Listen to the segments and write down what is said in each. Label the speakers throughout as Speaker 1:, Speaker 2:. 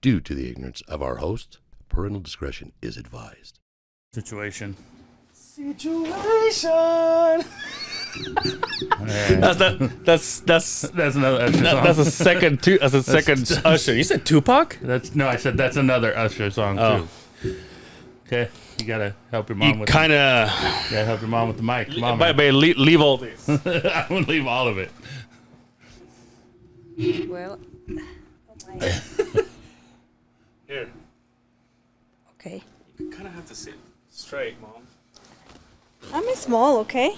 Speaker 1: Due to the ignorance of our host, parental discretion is advised.
Speaker 2: Situation.
Speaker 3: That's
Speaker 2: another Usher song.
Speaker 3: That's a second. That's a second Usher. You said Tupac?
Speaker 2: I said that's another Usher song too. Okay, you gotta help your mom
Speaker 3: You
Speaker 2: with.
Speaker 3: kind of.
Speaker 2: You gotta help your mom with the mic. Come on,
Speaker 3: But
Speaker 2: man.
Speaker 3: leave all this.
Speaker 2: I'm gonna leave all of it.
Speaker 4: Well,
Speaker 3: Here.
Speaker 4: okay.
Speaker 3: You kind of have to sit straight, Mom.
Speaker 4: I'm small, okay?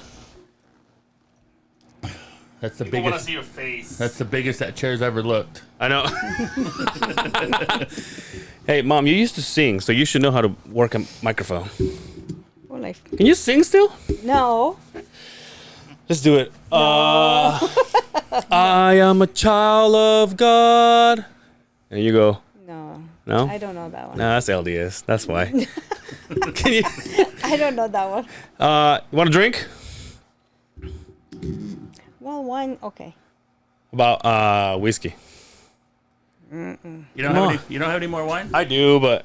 Speaker 2: That's the
Speaker 3: People want to
Speaker 2: biggest.
Speaker 3: see your face.
Speaker 2: That's the biggest that chair's ever looked.
Speaker 3: I know. Hey, Mom, you used to sing, so you should know how to work a microphone.
Speaker 4: Well,
Speaker 3: Can you sing still?
Speaker 4: no.
Speaker 3: Let's do it. I am a child of God. There you go.
Speaker 4: No.
Speaker 3: No?
Speaker 4: I don't know that one.
Speaker 3: No, that's LDS. That's why. Can you?
Speaker 4: I don't know that one.
Speaker 3: You want a drink?
Speaker 4: Well, wine, okay.
Speaker 3: About whiskey.
Speaker 2: You don't
Speaker 3: Come
Speaker 2: have
Speaker 3: on.
Speaker 2: any. You don't have any more wine?
Speaker 3: I do, but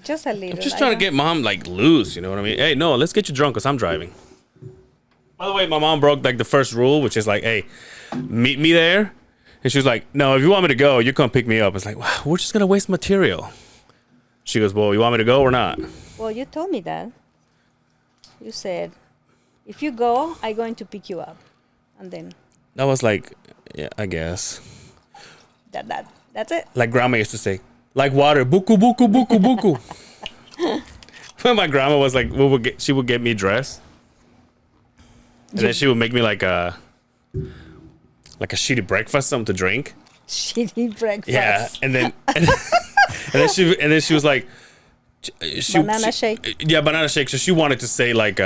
Speaker 4: Just a little.
Speaker 3: I'm just
Speaker 4: I
Speaker 3: trying to
Speaker 4: don't-
Speaker 3: get Mom like loose. You know what I mean? Hey, no, let's get you drunk because I'm driving. By the way, my mom broke like the first rule, which is like, hey, meet me there. And she was like, no, if you want me to go, you come pick me up. It's like, wow, we're just gonna waste material. She goes, well, you want me to go or not?
Speaker 4: Well, you told me that. You said, if you go, I'm going to pick you up. And then
Speaker 3: That was like, yeah, I guess.
Speaker 4: that's it.
Speaker 3: Like grandma used to say, like water, buku, buku, buku, buku. When my grandma was like, she would get me dressed. And then she would make me like a shitty breakfast, something to drink.
Speaker 4: Shitty breakfast.
Speaker 3: Yeah, and then she was like,
Speaker 4: Banana shake.
Speaker 3: Yeah, banana shake. So she wanted to say like,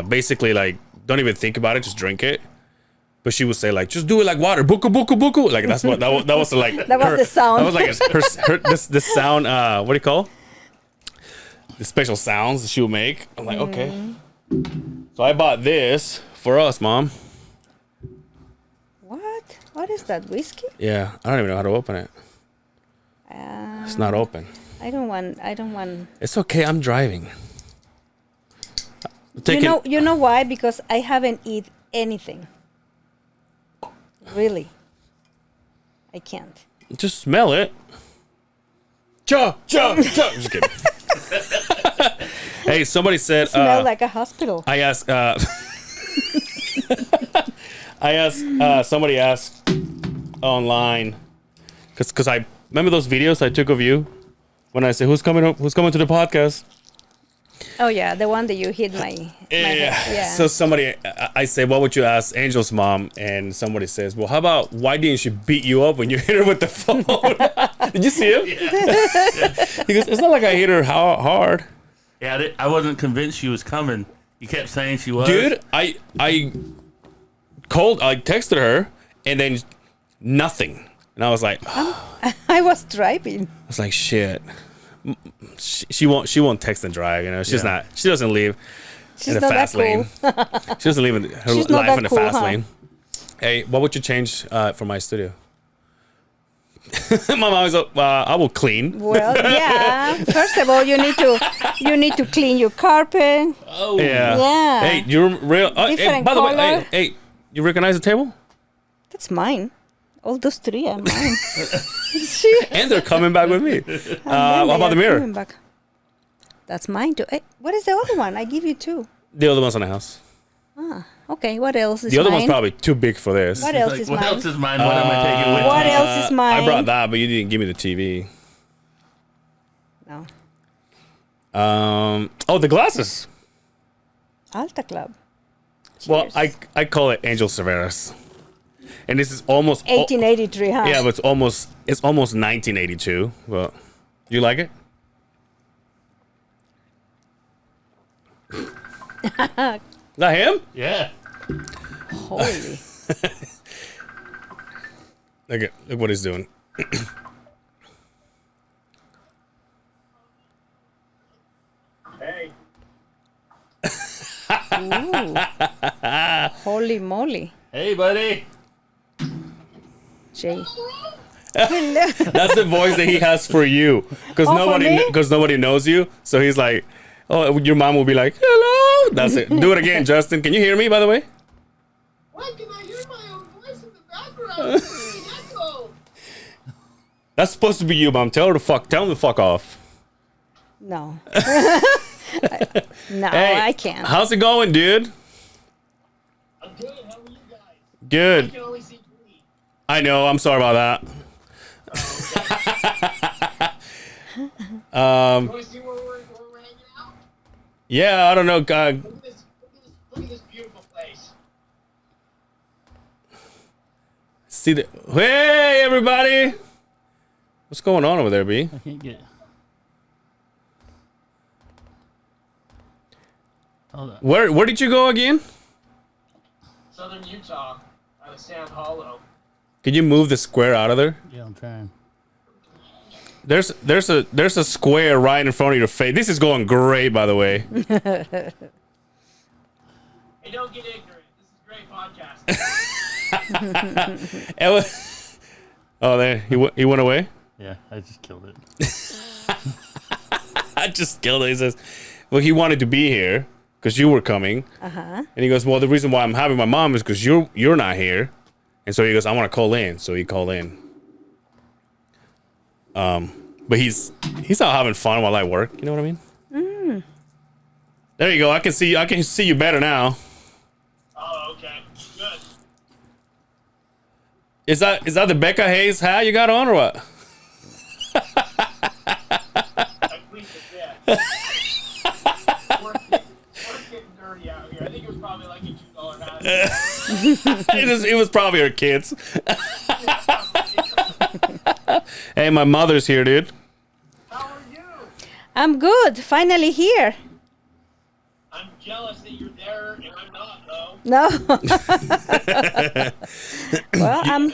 Speaker 3: basically like, don't even think about it, just drink it. But she would say like, just do it like water, buku buku buku. Like that was like
Speaker 4: That was the sound.
Speaker 3: That was like her the sound. What do you call? The special sounds that she would make. I'm like, okay. So I bought this for us, Mom.
Speaker 4: What? What is that, whiskey?
Speaker 3: Yeah, I don't even know how to open it. It's not open.
Speaker 4: I don't want.
Speaker 3: It's okay. I'm driving. Take
Speaker 4: You know why? Because I haven't eat anything. Really. I can't.
Speaker 3: Just smell it. Cha. Just kidding. Hey, somebody said.
Speaker 4: Smell like a hospital.
Speaker 3: I asked. Somebody asked online, because I remember those videos I took of you when I said who's coming to the podcast.
Speaker 4: Oh yeah, the one that you hit my head. Yeah.
Speaker 3: So somebody, I say, what would you ask Angel's mom? And somebody says, well, how about why didn't she beat you up when you hit her with the phone? Did you see him? Yeah. He goes, it's not like I hit her hard.
Speaker 2: Yeah, I wasn't convinced she was coming. You kept saying she was.
Speaker 3: Dude, I texted her, and then nothing. And I was like,
Speaker 4: I was driving.
Speaker 3: I was like, shit. She won't text and drive, you know. She's not. She doesn't leave
Speaker 4: She's
Speaker 3: in the
Speaker 4: not
Speaker 3: fast
Speaker 4: that cool.
Speaker 3: lane. She doesn't live in her
Speaker 4: She's not
Speaker 3: life
Speaker 4: that
Speaker 3: in the
Speaker 4: cool,
Speaker 3: fast
Speaker 4: huh?
Speaker 3: lane. Hey, what would you change for my studio? My mom was like, I will clean.
Speaker 4: Well, yeah. First of all, you need to clean your carpet.
Speaker 2: Oh.
Speaker 3: Yeah.
Speaker 4: Yeah.
Speaker 3: Hey, you're real. Hey,
Speaker 4: Different
Speaker 3: by the way,
Speaker 4: color.
Speaker 3: hey, you recognize the table?
Speaker 4: That's mine. All those three are mine.
Speaker 3: And they're coming back with me. How about the mirror?
Speaker 4: Back. That's mine too. Hey, what is the other one? I give you two.
Speaker 3: The other one's on the house.
Speaker 4: Okay, what else is
Speaker 3: The other
Speaker 4: mine?
Speaker 3: one's probably too big for this.
Speaker 4: What else
Speaker 2: Like,
Speaker 4: is
Speaker 2: what
Speaker 4: mine?
Speaker 2: else is mine? What am I taking with
Speaker 4: What
Speaker 2: me?
Speaker 4: else is mine?
Speaker 3: I brought that, but you didn't give me the TV.
Speaker 4: No.
Speaker 3: The glasses.
Speaker 4: Alta Club.
Speaker 3: Well,
Speaker 4: Cheers.
Speaker 3: I call it Angel Severus. And this is almost
Speaker 4: 1883, huh?
Speaker 3: Yeah, but it's almost 1982. Well, you like it? That him?
Speaker 2: Yeah.
Speaker 4: Holy.
Speaker 3: Look what he's doing.
Speaker 2: Hey.
Speaker 4: Ooh. Holy moly.
Speaker 2: Hey, buddy.
Speaker 4: Jay.
Speaker 3: That's the voice that he has for you, because
Speaker 4: Oh, for me?
Speaker 3: nobody knows you. So he's like, oh, your mom will be like, hello. That's it. Do it again, Justin. Can you hear me, by the way?
Speaker 5: Why can I hear my own voice in the background? It's an echo.
Speaker 3: That's supposed to be you, mom. Tell him to fuck off.
Speaker 4: No. No,
Speaker 3: Hey,
Speaker 4: I can't.
Speaker 3: How's it going, dude?
Speaker 5: I'm good. How are you guys? I
Speaker 3: Good.
Speaker 5: can only see green.
Speaker 3: I know. I'm sorry about that.
Speaker 5: You want to see where we're hanging out?
Speaker 3: Yeah, I don't know.
Speaker 5: Look at this beautiful place.
Speaker 3: See the. Hey, everybody. What's going on over there, B?
Speaker 2: I can't get. Hold on.
Speaker 3: Where did you go again?
Speaker 5: Southern Utah, out of Sand Hollow.
Speaker 3: Can you move the square out of there?
Speaker 2: Yeah, I'm trying.
Speaker 3: There's a square right in front of your face. This is going great, by the way.
Speaker 5: Hey, don't get ignorant. This is great podcast.
Speaker 3: Oh, there he went away.
Speaker 2: Yeah, I just killed it.
Speaker 3: I just killed it. He says, "Well, he wanted to be here because you were coming." And he goes, "Well, the reason why I'm having my mom is because you're not here." And so he goes, "I want to call in." So he called in. But he's out having fun while I work. You know what I mean? There you go. I can see you better now.
Speaker 5: Oh, okay. Good.
Speaker 3: Is that the Becca Hayes hat you got on or what?
Speaker 5: I cleaned it, yeah. We're getting dirty out here. I think it was probably like a $2 hat.
Speaker 3: It was probably her kids. Hey, my mother's here, dude.
Speaker 5: How are you?
Speaker 4: I'm good. Finally here.
Speaker 5: I'm jealous that you're there and I'm not, though.
Speaker 4: No. Well,
Speaker 5: So,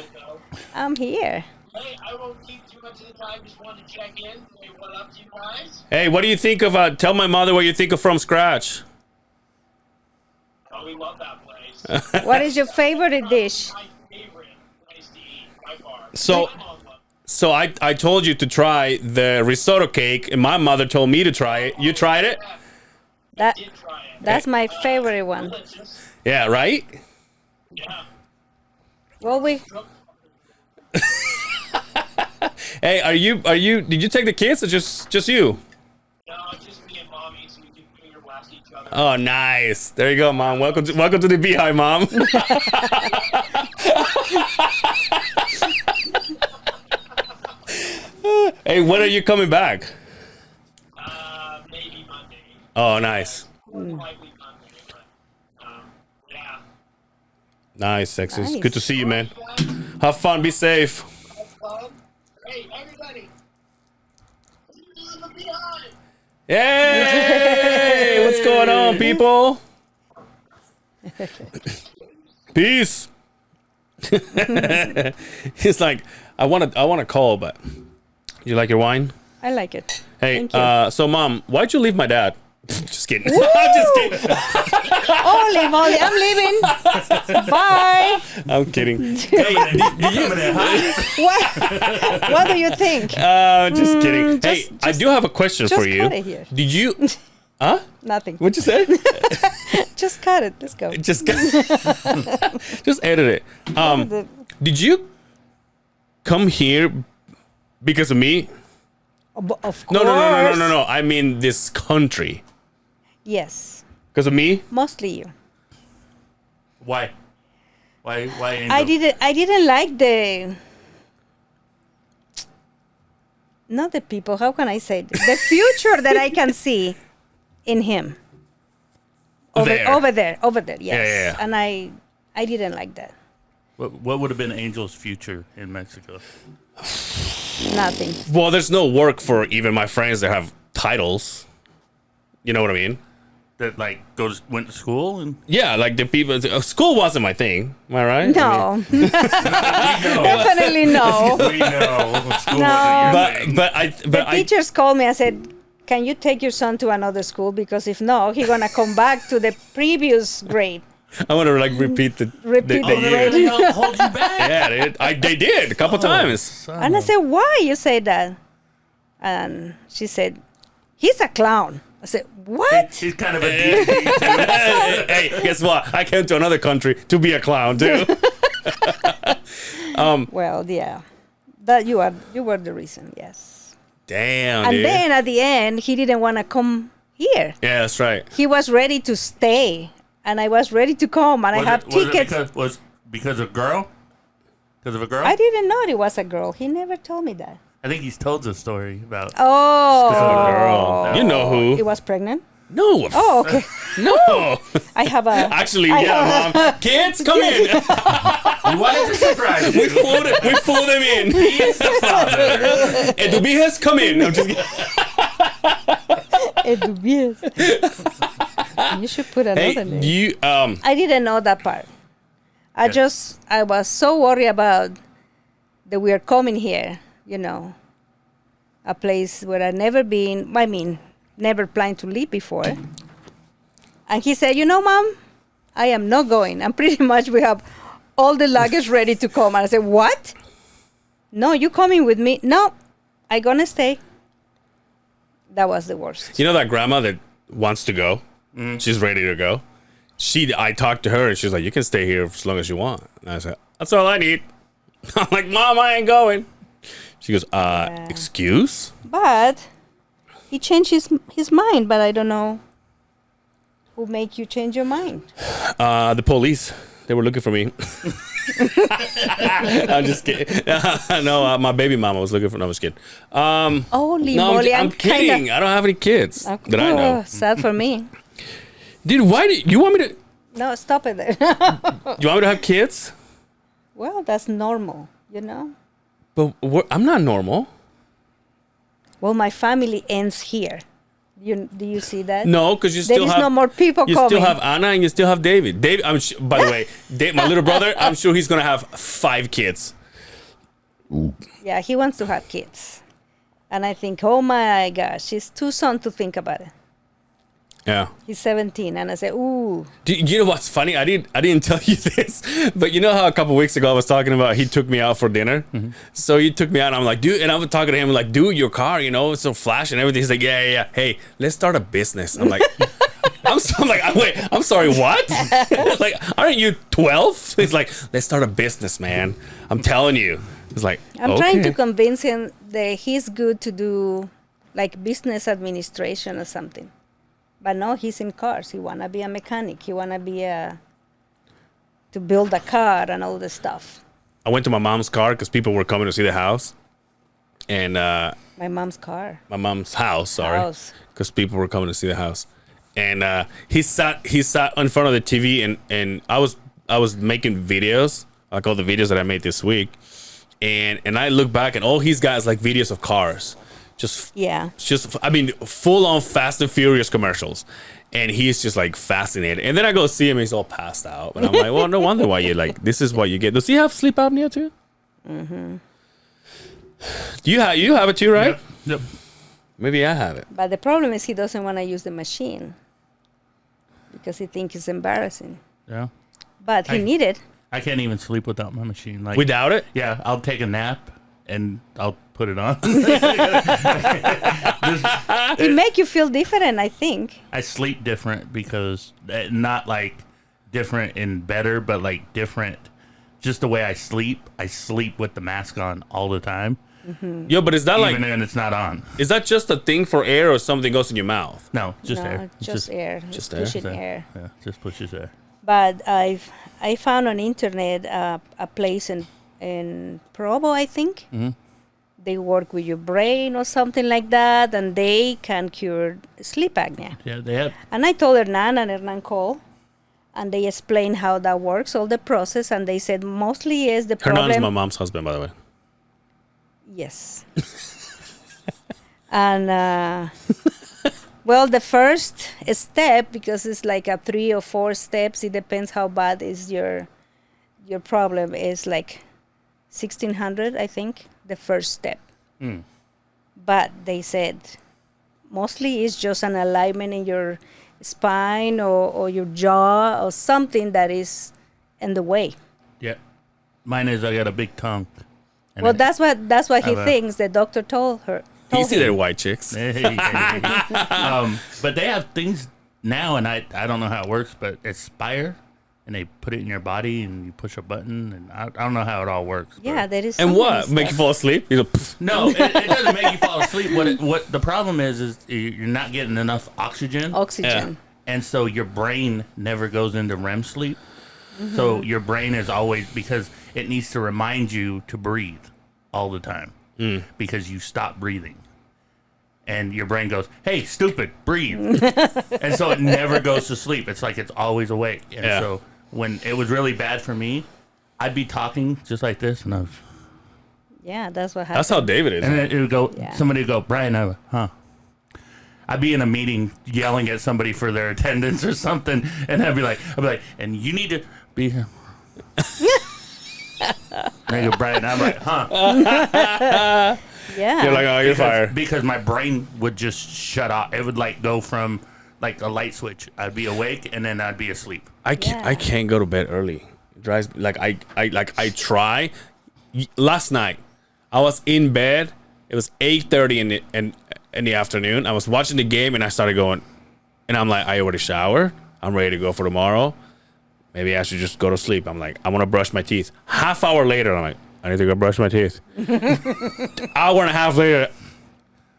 Speaker 4: I'm here.
Speaker 5: hey, I won't keep too much of the time. Just wanted to check in, say what up to you guys.
Speaker 3: Hey, what do you think of? Tell my mother what you think of From Scratch.
Speaker 5: Oh, we love that place.
Speaker 4: What is your favorite dish?
Speaker 5: My favorite place to eat by far.
Speaker 3: So-
Speaker 5: My mom loves it.
Speaker 3: So I told you to try the risotto cake, and my mother told me to try it. You tried it?
Speaker 4: That
Speaker 5: Did try it.
Speaker 4: that's my favorite one.
Speaker 5: Delicious.
Speaker 3: Yeah, right?
Speaker 5: Yeah.
Speaker 4: Well, we
Speaker 3: Hey, are you? Did you take the kids or just you?
Speaker 5: No, it's just me and mommy, so we can finger blast each other.
Speaker 3: Oh, nice. There you go, mom. Welcome to the Beehive, mom. Hey, when are you coming back?
Speaker 5: Maybe Monday.
Speaker 3: Oh, nice.
Speaker 5: Likely Monday, but yeah.
Speaker 3: Nice, sexy. It's
Speaker 4: Nice.
Speaker 3: good to see you, man. Have fun. Be safe.
Speaker 5: Hey, everybody. See you in the Beehive.
Speaker 3: Hey, what's going on, people? Peace. He's like, I want to call, but you like your wine?
Speaker 4: I like it.
Speaker 3: Hey,
Speaker 4: Thank you.
Speaker 3: so mom, why'd you leave my dad? Just kidding. I'm just kidding.
Speaker 4: Ollie, I'm leaving. Bye.
Speaker 3: I'm kidding. Hey,
Speaker 4: What do you think?
Speaker 3: just kidding. Hey,
Speaker 4: just-
Speaker 3: I do have a question
Speaker 4: just
Speaker 3: for you.
Speaker 4: cut it here.
Speaker 3: Did you? Huh?
Speaker 4: Nothing.
Speaker 3: What'd you say?
Speaker 4: Just cut it. Let's go.
Speaker 3: just just edit it. Did you come here because of me?
Speaker 4: Of course.
Speaker 3: No. I mean this country.
Speaker 4: Yes,
Speaker 3: Because of me?
Speaker 4: mostly you.
Speaker 2: Why? Why? Angel?
Speaker 4: I didn't like the. Not the people. How can I say it? The future that I can see in him.
Speaker 3: There.
Speaker 4: Over there. Yes.
Speaker 3: Yeah.
Speaker 4: And I didn't like that.
Speaker 2: What would have been Angel's future in Mexico?
Speaker 4: Nothing.
Speaker 3: Well, there's no work for even my friends that have titles. You know what I mean?
Speaker 2: That like went to school and
Speaker 3: Yeah, like the people. School wasn't my thing. Am I right?
Speaker 4: No. Definitely no.
Speaker 2: we know school
Speaker 4: No.
Speaker 3: But
Speaker 4: The teachers called me and said, "Can you take your son to another school? Because if no, he's gonna come back to the previous grade."
Speaker 3: I want to like repeat the
Speaker 4: Repeat the
Speaker 3: year.
Speaker 4: grade.
Speaker 2: Hold you back.
Speaker 3: Yeah, they did a couple times.
Speaker 4: And I said, why you say that? And she said, he's a clown. I said, what?
Speaker 2: He's kind of a D&D.
Speaker 3: Hey, guess what? I came to another country to be a clown too.
Speaker 4: Well, yeah. That you were the reason, yes.
Speaker 3: Damn,
Speaker 4: And
Speaker 3: dude.
Speaker 4: then at the end, he didn't want to come here.
Speaker 3: Yeah, that's right.
Speaker 4: He was ready to stay, and I was ready to come, and I have tickets.
Speaker 2: Because of girl? Because of a girl?
Speaker 4: I didn't know it was a girl. He never told me that.
Speaker 2: I think he's told the story about.
Speaker 4: Oh,
Speaker 3: Girl, you know
Speaker 4: He
Speaker 3: who?
Speaker 4: was pregnant.
Speaker 3: No.
Speaker 4: Oh, okay.
Speaker 3: No.
Speaker 4: I have a.
Speaker 3: Actually,
Speaker 4: I
Speaker 3: yeah, Mom. Kids, come in.
Speaker 2: We wanted to surprise you.
Speaker 3: We fooled them in.
Speaker 2: He is the father.
Speaker 3: And the Beehive, come in. I'm just kidding.
Speaker 4: You should put another
Speaker 3: Hey,
Speaker 4: name.
Speaker 3: you
Speaker 4: I didn't know that part. I was so worried about that we are coming here, a place where I've never been, never planned to live before. And he said, Mom, I am not going. And pretty much we have all the luggage ready to come. And I said, what? No, you coming with me? No, I gonna stay. That was the worst.
Speaker 3: You know that grandma that wants to go? She's ready to go. I talked to her and she's like, you can stay here as long as you want. And I said, that's all I need. I'm like, Mom, I ain't going. She goes, excuse?
Speaker 4: But he changed his mind, but I don't know who make you change your mind.
Speaker 3: The police. They were looking for me. I'm just kidding. No, my baby mama was looking for. No, I'm just kidding.
Speaker 4: Holy
Speaker 3: No,
Speaker 4: moly!
Speaker 3: I'm kidding. I don't have any kids that I know.
Speaker 4: Sad for me.
Speaker 3: Dude, why did you want me to?
Speaker 4: No, stop it there.
Speaker 3: You want me to have kids?
Speaker 4: Well, that's normal,
Speaker 3: But I'm not normal.
Speaker 4: Well, my family ends here. Do you see that?
Speaker 3: No, because you
Speaker 4: There
Speaker 3: still
Speaker 4: is
Speaker 3: have
Speaker 4: no more people
Speaker 3: You
Speaker 4: coming.
Speaker 3: still have Anna and you still have David. David, by the way, my little brother, I'm sure he's gonna have 5 kids.
Speaker 4: Yeah, he wants to have kids, and I think, oh my gosh, it's too soon to think about it.
Speaker 3: Yeah.
Speaker 4: He's 17, and I said, ooh.
Speaker 3: You know what's funny? I didn't tell you this, but you know how a couple weeks ago I was talking about he took me out for dinner. So he took me out, and I'm like, dude, and I was talking to him like, dude, your car, it's so flash and everything. He's like, yeah. Hey, let's start a business. I'm like, I'm like, wait, I'm sorry, what? Like, aren't you 12? He's like, let's start a business, man. I'm telling you. He's like,
Speaker 4: I'm trying to convince him that he's good to do like business administration or something. But no, he's in cars. He wanna be a mechanic. He wanna be to build a car and all this stuff.
Speaker 3: I went to my mom's car because people were coming to see the house, and
Speaker 4: My mom's car.
Speaker 3: my mom's house. Sorry,
Speaker 4: House.
Speaker 3: because people were coming to see the house, and he sat in front of the TV, and I was making videos, like all the videos that I made this week, and I look back and all he's got is like videos of cars. Just full on Fast and Furious commercials, and he's just like fascinated. And then I go see him, he's all passed out, and I'm like, well, no wonder why you like this is what you get. Does he have sleep apnea too? Mm-hmm. You have it too, right?
Speaker 2: Yep.
Speaker 3: Maybe I have it.
Speaker 4: But the problem is he doesn't want to use the machine because he thinks it's embarrassing.
Speaker 2: Yeah.
Speaker 4: But he need it.
Speaker 2: I can't even sleep without my machine. Like,
Speaker 3: Without it?
Speaker 2: yeah, I'll take a nap and I'll put it on.
Speaker 4: It make you feel different, I think.
Speaker 2: I sleep different because not like different and better, but like different. Just the way I sleep with the mask on all the time,
Speaker 3: Yo, but is that
Speaker 2: even
Speaker 3: like
Speaker 2: when it's not on.
Speaker 3: is that just a thing for air or something goes in your mouth?
Speaker 2: No, just
Speaker 4: no,
Speaker 2: air.
Speaker 4: just air.
Speaker 3: just
Speaker 4: Just
Speaker 3: air?
Speaker 4: pushing
Speaker 2: Just
Speaker 4: air.
Speaker 2: Yeah, just pushes air.
Speaker 4: But I found on internet a place in Provo, I think.
Speaker 2: Mm-hmm.
Speaker 4: They work with your brain or something like that, and they can cure sleep apnea.
Speaker 2: Yeah, they have.
Speaker 4: And I told Hernan, and Hernan called, and they explained how that works, all the process, and they said mostly is the problem.
Speaker 3: Hernan's my mom's husband, by the way.
Speaker 4: Yes. And well, the first step, because it's like a 3 or 4 steps, it depends how bad is your problem, is like 1,600, I think, the first step. But they said mostly it's just an alignment in your spine or your jaw or something that is in the way.
Speaker 2: Yeah. Mine is I got a big tongue. And
Speaker 4: Well, that's what he
Speaker 2: I've,
Speaker 4: thinks. The doctor told her.
Speaker 3: You
Speaker 4: Told
Speaker 3: see
Speaker 4: him.
Speaker 3: their white chicks.
Speaker 2: But they have things now, and I don't know how it works, but it's Spire, and they put it in your body, and you push a button, and I don't know how it all works. but-
Speaker 4: Yeah, there is.
Speaker 3: And
Speaker 4: so
Speaker 3: what?
Speaker 4: many
Speaker 3: Make you
Speaker 4: stuff.
Speaker 3: fall asleep? You go, pff.
Speaker 2: No, it doesn't make you fall asleep. What the problem is you're not getting enough oxygen,
Speaker 4: Oxygen.
Speaker 2: and so your brain never goes into REM sleep. So your brain is always, because it needs to remind you to breathe all the time because you stop breathing. And your brain goes, hey, stupid, breathe. And so it never goes to sleep. It's like it's always awake. And
Speaker 3: Yeah.
Speaker 2: so when it was really bad for me, I'd be talking just like this, and I was,
Speaker 4: Yeah, that's what happened.
Speaker 3: That's how David is.
Speaker 2: and then it would go,
Speaker 4: Yeah.
Speaker 2: somebody would go, Brian, I'd be in a meeting yelling at somebody for their attendance or something, and I'd be like, and you need to be here. And I go, Brian, I'm like,
Speaker 4: Yeah.
Speaker 3: You're like, oh, you're
Speaker 2: because,
Speaker 3: fired.
Speaker 2: because my brain would just shut off. It would like go from like a light switch. I'd be awake and then I'd be asleep.
Speaker 3: I can't.
Speaker 4: Yeah.
Speaker 3: I can't go to bed early. It drives like I try. Last night, I was in bed. It was 8:30 in the afternoon. I was watching the game and I started going, and I'm like, I already showered. I'm ready to go for tomorrow. Maybe I should just go to sleep. I'm like, I want to brush my teeth. Half hour later, I'm like, I need to go brush my teeth. Hour and a half later,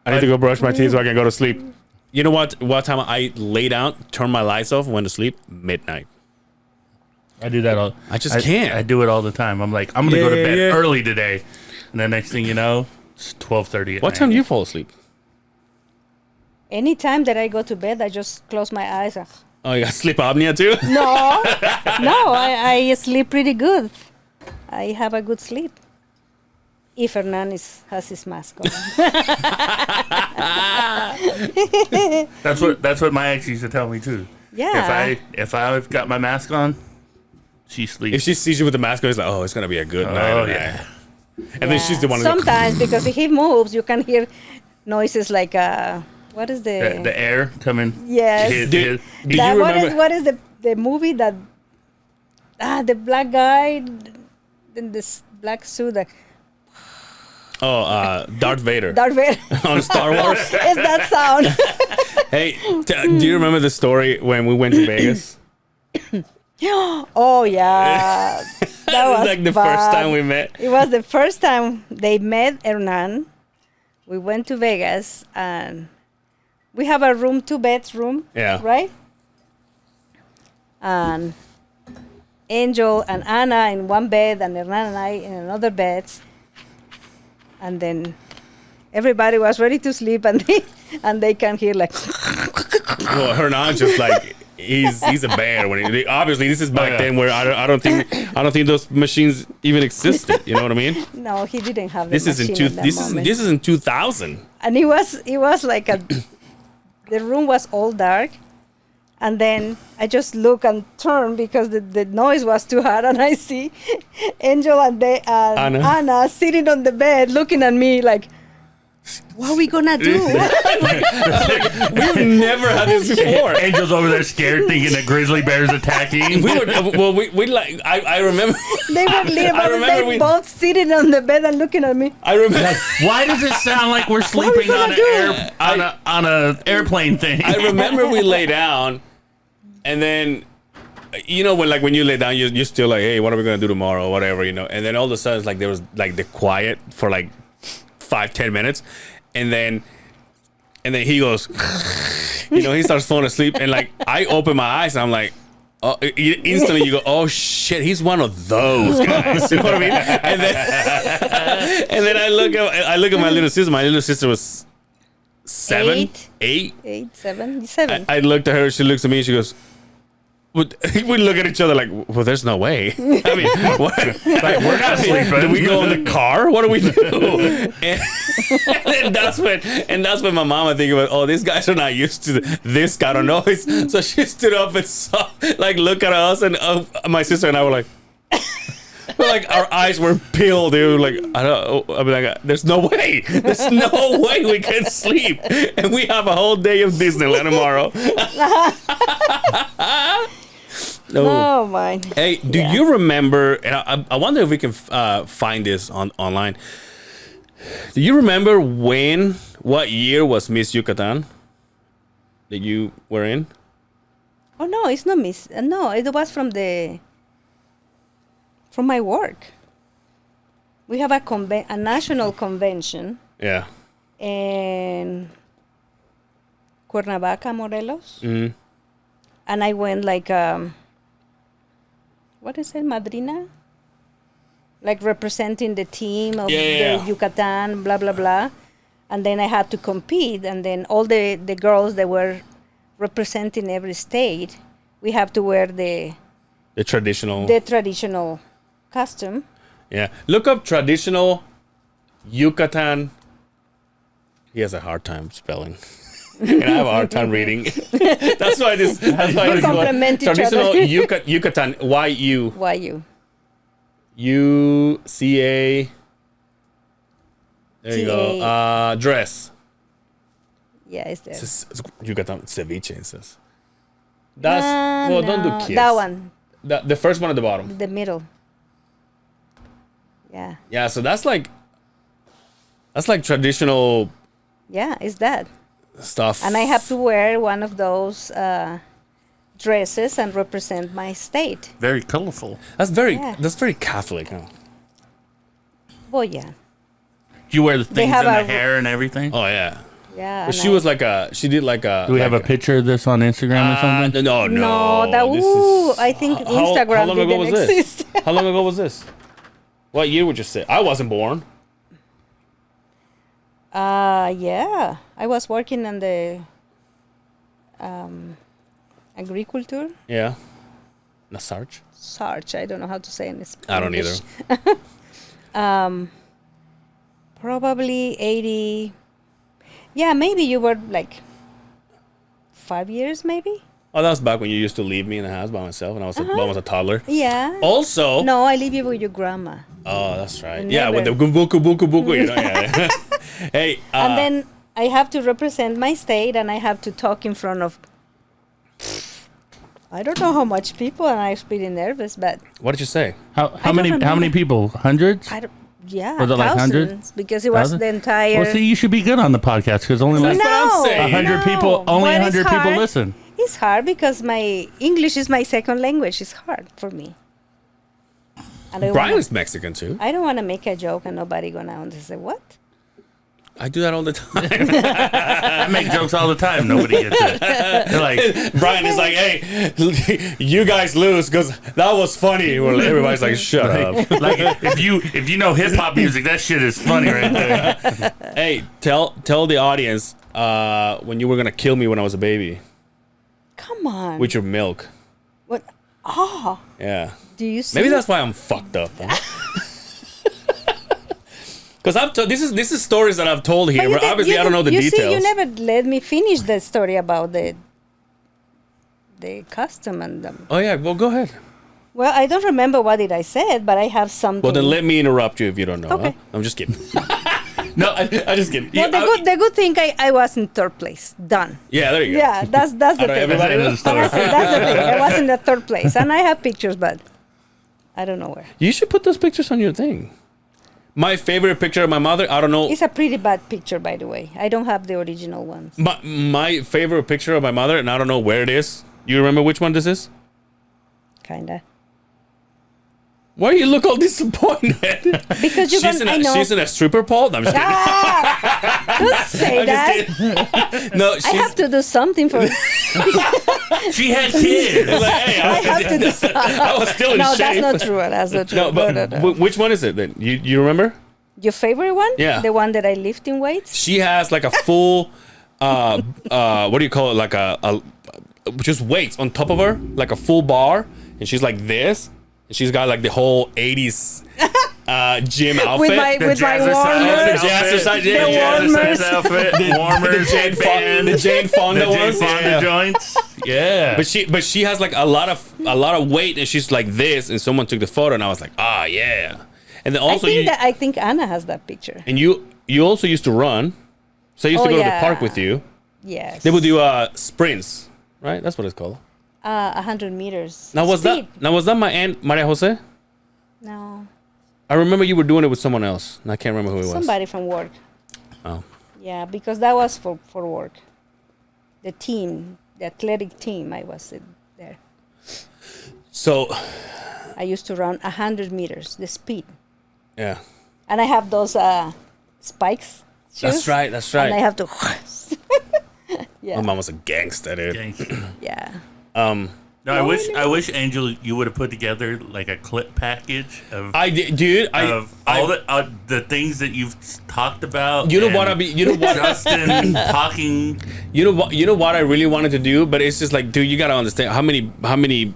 Speaker 3: I need to go brush my teeth so I can go to sleep. You know what? What time I lay down, turn my lights off, and went to sleep? Midnight.
Speaker 2: I do that all.
Speaker 3: I just can't.
Speaker 2: I do it all the time. I'm like, I'm gonna go to
Speaker 3: Yeah,
Speaker 2: bed
Speaker 3: yeah.
Speaker 2: early today, and the next thing you know, it's 12:30 at
Speaker 3: What
Speaker 2: night.
Speaker 3: time do you fall asleep?
Speaker 4: Anytime that I go to bed, I just close my eyes.
Speaker 3: Oh, you got sleep apnea too?
Speaker 4: No, no, I sleep pretty good. I have a good sleep. If Hernan has his mask on.
Speaker 2: That's what my ex used to tell me too.
Speaker 4: Yeah.
Speaker 2: If I've got my mask on, she sleeps.
Speaker 3: If she sees you with the mask on, it's like, oh, it's gonna be a good night.
Speaker 2: Oh,
Speaker 3: tonight.
Speaker 2: yeah.
Speaker 3: And then she's the one who goes,
Speaker 4: Sometimes, because if he moves, you can hear noises like, what is
Speaker 2: the air coming.
Speaker 4: Yes.
Speaker 2: His-
Speaker 3: Did-
Speaker 2: his-
Speaker 3: did
Speaker 4: That-
Speaker 3: you
Speaker 4: what is
Speaker 3: remember?
Speaker 4: what is the movie that the black guy in this black suit
Speaker 3: Darth Vader
Speaker 4: Darth Vader
Speaker 3: on Star Wars.
Speaker 4: is that sound?
Speaker 3: Hey, do you remember the story when we went to Vegas?
Speaker 4: Oh yeah, that was
Speaker 3: like the first
Speaker 4: bad.
Speaker 3: time we met.
Speaker 4: It was the first time they met Hernan. We went to Vegas and we have a room, 2 bedroom.
Speaker 3: Yeah.
Speaker 4: Right? And Angel and Anna in one bed and Hernan and I in another bed. And then everybody was ready to sleep and they can hear like
Speaker 3: Well, Hernan just like he's a bear. When obviously this is back then where I don't think those machines even existed. You know what I mean?
Speaker 4: no, he didn't have the
Speaker 3: This is in
Speaker 4: machine at that moment.
Speaker 3: this is in 2000.
Speaker 4: And it was like the room was all dark, and then I just look and turn because the noise was too hard, and I see Angel and Anna sitting on the bed looking at me like, what are we gonna do?
Speaker 3: We've never had this before.
Speaker 2: Angel's over there scared, thinking that grizzly bear's attacking.
Speaker 3: we like I remember
Speaker 4: They were
Speaker 3: remember
Speaker 4: they both sitting on the bed and looking at me.
Speaker 3: I remember
Speaker 2: Why does it sound like we're sleeping
Speaker 4: gonna do?
Speaker 2: on a airplane thing?
Speaker 3: I remember we lay down, and then, you know, when you lay down, you're still like, hey, what are we gonna do tomorrow, or whatever, you know. And then all of a sudden, it's like there was like the quiet for like 5-10 minutes, and then he goes, you know, he starts falling asleep, and like I open my eyes, and I'm like, oh, instantly you go, oh shit, he's one of those guys. You know what I mean? And then I look at my little sister. My little sister was 7, 8.
Speaker 4: 8, 7, 7.
Speaker 3: I looked at her. She looks at me. And she goes. We look at each other like, well, there's no way. I mean, what? Like, we're not sleeping. Do we go in the car? What do we do? And that's when my mama think about, oh, these guys are not used to this kind of noise. So she stood up and saw, like, look at us, and my sister and I were like. Like our eyes were peeled, dude. Like I mean, like, there's no way we can sleep, and we have a whole day of Disneyland tomorrow. No.
Speaker 4: Oh my.
Speaker 3: Hey, do
Speaker 4: Yeah.
Speaker 3: you remember? And I wonder if we can find this online. Do you remember what year was Miss Yucatan that you were in?
Speaker 4: Oh no, it's not Miss. No, it was from my work. We have a national convention
Speaker 3: Yeah.
Speaker 4: in Cuernavaca, Morelos,
Speaker 3: Mm-hmm.
Speaker 4: and I went like what is it, madrina? Like representing the team of
Speaker 3: Yeah.
Speaker 4: the Yucatan, blah blah blah, and then I had to compete, and then all the girls that were representing every state, we have to wear the traditional costume.
Speaker 3: Yeah. Look up traditional Yucatan. He has a hard time spelling. And I have a hard time reading. That's why this. That's why this
Speaker 4: complement each
Speaker 3: traditional
Speaker 4: other.
Speaker 3: Yucatan. YU.
Speaker 4: Why you?
Speaker 3: UCA. There you go.
Speaker 4: TA.
Speaker 3: Dress.
Speaker 4: Yeah, it's there.
Speaker 3: It's Yucatan ceviche. It says. That's don't do
Speaker 4: No,
Speaker 3: kiss.
Speaker 4: that one,
Speaker 3: The first one at the bottom.
Speaker 4: the middle. Yeah,
Speaker 3: Yeah. So that's like traditional
Speaker 4: yeah, it's that.
Speaker 3: stuff.
Speaker 4: And I have to wear one of those dresses and represent my state.
Speaker 2: Very colorful.
Speaker 3: That's very
Speaker 4: Yeah.
Speaker 3: Catholic. Huh?
Speaker 4: Oh yeah,
Speaker 2: Do you wear the things in
Speaker 4: have
Speaker 2: the
Speaker 4: a-
Speaker 2: hair and everything?
Speaker 3: Oh yeah.
Speaker 4: yeah.
Speaker 3: But
Speaker 4: and
Speaker 3: she
Speaker 4: I-
Speaker 3: was like she did like a.
Speaker 2: Do we have a picture of this on Instagram or something?
Speaker 3: No.
Speaker 4: No, that
Speaker 3: This
Speaker 4: ooh,
Speaker 3: is-
Speaker 4: I think
Speaker 3: how
Speaker 4: Instagram
Speaker 3: long ago
Speaker 4: didn't
Speaker 3: was this?
Speaker 4: exist.
Speaker 3: How long ago was this? What year would you say? I wasn't born.
Speaker 4: Yeah, I was working on the agriculture.
Speaker 3: Yeah. Nasarch?
Speaker 4: Sarch, I don't know how to say in Spanish.
Speaker 3: I don't either.
Speaker 4: Probably 80. Yeah, maybe you were like 5 years, maybe.
Speaker 3: Oh, that was back when you used to leave me in the house by myself, and I was almost a toddler.
Speaker 4: Yeah.
Speaker 3: Also,
Speaker 4: No, I leave you with your grandma.
Speaker 3: oh, that's right.
Speaker 4: Never.
Speaker 3: Yeah, with the buku buku buku, you know. Yeah. Hey,
Speaker 4: And then I have to represent my state, and I have to talk in front of I don't know how much people, and I was pretty nervous, but
Speaker 3: what did you say?
Speaker 2: How
Speaker 4: I
Speaker 2: many
Speaker 4: don't
Speaker 2: how many
Speaker 4: remember.
Speaker 2: people? Hundreds?
Speaker 4: I don't. Yeah,
Speaker 2: Was it like 100?
Speaker 4: thousands, because it was
Speaker 2: Thousand?
Speaker 4: the entire.
Speaker 2: Well, see, you should be good on the podcast because only like
Speaker 3: what I'm saying.
Speaker 2: 100 people, only
Speaker 4: but it's
Speaker 2: 100 people
Speaker 4: hard.
Speaker 2: listen.
Speaker 4: It's hard because my English is my second language. It's hard for me. And
Speaker 3: Brian is Mexican too.
Speaker 4: I don't want to make a joke and nobody gonna understand what.
Speaker 3: I do that all the time.
Speaker 2: I make jokes all the time. Nobody gets it. They're like,
Speaker 3: Brian is like, hey, you guys lose because that was funny. Well, everybody's like, shut up.
Speaker 2: like if you know hip hop music, that shit is funny right there.
Speaker 3: Hey, tell the audience when you were gonna kill me when I was a baby
Speaker 4: Come on.
Speaker 3: with your milk.
Speaker 4: What? Oh,
Speaker 3: Yeah.
Speaker 4: do you see?
Speaker 3: Maybe that's why I'm fucked up. Because this is stories that I've told here, but obviously I don't know the
Speaker 4: you
Speaker 3: details.
Speaker 4: See, you never let me finish the story about the custom and them.
Speaker 3: Oh yeah, well go ahead.
Speaker 4: Well, I don't remember what did I said, but I have something.
Speaker 3: Well then let me interrupt you if you don't know.
Speaker 4: Okay.
Speaker 3: Huh? I'm just kidding. No, I just kidding.
Speaker 4: Well, the good thing I was in third place. Done.
Speaker 3: Yeah, there you go.
Speaker 4: Yeah, that's the
Speaker 3: Out of
Speaker 4: thing.
Speaker 3: everybody
Speaker 2: That's the
Speaker 3: else.
Speaker 2: story.
Speaker 4: That's the thing. I was in the third place, and I have pictures, but I don't know where.
Speaker 3: You should put those pictures on your thing. My favorite picture of my mother, I don't know.
Speaker 4: It's a pretty bad picture, by the way. I don't have the original ones.
Speaker 3: My favorite picture of my mother, and I don't know where it is. You remember which one this is?
Speaker 4: Kinda.
Speaker 3: Why you look all disappointed?
Speaker 4: Because you're
Speaker 3: she's,
Speaker 4: gonna. I know.
Speaker 3: she's in a stripper pole? No, I'm just kidding.
Speaker 4: Ah! Don't say
Speaker 3: I'm
Speaker 4: that.
Speaker 3: just kidding. No, she's
Speaker 4: I have to do something for.
Speaker 2: She had kids.
Speaker 3: like, hey,
Speaker 4: I have to do something.
Speaker 3: I was still in
Speaker 4: No,
Speaker 3: shape.
Speaker 4: that's not true. That's not true.
Speaker 3: No, but
Speaker 4: No.
Speaker 3: which one is it then? You remember?
Speaker 4: Your favorite one?
Speaker 3: Yeah.
Speaker 4: The one that I lift in weights?
Speaker 3: She has like a full, what do you call it? Like a just weights on top of her, like a full bar, and she's like this, and she's got like the whole 80s gym outfit.
Speaker 4: With my warmers.
Speaker 3: The jazzercise, yeah,
Speaker 4: The
Speaker 3: yeah.
Speaker 4: warmers.
Speaker 2: outfit,
Speaker 3: The
Speaker 2: warmers,
Speaker 3: Jane Fonda, the Jane Fonda
Speaker 2: the Jane
Speaker 3: ones.
Speaker 2: Fonda
Speaker 3: Yeah.
Speaker 2: joints. Yeah.
Speaker 3: But she has like a lot of weight, and she's like this, and someone took the photo, and I was like, ah, yeah. And then also
Speaker 4: I think Anna has that picture.
Speaker 3: and you also used to run, so I used to
Speaker 4: Oh,
Speaker 3: go to the
Speaker 4: yeah.
Speaker 3: park with you.
Speaker 4: Yes.
Speaker 3: They would do sprints. right? That's what it's called.
Speaker 4: 100 meters.
Speaker 3: Now was
Speaker 4: Speed.
Speaker 3: that my aunt Maria Jose?
Speaker 4: No,
Speaker 3: I remember you were doing it with someone else, and I can't remember who it was.
Speaker 4: somebody from work.
Speaker 3: Oh.
Speaker 4: Yeah, because that was for work. The team, the athletic team, I was there.
Speaker 3: So,
Speaker 4: I used to run 100 meters, the speed.
Speaker 3: yeah.
Speaker 4: And I have those spikes. Shoes,
Speaker 3: That's right.
Speaker 4: And I have to. Yeah.
Speaker 3: My mom was a gangster, dude.
Speaker 2: Gangster.
Speaker 4: Yeah.
Speaker 2: No, I wish Angel, you would have put together like a clip package of
Speaker 3: I did, dude.
Speaker 2: of all the things that you've talked about.
Speaker 3: You know
Speaker 2: and
Speaker 3: what you know what
Speaker 2: Justin talking.
Speaker 3: You know what I really wanted to do, but it's just like, dude, you gotta understand how many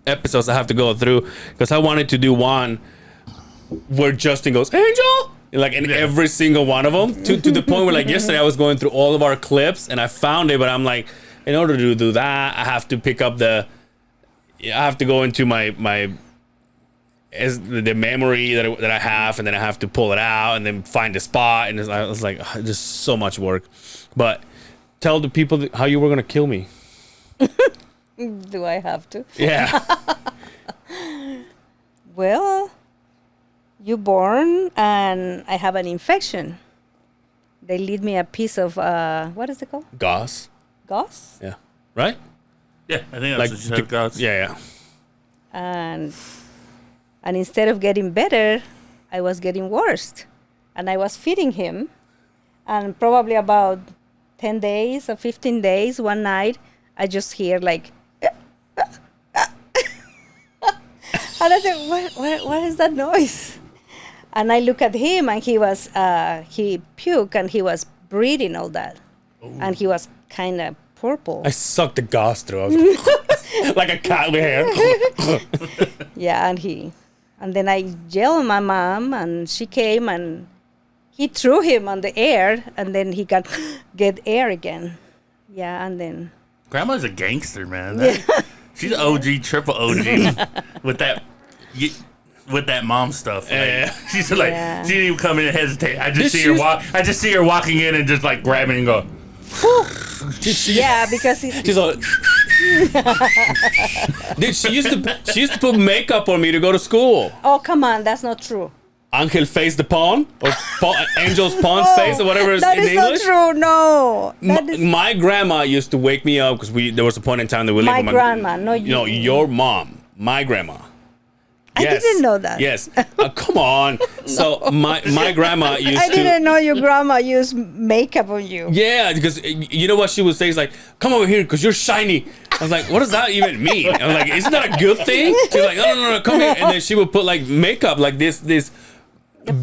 Speaker 3: episodes I have to go through, because I wanted to do one where Justin goes, Angel, like in every single one of them, to the point where like yesterday I was going through all of our clips and I found it, but I'm like, in order to do that, I have to pick up I have to go into my the memory that I have, and then I have to pull it out and then find the spot, and I was like, just so much work. But tell the people how you were gonna kill me.
Speaker 4: Do I have to?
Speaker 3: Yeah.
Speaker 4: Well, you born and I have an infection. They lead me a piece of what is it called?
Speaker 3: Gauze.
Speaker 4: Gauze.
Speaker 3: Yeah. Right?
Speaker 2: Yeah, I think that's what you said, guys.
Speaker 3: Yeah.
Speaker 4: And instead of getting better, I was getting worse. And I was feeding him. And probably about 10 days or 15 days, one night, I just hear like, and I said, what is that noise? And I look at him, and he puked, and he was breathing all that. Ooh. And he was kind of purple.
Speaker 3: I sucked the gauze through. I was like a cat with hair.
Speaker 4: Yeah, and then I yelled at my mom, and she came, and he threw him on the air, and then he got get air again. Yeah, and then.
Speaker 2: Grandma's a gangster, man. She's OG, triple OG with that mom stuff. Like, she's like, she didn't even come in and hesitate. I just see her walking in and just like grabbing and go.
Speaker 4: Yeah, because
Speaker 3: she's like, dude, she used to put makeup on me to go to school.
Speaker 4: Oh, come on, that's not true.
Speaker 3: Angel face the pawn, or Angel's pawn face, or whatever is in English.
Speaker 4: That is not true. No.
Speaker 3: My grandma used to wake me up because there was a point in time that we lived with
Speaker 4: my grandma, not you.
Speaker 3: No, your mom, my grandma.
Speaker 4: Yes. I didn't know that.
Speaker 3: Yes. Come on. No. So my grandma used to.
Speaker 4: I didn't know your grandma used makeup on you.
Speaker 3: Yeah, because you know what she would say is like, "Come over here, because you're shiny." I was like, "What does that even mean?" I was like, "Isn't that a good thing?" She's like, "No, come here," and then she would put like makeup, like this.
Speaker 4: The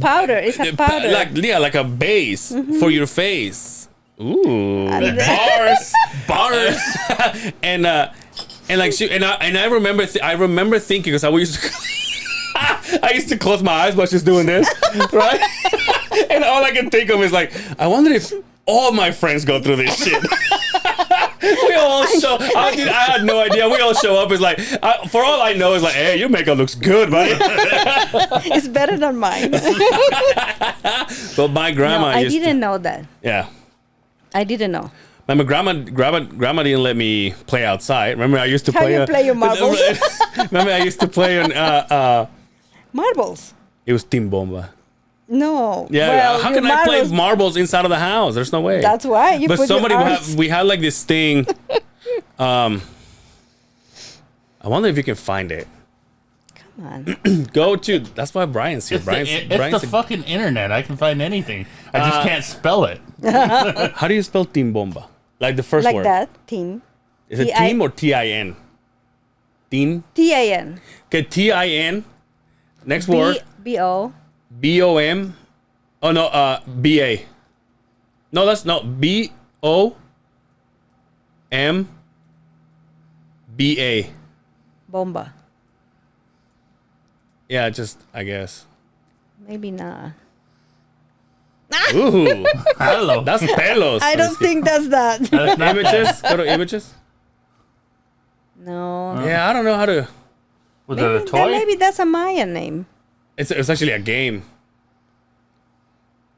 Speaker 4: powder. It's a powder.
Speaker 3: Like a base for your face. Ooh, bars. and like she and I remember thinking, because I used to. I used to close my eyes while she's doing this, right? And all I can think of is like, I wonder if all my friends go through this shit. We all show. I had no idea. We all show up. It's like, for all I know, it's like, hey, your makeup looks good, buddy.
Speaker 4: It's better than mine.
Speaker 3: But my grandma.
Speaker 4: I didn't know that.
Speaker 3: Yeah.
Speaker 4: I didn't know.
Speaker 3: My grandma didn't let me play outside. Remember, I used to play.
Speaker 4: How you play your marbles?
Speaker 3: Remember, I used to play on.
Speaker 4: Marbles.
Speaker 3: It was Team Bomba.
Speaker 4: No.
Speaker 3: Yeah.
Speaker 4: Well,
Speaker 3: how can I play marbles inside of the house? There's no way.
Speaker 4: That's why you.
Speaker 3: But
Speaker 4: put
Speaker 3: somebody
Speaker 4: your arms.
Speaker 3: we had like this thing. I wonder if you can find it.
Speaker 4: Come on.
Speaker 3: Go to. That's why Brian's here.
Speaker 2: It's the fucking internet. I can find anything. I just can't spell it.
Speaker 3: How do you spell Team Bomba? Like the first word.
Speaker 4: Like that. Team.
Speaker 3: Is it team or T-I-N? Team.
Speaker 4: T-I-N.
Speaker 3: Okay, T-I-N. Next word.
Speaker 4: B-O.
Speaker 3: B-O-M. Oh no. B-A. No, that's not B-O. M-B-A.
Speaker 4: Bomba.
Speaker 3: Yeah, I guess.
Speaker 4: Maybe not.
Speaker 3: Ooh.
Speaker 2: Hello.
Speaker 3: That's pelos.
Speaker 4: I don't think that's that.
Speaker 3: Images? Go to images?
Speaker 4: No.
Speaker 3: Yeah, I don't know how to.
Speaker 2: Was it a toy?
Speaker 4: Maybe that's a Mayan name.
Speaker 3: It's actually a game.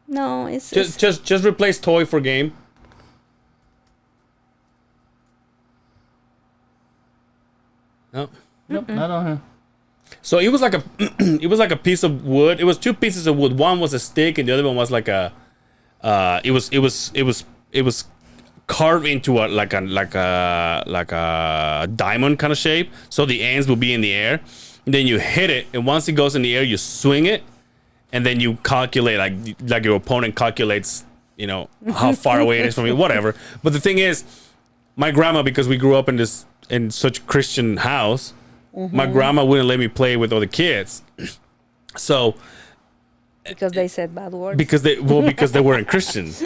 Speaker 4: No, it's
Speaker 3: Just replace toy for game. No.
Speaker 2: Nope, not on here.
Speaker 3: So it was like a it was like a piece of wood. It was two pieces of wood. One was a stick, and the other one was like a. It was carved into a like a diamond kind of shape. So the ends will be in the air. And then you hit it, and once it goes in the air, you swing it, and then you calculate like your opponent calculates, you know, how far away it is from you, whatever. But the thing is, my grandma, because we grew up in such Christian house. My grandma wouldn't let me play with other kids. So
Speaker 4: Because they said bad words.
Speaker 3: because they weren't Christians.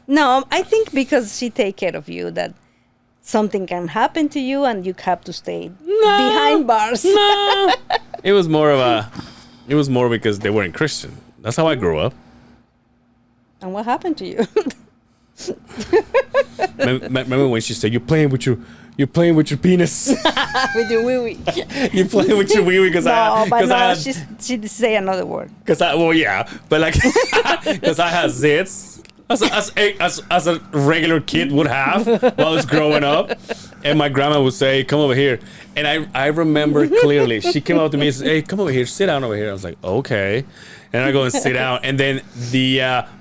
Speaker 4: No, I think because she take care of you, that something can happen to you and you have to stay behind bars.
Speaker 3: No. It was more because they weren't Christian. That's how I grew up.
Speaker 4: And what happened to you?
Speaker 3: Remember when she said, "You're playing with your penis."
Speaker 4: With your wee wee.
Speaker 3: You're playing with your wee wee because
Speaker 4: she did say another word.
Speaker 3: well, yeah, but like because I had zits as a regular kid would have while I was growing up, and my grandma would say, "Come over here," and I remember clearly she came up to me and said, "Hey, come over here, sit down over here." I was like, "Okay," and I go and sit down, and then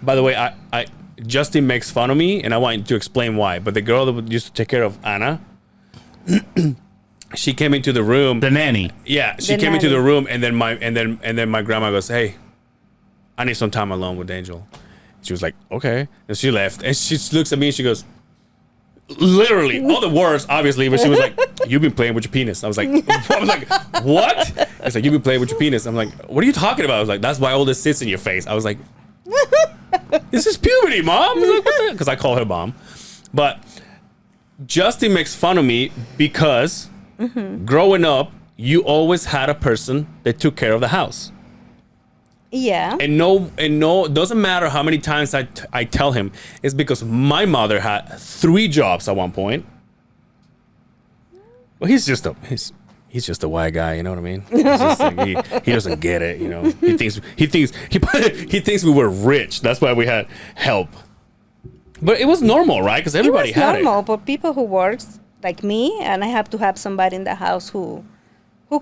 Speaker 3: by the way, I Justin makes fun of me, and I want to explain why. But the girl that used to take care of Anna, she came into the room.
Speaker 2: The nanny.
Speaker 3: Yeah, she
Speaker 4: The
Speaker 3: came into
Speaker 4: nanny.
Speaker 3: the room, and then my grandma goes, "Hey, I need some time alone with Angel." She was like, "Okay," and she left. And she looks at me and she goes, literally all the words, obviously, but she was like, "You've been playing with your penis." I was like, "What?" It's like, "You've been playing with your penis." I'm like, "What are you talking about?" I was like, "That's why all this sits in your face." I was like, "This is puberty, Mom." Because I call her Mom. But Justin makes fun of me because growing up, you always had a person that took care of the house.
Speaker 4: Yeah.
Speaker 3: And no, doesn't matter how many times I tell him, it's because my mother had 3 jobs at one point. Well, he's just a white guy, you know what I mean? He's just like, he doesn't get it, you know. He thinks we were rich. That's why we had help. But it was normal, right? Because everybody had it.
Speaker 4: It was normal, but people who works like me, and I have to have somebody in the house who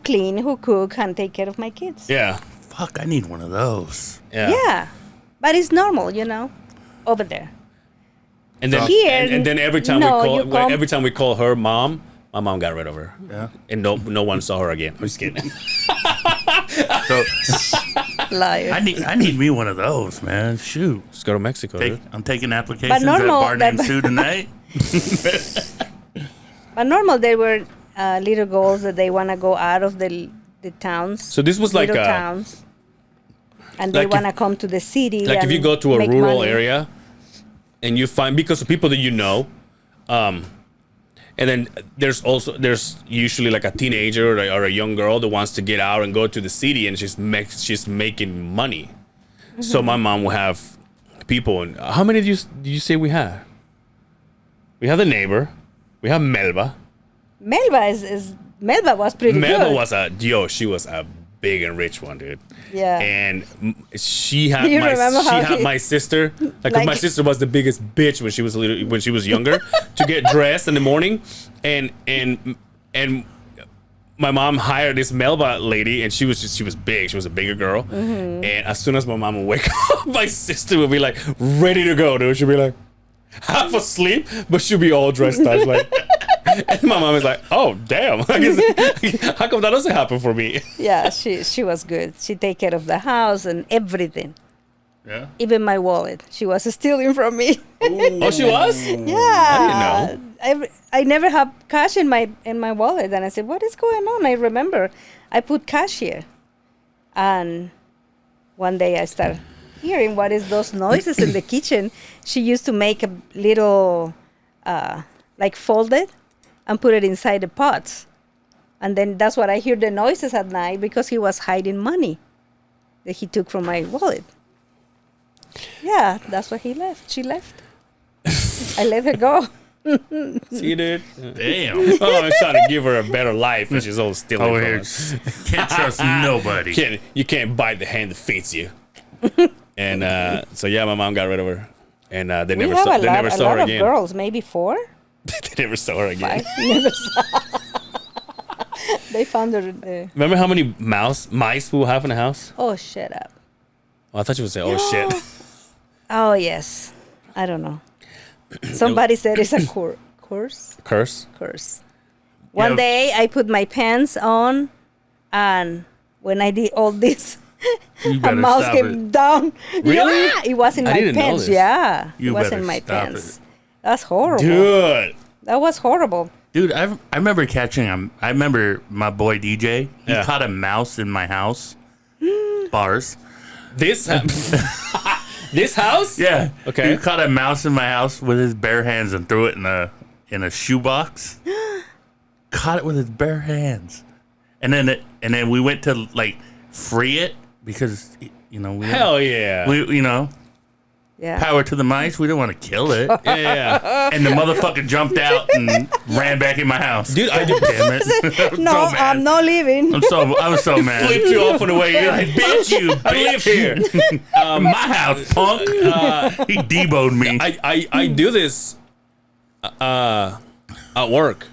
Speaker 4: clean, who cook, and take care of my kids.
Speaker 3: Yeah.
Speaker 2: Fuck, I need one of those.
Speaker 4: Yeah. But it's normal, you know, over there.
Speaker 3: And then
Speaker 4: Here,
Speaker 3: and then every time we call her Mom, my mom got rid of her.
Speaker 2: Yeah.
Speaker 3: And no one saw her again. I'm just kidding.
Speaker 2: So
Speaker 4: Liar.
Speaker 2: I need me one of those, man. Shoot.
Speaker 3: Just go to Mexico, dude.
Speaker 2: I'm taking applications
Speaker 4: normal,
Speaker 2: at Bar Named Sue tonight.
Speaker 4: But normal, there were little girls that they want to go out of the towns.
Speaker 3: So this was like
Speaker 4: little
Speaker 3: a
Speaker 4: towns, and they
Speaker 3: like
Speaker 4: want to come to the city.
Speaker 3: like if you
Speaker 4: and
Speaker 3: go to a
Speaker 4: make
Speaker 3: rural
Speaker 4: money.
Speaker 3: area and you find, because of people that you know, and then there's usually like a teenager or a young girl that wants to get out and go to the city, and she's making money. So my mom will have people. And how many do you say we have? We have the neighbor. We have Melba.
Speaker 4: Melba was pretty
Speaker 3: Melba
Speaker 4: good.
Speaker 3: she was a big and rich one, dude.
Speaker 4: Yeah.
Speaker 3: And she had
Speaker 4: Do you remember how
Speaker 3: my sister. Like
Speaker 4: Like-
Speaker 3: my sister was the biggest bitch when she was younger to get dressed in the morning, and my mom hired this Melba lady, and she was big. She was a bigger girl.
Speaker 4: Mm-hmm.
Speaker 3: And as soon as my mom would wake up, my sister would be like ready to go, dude. She'd be like half asleep, but she'd be all dressed up like. And my mom is like, "Oh, damn! How come that doesn't happen for me?"
Speaker 4: Yeah, she was good. She take care of the house and everything.
Speaker 2: Yeah.
Speaker 4: Even my wallet, she was stealing from me.
Speaker 3: Oh, she was?
Speaker 4: Yeah, I never have cash in my wallet, and I said, "What is going on?" I remember I put cash here, and one day I started hearing what is those noises in the kitchen. She used to make a little like folded and put it inside the pots, and then that's what I hear the noises at night, because he was hiding money that he took from my wallet. Yeah, that's what he left. She left. I let her go.
Speaker 3: See, dude?
Speaker 2: Damn.
Speaker 3: Oh, I'm trying to give her a better life, and she's all stealing
Speaker 2: Over
Speaker 3: from
Speaker 2: here.
Speaker 3: us.
Speaker 2: Can't trust nobody.
Speaker 3: You can't bite the hand that feeds you. And so yeah, my mom got rid of her, and they
Speaker 4: We
Speaker 3: never
Speaker 4: have
Speaker 3: saw
Speaker 4: a lot
Speaker 3: her
Speaker 4: of
Speaker 3: again.
Speaker 4: girls, maybe 4,
Speaker 3: They never saw her again.
Speaker 4: 5. Never saw. They found the.
Speaker 3: Remember how many mice we will have in the house?
Speaker 4: Oh, shut up.
Speaker 3: Oh, I thought you would say, "Oh shit."
Speaker 4: Oh yes. I don't know. Somebody said it's a curse.
Speaker 3: Curse.
Speaker 4: One
Speaker 2: Yeah.
Speaker 4: day I put my pants on, and when I did all this,
Speaker 2: You
Speaker 4: a
Speaker 2: better
Speaker 4: mouse
Speaker 2: stop
Speaker 4: came
Speaker 2: it.
Speaker 4: down.
Speaker 3: Really?
Speaker 4: Yeah, it was in
Speaker 3: I
Speaker 4: my
Speaker 3: didn't know
Speaker 4: pants.
Speaker 3: this.
Speaker 4: Yeah,
Speaker 2: You
Speaker 4: it was
Speaker 2: better
Speaker 4: in my
Speaker 2: stop
Speaker 4: pants.
Speaker 2: it.
Speaker 4: That's horrible.
Speaker 3: Dude.
Speaker 4: That was horrible.
Speaker 2: Dude, I remember catching him. I remember my boy DJ. He
Speaker 3: Yeah.
Speaker 2: caught a mouse in my house. Bars.
Speaker 3: This this house?
Speaker 2: Yeah.
Speaker 3: Okay.
Speaker 2: He caught a mouse in my house with his bare hands and threw it in a shoebox. Caught it with his bare hands, and then we went to like free it because we
Speaker 3: Hell yeah.
Speaker 4: Yeah.
Speaker 2: power to the mice. We didn't want to kill it,
Speaker 3: yeah.
Speaker 2: and the motherfucker jumped out and ran back in my house.
Speaker 3: Dude, I did
Speaker 2: Damn it!
Speaker 4: No,
Speaker 2: so mad.
Speaker 4: I'm not leaving.
Speaker 2: I was so mad.
Speaker 3: flipped you off on the way. You're like,
Speaker 2: Bitch, you bitch.
Speaker 3: I live here.
Speaker 2: My house, punk. He deboed me.
Speaker 3: I do this at work.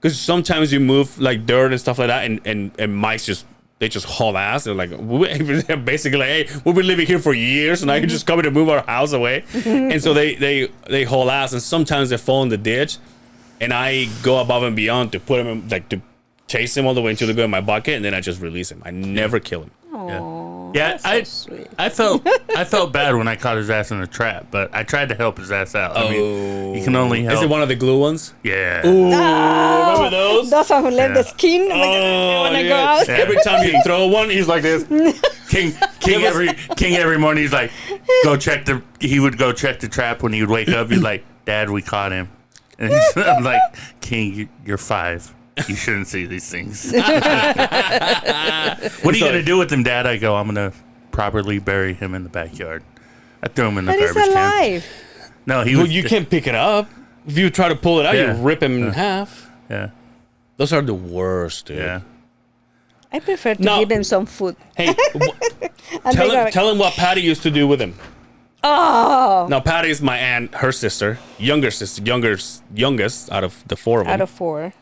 Speaker 3: Because sometimes you move like dirt and stuff like that, and mice they just haul ass. They're like, they're basically like, hey, we've been living here for years, and now you're just coming to move our house away. And so they haul ass, and sometimes they fall in the ditch, and I go above and beyond to put them in, like to chase him all the way until they go in my bucket, and then I just release him. I never kill him.
Speaker 2: Yeah,
Speaker 4: That's so sweet.
Speaker 2: I felt bad when I caught his ass in a trap, but I tried to help his ass out. I mean, you can only help.
Speaker 3: Is it one of the glue ones?
Speaker 2: Yeah.
Speaker 3: Ooh, remember those?
Speaker 4: Those one who left the
Speaker 2: Yeah.
Speaker 4: skin.
Speaker 3: Oh,
Speaker 4: when I go
Speaker 3: yeah.
Speaker 4: out.
Speaker 3: Every time you throw one, he's like this.
Speaker 2: King every morning he's like, he would go check the trap when he would wake up. He's like, Dad, we caught him. And I'm like, King, you're 5. You shouldn't see these things. What are you going to do with him, Dad? I go, I'm going to properly bury him in the backyard. I threw him in the
Speaker 4: But he's
Speaker 2: garbage can.
Speaker 4: alive.
Speaker 2: No, he
Speaker 3: Well,
Speaker 2: was.
Speaker 3: you can't pick it up. If you try to pull it out,
Speaker 2: Yeah.
Speaker 3: you rip him in half.
Speaker 2: Yeah,
Speaker 3: Those are the worst, dude.
Speaker 2: yeah.
Speaker 4: I prefer to
Speaker 3: No.
Speaker 4: give him some food.
Speaker 3: Hey,
Speaker 4: And they go,
Speaker 3: tell him what Patty used to do with him.
Speaker 4: oh,
Speaker 3: Now, Patty is my aunt, her sister, youngest out of the 4 of them.
Speaker 4: out of 4.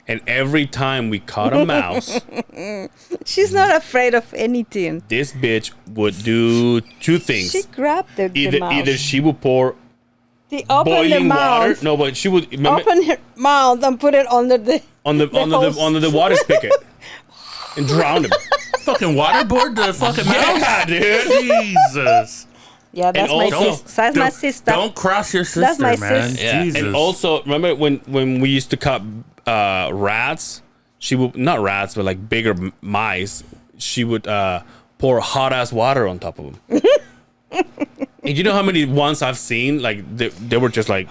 Speaker 3: And every time we caught a mouse,
Speaker 4: She's not afraid of anything.
Speaker 3: this bitch would do 2 things.
Speaker 4: She grabbed the mouse.
Speaker 3: Either she would pour
Speaker 4: She opened the
Speaker 3: boiling water.
Speaker 4: mouth.
Speaker 3: No, but she would remember
Speaker 4: Open her mouth and put it under the.
Speaker 3: on the
Speaker 4: hose.
Speaker 3: under the water spigot and drown him.
Speaker 2: Fucking waterboard the fucking mouse?
Speaker 3: Yeah, dude.
Speaker 2: Jesus.
Speaker 4: Yeah, that's my
Speaker 3: also-
Speaker 4: sister. That's my sister.
Speaker 2: Don't cross your sister,
Speaker 4: That's my
Speaker 2: man.
Speaker 4: sister.
Speaker 3: Yeah.
Speaker 2: Jesus.
Speaker 3: And also, remember when we used to cut rats? She would not rats, but like bigger mice. She would pour hot ass water on top of them. And you know how many ones I've seen? Like they were just like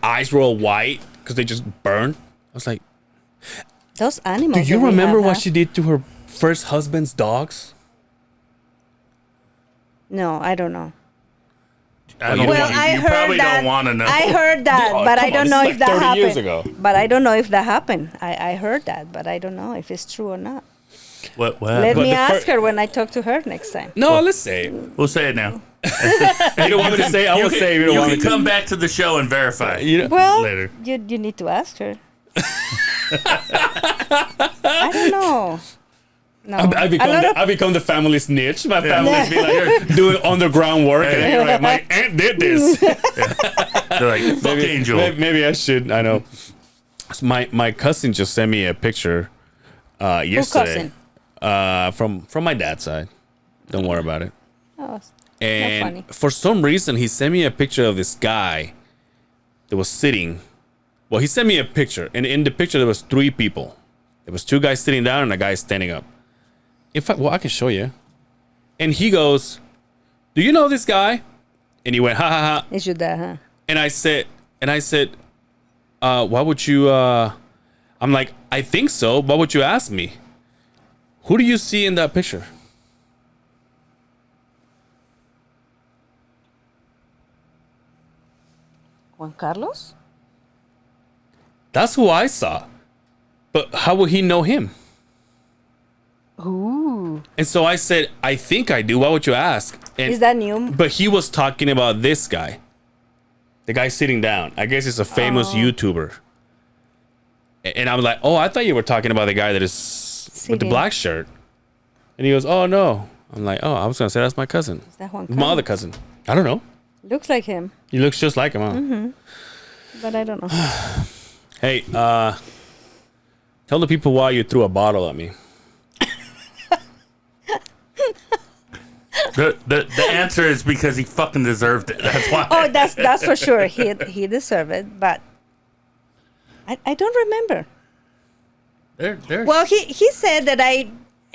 Speaker 3: eyes roll white because they just burn. I was like,
Speaker 4: Those animals.
Speaker 3: do you
Speaker 4: that we
Speaker 3: remember
Speaker 4: have,
Speaker 3: what
Speaker 4: huh?
Speaker 3: she did to her first husband's dogs?
Speaker 4: No, I don't know.
Speaker 2: I don't
Speaker 4: Well,
Speaker 2: want,
Speaker 4: I
Speaker 2: you
Speaker 4: heard
Speaker 2: probably
Speaker 4: that.
Speaker 2: don't want to know.
Speaker 4: I heard that,
Speaker 3: Oh,
Speaker 4: but I
Speaker 3: come
Speaker 4: don't
Speaker 3: on,
Speaker 4: know
Speaker 3: this is
Speaker 4: if
Speaker 3: like
Speaker 4: that
Speaker 3: 30 years
Speaker 4: happened.
Speaker 3: ago.
Speaker 4: But I don't know if that happened. I heard that, but I don't know if it's true or not.
Speaker 2: What?
Speaker 4: Let
Speaker 3: But
Speaker 4: me
Speaker 3: the
Speaker 4: ask her when I talk to her next time.
Speaker 3: No, let's say it.
Speaker 2: We'll say it now.
Speaker 3: You don't want me to say it? I will say it. You don't
Speaker 2: You
Speaker 3: want
Speaker 2: can
Speaker 3: me to.
Speaker 2: come back to the show and verify.
Speaker 3: You know,
Speaker 4: Well,
Speaker 2: Later.
Speaker 4: you need to ask her. I don't know. No,
Speaker 3: I become the family snitch. My family's be like doing underground work, and you're like, my aunt did this.
Speaker 2: They're like, fuck Angel.
Speaker 3: Maybe I should. I know. So my cousin just sent me a picture yesterday.
Speaker 4: cousin?
Speaker 3: From my dad's side. Don't worry about it.
Speaker 4: Oh,
Speaker 3: And
Speaker 4: funny.
Speaker 3: for some reason, he sent me a picture of this guy that was sitting. Well, he sent me a picture, and in the picture there was 3 people. There was 2 guys sitting down and a guy standing up. In fact, well, I can show you. And he goes, "Do you know this guy?" And he went, "Ha ha ha."
Speaker 4: it's your dad, huh?
Speaker 3: And I said, why would you? I'm like, I think so. Why would you ask me? Who do you see in that picture?
Speaker 4: Juan Carlos?
Speaker 3: That's who I saw. But how would he know him?
Speaker 4: Ooh.
Speaker 3: And so I said, I think I do. Why would you ask? And,
Speaker 4: Is that new?
Speaker 3: But he was talking about this guy. The guy sitting down. I guess he's a famous YouTuber. And I'm like, oh, I thought you were talking about the guy that is with the
Speaker 4: Sitting.
Speaker 3: black shirt. And he goes, oh, no. I'm like, oh, I was going to say that's my cousin.
Speaker 4: Is that one
Speaker 3: My
Speaker 4: cousin?
Speaker 3: other cousin. I don't know.
Speaker 4: Looks like him,
Speaker 3: He looks just like him, huh?
Speaker 4: but I don't know.
Speaker 3: Hey, tell the people why you threw a bottle at me.
Speaker 2: The answer is because he fucking deserved it. That's why.
Speaker 4: Oh, that's for sure. He deserved it, but I don't remember.
Speaker 2: There's
Speaker 4: Well, he said that I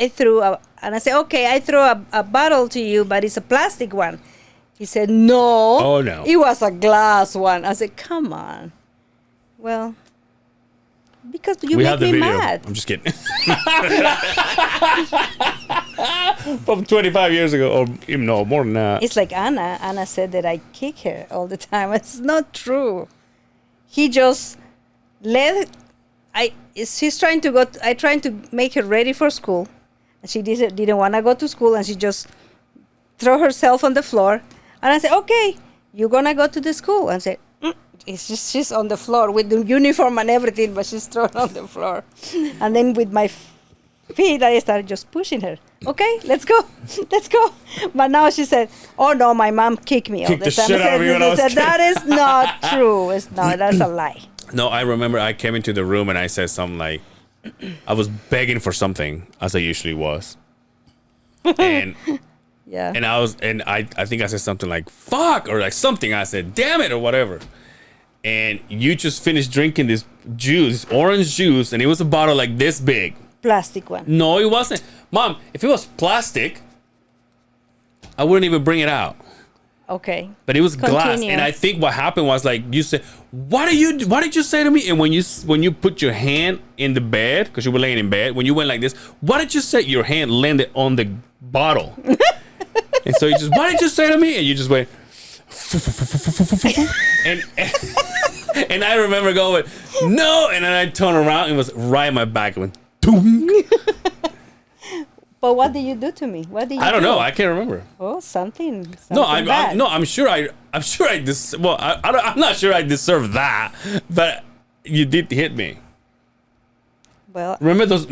Speaker 4: threw and I said, okay, I threw a bottle to you, but it's a plastic one. He said, no.
Speaker 3: Oh, no.
Speaker 4: It was a glass one. I said, come on. Well, because you
Speaker 3: We
Speaker 4: make
Speaker 3: have the
Speaker 4: me
Speaker 3: video.
Speaker 4: mad.
Speaker 3: I'm just kidding. From 25 years ago, or even no, more than that.
Speaker 4: It's like Anna. Anna said that I kick her all the time. It's not true. He just she's trying to go. I trying to make her ready for school, and she didn't want to go to school, and she just throw herself on the floor. And I said, okay, you're gonna go to the school. And I said, it's just she's on the floor with the uniform and everything, but she's thrown on the floor. And then with my feet, I started just pushing her. Okay, let's go, let's go. But now she said, "Oh no, my mom kicked me all
Speaker 3: Kicked
Speaker 4: the
Speaker 3: the
Speaker 4: time."
Speaker 3: shit out of you when I was a kid.
Speaker 4: That is not true. It's not. That's a lie.
Speaker 3: No, I remember I came into the room and I said something like, I was begging for something, as I usually was. And
Speaker 4: Yeah.
Speaker 3: I think I said something like, fuck, or like something. I said, damn it, or whatever. And you just finished drinking this juice, orange juice, and it was a bottle like this big.
Speaker 4: Plastic one.
Speaker 3: No, it wasn't. Mom, if it was plastic, I wouldn't even bring it out.
Speaker 4: Okay.
Speaker 3: But it was glass,
Speaker 4: Continue.
Speaker 3: and I think what happened was like you said, what did you say to me? And when you put your hand in the bed, because you were laying in bed, when you went like this, what did you say? Your hand landed on the bottle, and so you just, what did you say to me? And you just went, and I remember going, no, and then I turned around and it was right in my back. It went, doom.
Speaker 4: But what did you do to me? What did you?
Speaker 3: I don't
Speaker 4: do?
Speaker 3: know. I can't remember.
Speaker 4: Oh, something.
Speaker 3: No,
Speaker 4: bad.
Speaker 3: I'm sure I well, I'm not sure I deserve that, but you did hit me.
Speaker 4: Well,
Speaker 3: Remember those?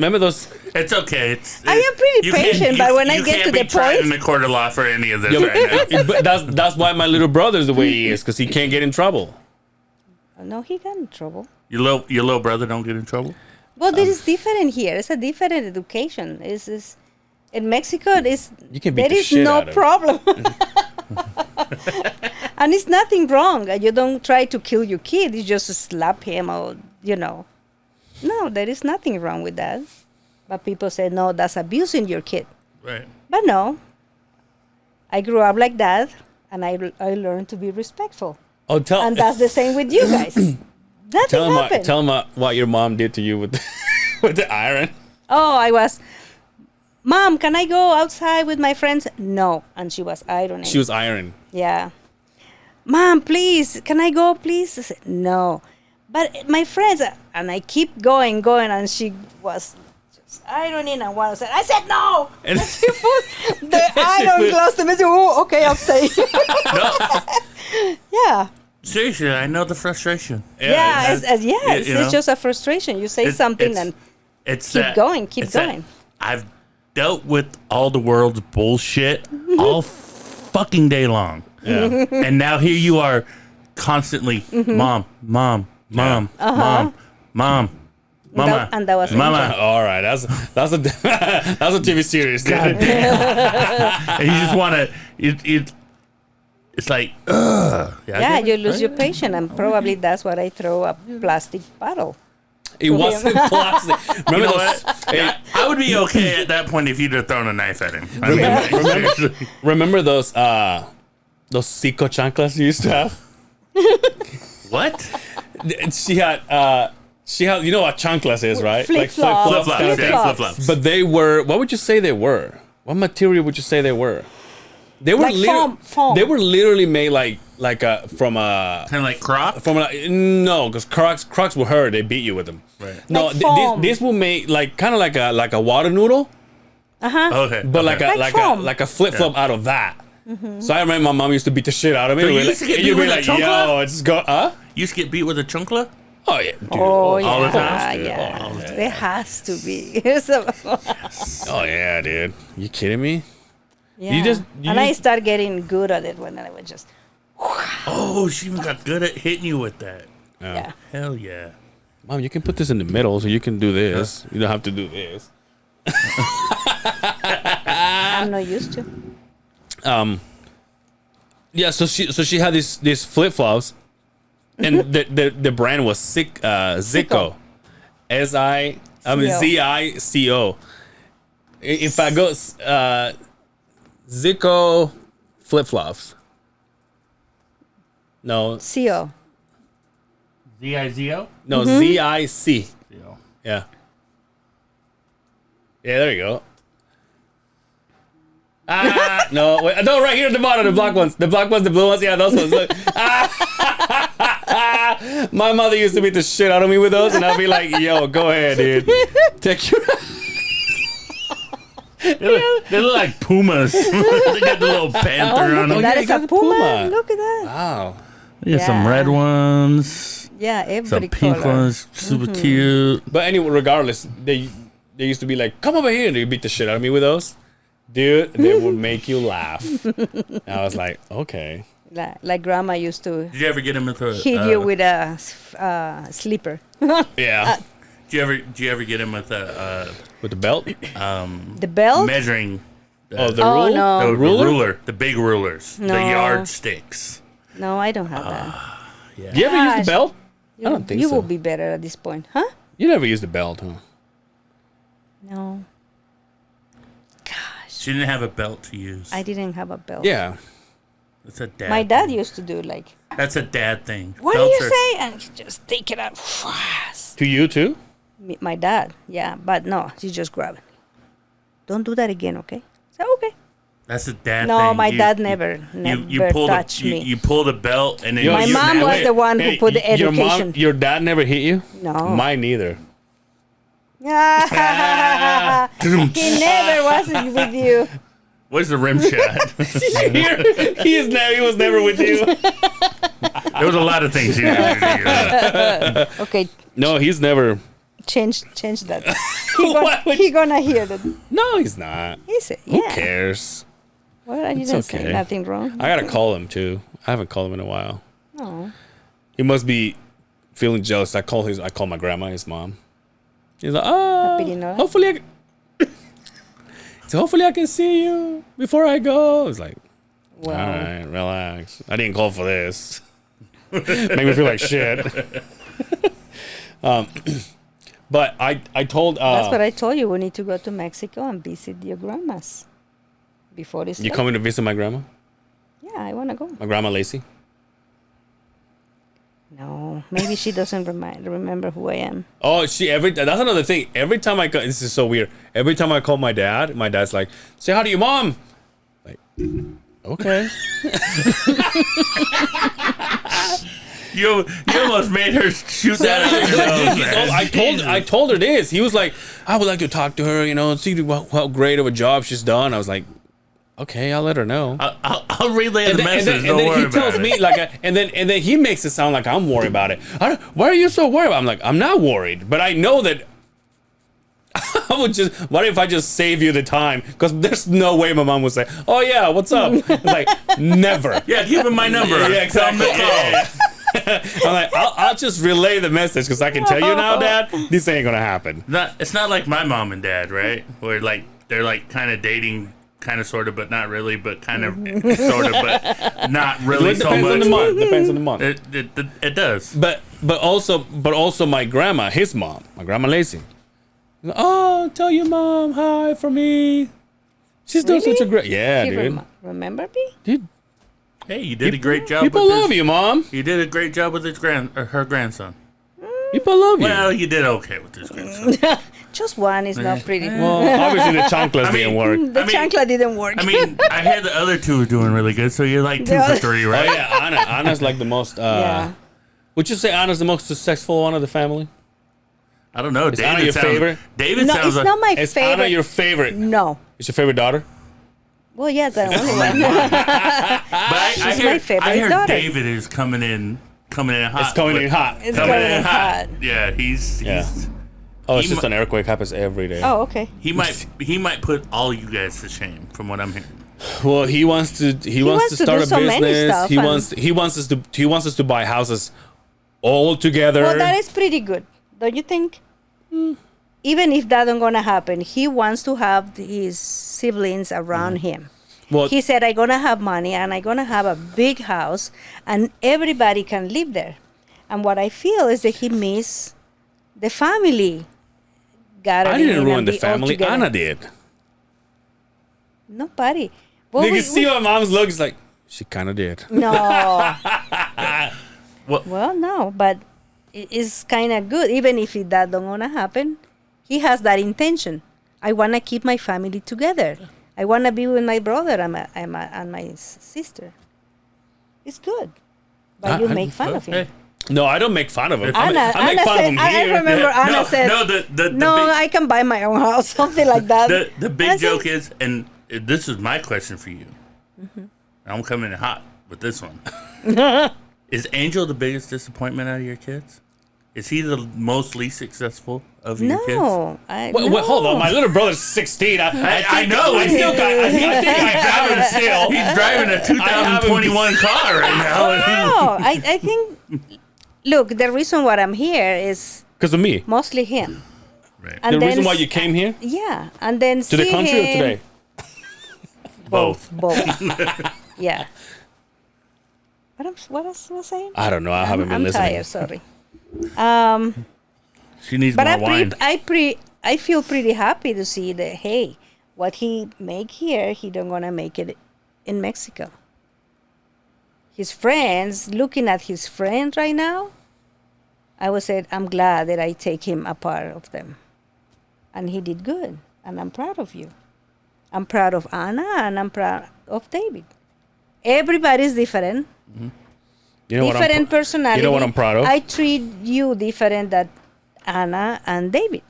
Speaker 2: It's okay.
Speaker 4: I am pretty
Speaker 2: you can't-
Speaker 4: patient, but when I get to the
Speaker 2: you can't be tried
Speaker 4: point-
Speaker 2: in the court of law for any of this
Speaker 3: Yeah,
Speaker 2: right now.
Speaker 3: but that's why my little brother's the way he is, because he can't get in trouble.
Speaker 4: no, he got in trouble.
Speaker 2: Your little brother don't get in trouble.
Speaker 4: Well, this is different here. It's a different education. It's in Mexico.
Speaker 3: You can beat
Speaker 4: There
Speaker 3: the
Speaker 4: is
Speaker 3: shit
Speaker 4: no
Speaker 3: out of him.
Speaker 4: problem, and it's nothing wrong. You don't try to kill your kid. You just slap him, or No, there is nothing wrong with that. But people say no, that's abusing your kid.
Speaker 2: Right.
Speaker 4: But no, I grew up like that, and I learned to be respectful.
Speaker 3: Oh,
Speaker 4: And that's the same with you guys. Nothing happened.
Speaker 3: tell him what your mom did to you with with the iron.
Speaker 4: Oh, I was, Mom, can I go outside with my friends? No. And she was ironing.
Speaker 3: She was iron.
Speaker 4: Yeah. Mom, please, can I go, please? I said, no. But my friends, and I keep going, and she was just ironing, and one said, I said no.
Speaker 3: And
Speaker 4: She put the iron close to me. I said, oh, okay, I'll say. Yeah.
Speaker 2: Seriously, I know the frustration.
Speaker 4: Yeah,
Speaker 2: you know?
Speaker 4: it's just a frustration. You say
Speaker 2: It's-
Speaker 4: something
Speaker 2: it's-
Speaker 4: and
Speaker 2: It's
Speaker 4: keep
Speaker 2: that-
Speaker 4: going, keep
Speaker 2: it's that
Speaker 4: going.
Speaker 2: I've dealt with all the world's bullshit all fucking day long.
Speaker 3: Yeah.
Speaker 2: And now here you are constantly, mom, mom, mom, mom, mom, mama.
Speaker 4: And that was
Speaker 2: mama.
Speaker 3: All right, that's a that's a TV series. Dude.
Speaker 2: And you just want to, it's like, ugh.
Speaker 4: Yeah, you lose your patience, and probably that's what I throw a plastic bottle.
Speaker 3: It wasn't plastic.
Speaker 2: You
Speaker 3: Remember
Speaker 2: know
Speaker 3: those?
Speaker 2: what?
Speaker 3: Hey,
Speaker 2: I would be okay at that point if you'd have thrown a knife at him. I mean, seriously.
Speaker 3: remember those Cico chanclas you used to have?
Speaker 2: What?
Speaker 3: She had you know what chanclas is, right?
Speaker 4: Flip-flops.
Speaker 2: Flip-flops,
Speaker 3: kind of
Speaker 2: yeah,
Speaker 3: thing.
Speaker 2: flip-flops.
Speaker 3: But they were, what would you say they were? What material would you say they were? They were
Speaker 4: Like foam.
Speaker 3: They were literally made from a
Speaker 2: Kind of like crop?
Speaker 3: no, because Crocs will hurt. They beat you with them.
Speaker 2: Right.
Speaker 3: No,
Speaker 4: Like foam.
Speaker 3: this will make kind of like a water noodle,
Speaker 2: Okay.
Speaker 3: but
Speaker 2: okay.
Speaker 4: Like foam.
Speaker 3: like a flip flop out of that. So I remember my mom used to beat the shit out of me.
Speaker 2: So you
Speaker 3: We'd
Speaker 2: used to get
Speaker 3: and
Speaker 2: beat
Speaker 3: you'd be
Speaker 2: with a
Speaker 3: like,
Speaker 2: chancla?
Speaker 3: yo, it's go,
Speaker 2: You used to get beat with a chunkla?
Speaker 3: Oh yeah, dude.
Speaker 4: Oh, yeah.
Speaker 2: all the time?
Speaker 4: Yeah.
Speaker 2: Oh, yeah.
Speaker 4: There has to be. So,
Speaker 3: Oh yeah, dude. You kidding me?
Speaker 4: yeah.
Speaker 3: you
Speaker 4: and I
Speaker 3: just-
Speaker 4: start getting good at it when I would just,
Speaker 2: Oh, she even got good at hitting you with that.
Speaker 4: yeah.
Speaker 2: Hell yeah.
Speaker 3: Mom, you can put this in the middle, so you can do this. You don't have to do this.
Speaker 4: I'm not used to.
Speaker 3: Yeah, so she had these flip flops, and the brand was Zico, Zico. If I go Zico flip flops. No,
Speaker 4: CO.
Speaker 2: Z-I-Z-O?
Speaker 3: no,
Speaker 4: Mm-hmm.
Speaker 3: ZIC.
Speaker 2: Z-O.
Speaker 3: Yeah. Yeah, there you go. No, wait, no, right here at the bottom, the black ones, the blue ones, yeah, those ones. Look. My mother used to beat the shit out of me with those, and I'd be like, "Yo, go ahead, dude, take your."
Speaker 2: They look like pumas. They got the little panther on them.
Speaker 4: That
Speaker 3: you
Speaker 4: is
Speaker 3: got
Speaker 4: a
Speaker 3: the
Speaker 4: puma.
Speaker 3: puma.
Speaker 4: Look at that.
Speaker 3: Wow.
Speaker 2: Yeah, some
Speaker 4: Yeah.
Speaker 2: red ones,
Speaker 4: Yeah,
Speaker 2: some
Speaker 4: every
Speaker 2: pink
Speaker 4: color.
Speaker 2: ones, super cute.
Speaker 3: But anyway, regardless, they used to be like, "Come over here," and they beat the shit out of me with those. Dude, they would make you laugh. And I was like, okay.
Speaker 4: Like grandma used to
Speaker 2: Did you ever get him with a
Speaker 4: hit you with a sleeper.
Speaker 3: Yeah.
Speaker 2: Did you ever get him with a
Speaker 3: With the belt?
Speaker 4: The belt?
Speaker 2: measuring?
Speaker 3: Oh, the
Speaker 4: Oh,
Speaker 3: rule?
Speaker 4: no.
Speaker 2: The
Speaker 3: ruler?
Speaker 2: ruler, the big rulers, the
Speaker 4: No.
Speaker 2: yardsticks.
Speaker 4: No, I don't have that.
Speaker 3: Do you ever use the
Speaker 4: Gosh.
Speaker 3: belt? I don't think
Speaker 4: you
Speaker 3: so.
Speaker 4: will be better at this point, huh?
Speaker 3: You never used the belt, huh?
Speaker 4: No. Gosh,
Speaker 2: She didn't have a belt to use.
Speaker 4: I didn't have a belt.
Speaker 3: Yeah.
Speaker 2: That's a dad.
Speaker 4: My dad
Speaker 2: thing.
Speaker 4: used to do like,
Speaker 2: That's a dad thing.
Speaker 4: what do
Speaker 2: Belts
Speaker 4: you
Speaker 2: are-
Speaker 4: say? And he just take it out fast.
Speaker 3: To you too?
Speaker 4: My dad, yeah, but no, she just grab it. Don't do that again, okay? So okay.
Speaker 2: That's a dad
Speaker 4: No,
Speaker 2: thing.
Speaker 4: my
Speaker 2: You-
Speaker 4: dad never
Speaker 2: pull
Speaker 4: touched
Speaker 2: the,
Speaker 4: me.
Speaker 2: You pull the belt and then
Speaker 3: Yo,
Speaker 4: My
Speaker 2: you
Speaker 4: mom
Speaker 2: snap
Speaker 4: was
Speaker 2: it.
Speaker 4: the one who put the education.
Speaker 3: Your dad never hit you?
Speaker 4: No.
Speaker 3: Mine neither.
Speaker 4: he never was with you.
Speaker 2: Where's the rim shot?
Speaker 3: He was never with you.
Speaker 2: There was a lot of things he didn't do.
Speaker 4: Okay,
Speaker 3: No, he's never.
Speaker 4: change that.
Speaker 3: Why would
Speaker 4: He gonna hear that.
Speaker 3: No, he's not.
Speaker 4: He said,
Speaker 3: Who
Speaker 4: yeah.
Speaker 3: cares?
Speaker 4: Well, I
Speaker 3: It's
Speaker 4: didn't say
Speaker 3: okay.
Speaker 4: nothing wrong.
Speaker 3: I gotta call him too. I haven't called him in a while.
Speaker 4: No.
Speaker 3: He must be feeling jealous. I call my grandma, his mom. He's like, oh,
Speaker 4: Pirinola?
Speaker 3: hopefully I can. So hopefully I can see you before I go. I was like,
Speaker 4: Well,
Speaker 3: all right, relax. I didn't call for this. Make me feel like shit. But I told
Speaker 4: that's what I told you. We need to go to Mexico and visit your grandmas before this.
Speaker 3: you
Speaker 4: late.
Speaker 3: coming to visit my grandma?
Speaker 4: Yeah, I wanna go.
Speaker 3: My grandma Lacey?
Speaker 4: No, maybe she doesn't remember who I am.
Speaker 3: Oh, that's another thing. Every time I call, this is so weird. Every time I call my dad's like, say hi to your mom. Like, okay.
Speaker 2: You almost made her shoot that out of your nose, man.
Speaker 3: I told her this. He was like, I would like to talk to her, see how great of a job she's done. I was like, okay, I'll let her know.
Speaker 2: I'll relay the message.
Speaker 3: And
Speaker 2: Don't
Speaker 3: then
Speaker 2: worry
Speaker 3: he tells
Speaker 2: about
Speaker 3: me
Speaker 2: it.
Speaker 3: and then he makes it sound like I'm worried about it. Why are you so worried about it? I'm like, I'm not worried, but I know that I would just. What if I just save you the time? Because there's no way my mom would say, "Oh yeah, what's up?" It's like never.
Speaker 2: Yeah, give him my number.
Speaker 3: Yeah, exactly.
Speaker 2: Tell him to call.
Speaker 3: I'm like, I'll just relay the message because I can tell you now, Dad, this ain't gonna happen.
Speaker 2: It's not like my mom and dad, right? Where they're like kind of dating, kind of sort of, but not really, but kind of sort of, but not really
Speaker 3: It
Speaker 2: so
Speaker 3: depends
Speaker 2: much.
Speaker 3: on the month. Depends on the month.
Speaker 2: It does.
Speaker 3: But also my grandma, his mom, my grandma Lacey. Oh, tell your mom hi for me. She's doing
Speaker 4: Really?
Speaker 3: such a great. Yeah,
Speaker 4: She
Speaker 3: dude.
Speaker 4: remember me?
Speaker 3: Dude,
Speaker 2: Hey, you did a great job.
Speaker 3: people
Speaker 2: with
Speaker 3: love
Speaker 2: his,
Speaker 3: you, mom.
Speaker 2: You did a great job with her grandson.
Speaker 3: People love you.
Speaker 2: Well, you did okay with his grandson.
Speaker 4: Just one is not pretty.
Speaker 3: Well, obviously the chanclas didn't work.
Speaker 4: The chancla didn't work.
Speaker 2: I mean, I hear the other two are doing really good, so you're like 2 for 3,
Speaker 3: Oh
Speaker 2: right?
Speaker 3: yeah, Anna's like the most.
Speaker 4: yeah.
Speaker 3: Would you say Anna's the most successful one of the family?
Speaker 2: I don't know.
Speaker 3: Is Anna your favorite?
Speaker 2: David
Speaker 4: No,
Speaker 2: sounds
Speaker 4: it's
Speaker 2: like
Speaker 4: not my
Speaker 3: Is
Speaker 4: favorite.
Speaker 3: Anna your favorite?
Speaker 4: No.
Speaker 3: Is your favorite daughter?
Speaker 4: Well, yes, the only one.
Speaker 2: But I
Speaker 4: She's my favorite
Speaker 2: I heard
Speaker 4: daughter.
Speaker 2: David is coming in coming in hot.
Speaker 3: It's coming in hot.
Speaker 4: It's
Speaker 2: Coming
Speaker 4: coming
Speaker 2: in hot.
Speaker 4: hot.
Speaker 2: Yeah, he's
Speaker 3: Oh, it's
Speaker 2: He
Speaker 3: just
Speaker 2: mi-
Speaker 3: an earthquake happens every day.
Speaker 4: Oh, okay.
Speaker 2: he might put all you guys to shame from what I'm hearing.
Speaker 3: Well, he wants to
Speaker 4: wants to
Speaker 3: start
Speaker 4: do
Speaker 3: a
Speaker 4: so many
Speaker 3: business.
Speaker 4: stuff
Speaker 3: He
Speaker 4: and-
Speaker 3: wants us to buy houses all together.
Speaker 4: Well, that is pretty good, don't you think? Even if that don't gonna happen, he wants to have his siblings around him.
Speaker 3: Well,
Speaker 4: He said, "I'm gonna have money and I'm gonna have a big house, and everybody can live there." And what I feel is that he miss the family.
Speaker 3: I didn't ruin the family. Anna did.
Speaker 4: Nobody.
Speaker 3: You
Speaker 4: Well,
Speaker 3: can see my mom's look. It's like she kind of did.
Speaker 4: No.
Speaker 2: Well-
Speaker 4: Well, no, but it's kind of good. Even if that don't wanna happen, he has that intention. I wanna keep my family together. I wanna be with my brother and my sister. It's good, but you make fun of him.
Speaker 2: Hey.
Speaker 3: No, I don't make fun of him. I make
Speaker 4: Anna
Speaker 3: fun
Speaker 4: said,
Speaker 3: of him
Speaker 4: I
Speaker 3: here.
Speaker 4: remember Anna
Speaker 2: No,
Speaker 4: said,
Speaker 2: no, the
Speaker 4: "No,
Speaker 2: big,
Speaker 4: I can buy my own house," something like that.
Speaker 2: the big
Speaker 4: I said,
Speaker 2: joke is, and this is my question for you. I'm coming in hot with this one. Is Angel the biggest disappointment out of your kids? Is he the most least successful of your kids?
Speaker 4: No,
Speaker 3: Wait, hold on. My little brother's 16.
Speaker 2: I know.
Speaker 3: I still got. I think I got him still.
Speaker 2: He's driving a 2021 car right now.
Speaker 4: No, I think. Look, the reason why I'm here is
Speaker 3: Because of me.
Speaker 4: mostly him.
Speaker 2: Right.
Speaker 4: And
Speaker 3: The
Speaker 4: then
Speaker 3: reason why you came here
Speaker 4: Yeah, and then
Speaker 3: to the country or today?
Speaker 2: Both.
Speaker 4: Both. Yeah. What else was I saying?
Speaker 3: I don't know. I haven't been
Speaker 4: I'm
Speaker 3: listening.
Speaker 4: tired. Sorry.
Speaker 2: She needs
Speaker 4: But
Speaker 2: more wine.
Speaker 4: I feel pretty happy to see that. Hey, what he make here, he don't gonna make it in Mexico. His friends, looking at his friends right now, I would say I'm glad that I take him a part of them, and he did good, and I'm proud of you. I'm proud of Anna, and I'm proud of David. Everybody's different.
Speaker 3: You know
Speaker 4: Different personality.
Speaker 3: You know what I'm proud of?
Speaker 4: I treat you different than Anna and David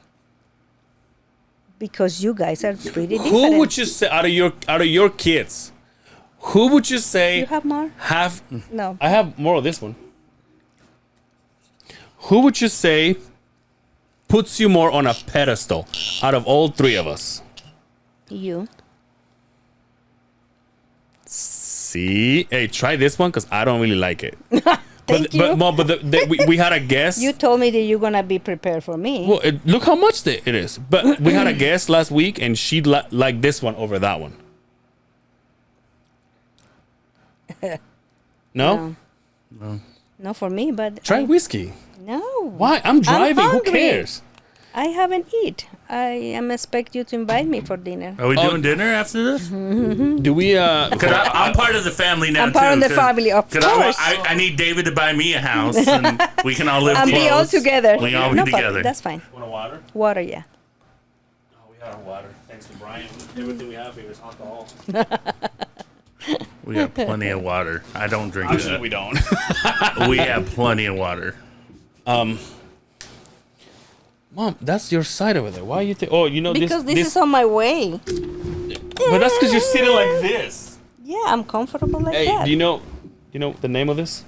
Speaker 4: because you guys are pretty different.
Speaker 3: Who would you say out of your kids? Who would you say
Speaker 4: You have more?
Speaker 3: have?
Speaker 4: No.
Speaker 3: I have more of this one. Who would you say puts you more on a pedestal out of all three of us?
Speaker 4: You.
Speaker 3: See, hey, try this one because I don't really like it.
Speaker 4: Thank you.
Speaker 3: But we had a guest.
Speaker 4: You told me that you're gonna be prepared for me.
Speaker 3: Well, look how much it is. But we had a guest last week, and she liked this one over that one. No?
Speaker 4: Not for me, but
Speaker 3: Try whiskey.
Speaker 4: no.
Speaker 3: Why? I'm driving. Who
Speaker 4: hungry.
Speaker 3: cares?
Speaker 4: I haven't eat. I am expect you to invite me for dinner.
Speaker 2: Are we doing dinner after this?
Speaker 3: Do we?
Speaker 2: Because I'm part of the family now
Speaker 4: I'm part
Speaker 2: too.
Speaker 4: of the family, of
Speaker 2: 'cause
Speaker 4: course.
Speaker 2: I need David to buy me a house, and we can all live
Speaker 4: And
Speaker 2: close.
Speaker 4: be all together.
Speaker 2: We can all be
Speaker 4: No problem.
Speaker 2: together.
Speaker 4: That's fine.
Speaker 3: Want a water?
Speaker 4: Water, yeah.
Speaker 3: Oh, we got our water. Thanks to Brian. Everything we have here is alcohol.
Speaker 2: We got plenty of water. I don't drink
Speaker 3: Actually,
Speaker 2: it.
Speaker 3: we don't.
Speaker 2: We have plenty of water.
Speaker 3: Mom, that's your side over there. Why are you? Oh, you know
Speaker 4: Because this
Speaker 3: this.
Speaker 4: is on my way.
Speaker 3: But that's because you're sitting like this.
Speaker 4: Yeah, I'm comfortable like
Speaker 3: Hey,
Speaker 4: that.
Speaker 3: do you know the name of this?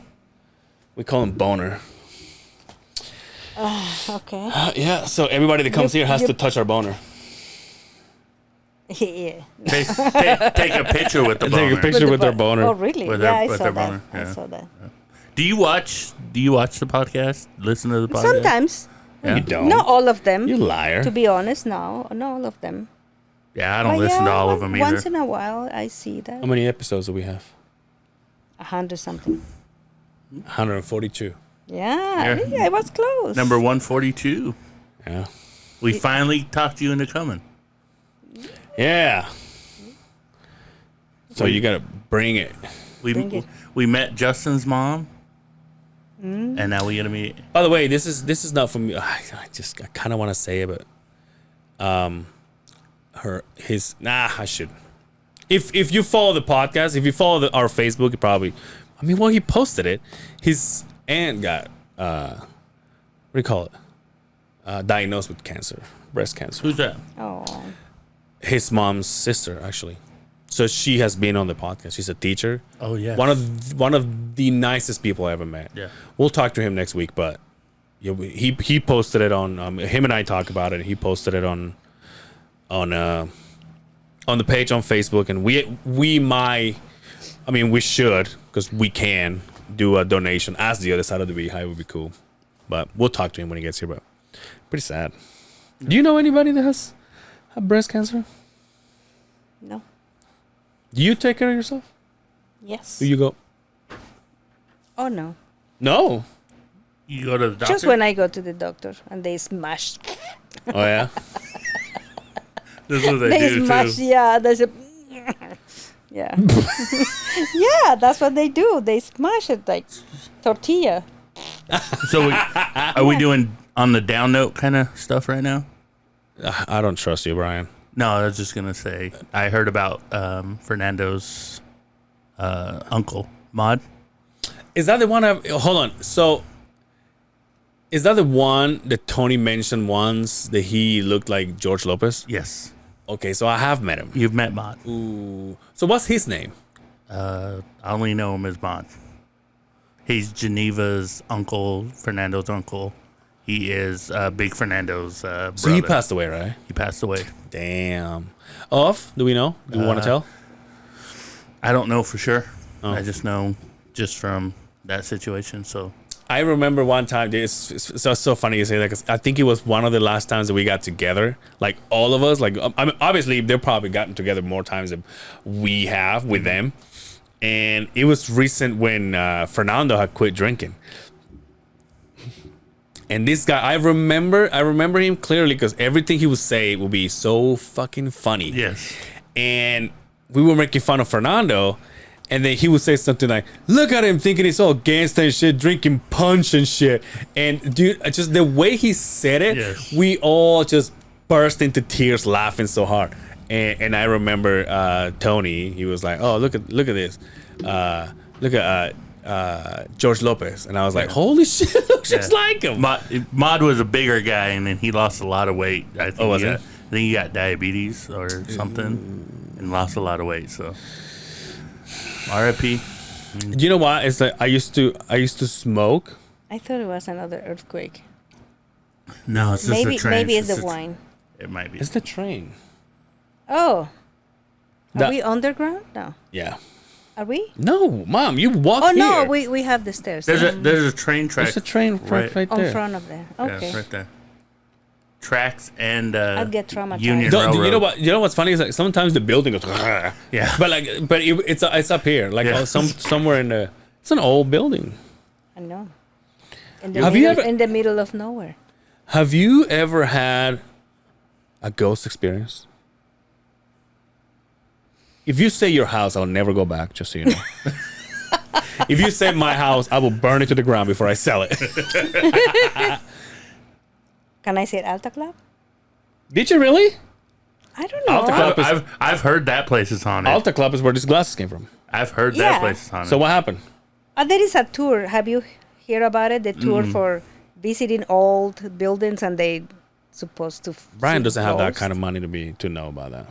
Speaker 3: We call him boner.
Speaker 4: Okay.
Speaker 3: Yeah. So everybody that comes here has
Speaker 4: you-
Speaker 3: to touch our boner.
Speaker 4: Yeah.
Speaker 2: Take a picture with the
Speaker 3: Take a
Speaker 2: boner.
Speaker 3: picture with their
Speaker 4: bo-
Speaker 3: boner.
Speaker 4: Oh, really?
Speaker 2: With
Speaker 4: yeah,
Speaker 2: their-
Speaker 4: I
Speaker 2: with
Speaker 4: saw
Speaker 2: their
Speaker 4: that.
Speaker 2: boner,
Speaker 4: I
Speaker 2: yeah.
Speaker 4: saw that.
Speaker 2: Do you watch the podcast? Listen to the podcast?
Speaker 4: Sometimes.
Speaker 2: Yeah.
Speaker 3: You don't.
Speaker 4: Not all of them.
Speaker 3: You liar.
Speaker 4: To be honest, no. Not all of them.
Speaker 2: Yeah, I don't
Speaker 4: But
Speaker 2: listen to
Speaker 4: yeah,
Speaker 2: all of them either.
Speaker 4: Once in a while, I see that.
Speaker 3: How many episodes do we have?
Speaker 4: 100 something.
Speaker 3: 142.
Speaker 4: Yeah, really, I was close.
Speaker 2: Number 142.
Speaker 3: Yeah.
Speaker 2: We finally talked you into coming.
Speaker 3: Yeah. So you gotta bring it.
Speaker 4: Bring it.
Speaker 2: We met Justin's mom, and now we gonna meet.
Speaker 3: By the way, this is not from me. I kind of want to say it, but I should. If you follow the podcast, if you follow our Facebook, you probably. I mean, well, he posted it. His aunt got what do you call it? Diagnosed with cancer, breast cancer.
Speaker 2: Who's that?
Speaker 4: Oh,
Speaker 3: His mom's sister, actually. So she has been on the podcast. She's a teacher.
Speaker 2: Oh yeah.
Speaker 3: One of the nicest people I ever met.
Speaker 2: Yeah.
Speaker 3: We'll talk to him next week, but yeah, he posted it on him and I talk about it. He posted it on the page on Facebook, and we should, because we can do a donation as the other side of the Beehive would be cool. But we'll talk to him when he gets here. But pretty sad. Do you know anybody that has breast cancer?
Speaker 4: No.
Speaker 3: Do you take care of yourself?
Speaker 4: Yes.
Speaker 3: Do you go?
Speaker 4: Oh no.
Speaker 3: No.
Speaker 2: You go to the doctor.
Speaker 4: Just when I go to the doctor and they smash.
Speaker 3: Oh yeah.
Speaker 2: This is what they
Speaker 4: They
Speaker 2: do
Speaker 4: smash.
Speaker 2: too.
Speaker 4: Yeah. There's a. Yeah. Yeah, that's what they do. They smash it like tortilla.
Speaker 2: So are we doing on the down note kind of stuff right now?
Speaker 3: I don't trust you, Brian.
Speaker 2: No, I was just gonna say I heard about Fernando's uncle Mod.
Speaker 3: Is that the one? Hold on. So, is that the one that Tony mentioned once that he looked like George Lopez?
Speaker 2: Yes,
Speaker 3: Okay, so I have met him.
Speaker 2: you've met Mod.
Speaker 3: Ooh. So what's his name?
Speaker 2: I only know him as Mod. He's Geneva's uncle, Fernando's uncle. He is Big Fernando's brother.
Speaker 3: So he passed away, right?
Speaker 2: He passed away.
Speaker 3: Damn. Of? Do we know? Do we want to tell?
Speaker 2: I don't know for sure.
Speaker 3: Oh.
Speaker 2: I just know just from that situation. So
Speaker 3: I remember one time. It's so funny you say that, because I think it was one of the last times that we got together, like all of us. Like, I mean, obviously they've probably gotten together more times than we have with them. And it was recent when Fernando had quit drinking. And this guy, I remember him clearly, because everything he would say would be so fucking funny.
Speaker 2: yes,
Speaker 3: And we were making fun of Fernando, and then he would say something like, "Look at him thinking he's all gangsta and shit, drinking punch and shit." And dude, just the way he said it,
Speaker 2: Yes.
Speaker 3: we all just burst into tears laughing so hard. And I remember Tony, he was like, "Oh, look at this. Look at George Lopez." And I was like, "Holy shit, looks just like him."
Speaker 2: Mod was a bigger guy, and then he lost a lot of weight. I think
Speaker 3: was
Speaker 2: he
Speaker 3: he?
Speaker 2: got, I think he got diabetes or something, and lost a lot of weight. So, R.I.P.
Speaker 3: You know what? It's like I used to smoke.
Speaker 4: I thought it was another earthquake.
Speaker 2: No, it's just
Speaker 4: Maybe
Speaker 2: a train.
Speaker 4: maybe it's
Speaker 2: just
Speaker 4: the
Speaker 2: a-
Speaker 4: wine.
Speaker 2: It might be.
Speaker 3: It's the train.
Speaker 4: Oh. Are
Speaker 3: That-
Speaker 4: we underground? No.
Speaker 3: Yeah.
Speaker 4: Are we?
Speaker 3: No, Mom, you walk
Speaker 4: Oh
Speaker 3: here.
Speaker 4: no, we have the stairs.
Speaker 2: There's a train track.
Speaker 3: There's a train right
Speaker 4: on
Speaker 3: there.
Speaker 4: front of there.
Speaker 2: Yeah,
Speaker 4: Okay.
Speaker 2: it's right there. Tracks and
Speaker 4: I'd get traumatized.
Speaker 2: Union
Speaker 3: Don't-
Speaker 2: Railroad.
Speaker 3: you know what? You know what's funny is like sometimes the building goes.
Speaker 2: Yeah.
Speaker 3: But it's up here, like
Speaker 2: Yeah.
Speaker 3: somewhere in the. It's an old building.
Speaker 4: I know. In the
Speaker 3: Have you
Speaker 4: middle,
Speaker 3: ever-
Speaker 4: in the middle of nowhere.
Speaker 3: Have you ever had a ghost experience? If you say your house, I'll never go back. Just so you know. If you say my house, I will burn it to the ground before I sell it.
Speaker 4: Can I say it Alta Club?
Speaker 3: Did you really?
Speaker 4: I don't know.
Speaker 3: Alta Club is
Speaker 2: I've heard that place is haunted.
Speaker 3: Alta Club is where these glasses came from.
Speaker 2: I've heard
Speaker 4: Yeah.
Speaker 2: that place is haunted.
Speaker 3: So what happened?
Speaker 4: There is a tour. Have you heard about it? The tour for visiting old buildings, and they supposed to.
Speaker 3: Brian
Speaker 4: see
Speaker 3: doesn't have that
Speaker 4: ghosts.
Speaker 3: kind of money to know about that.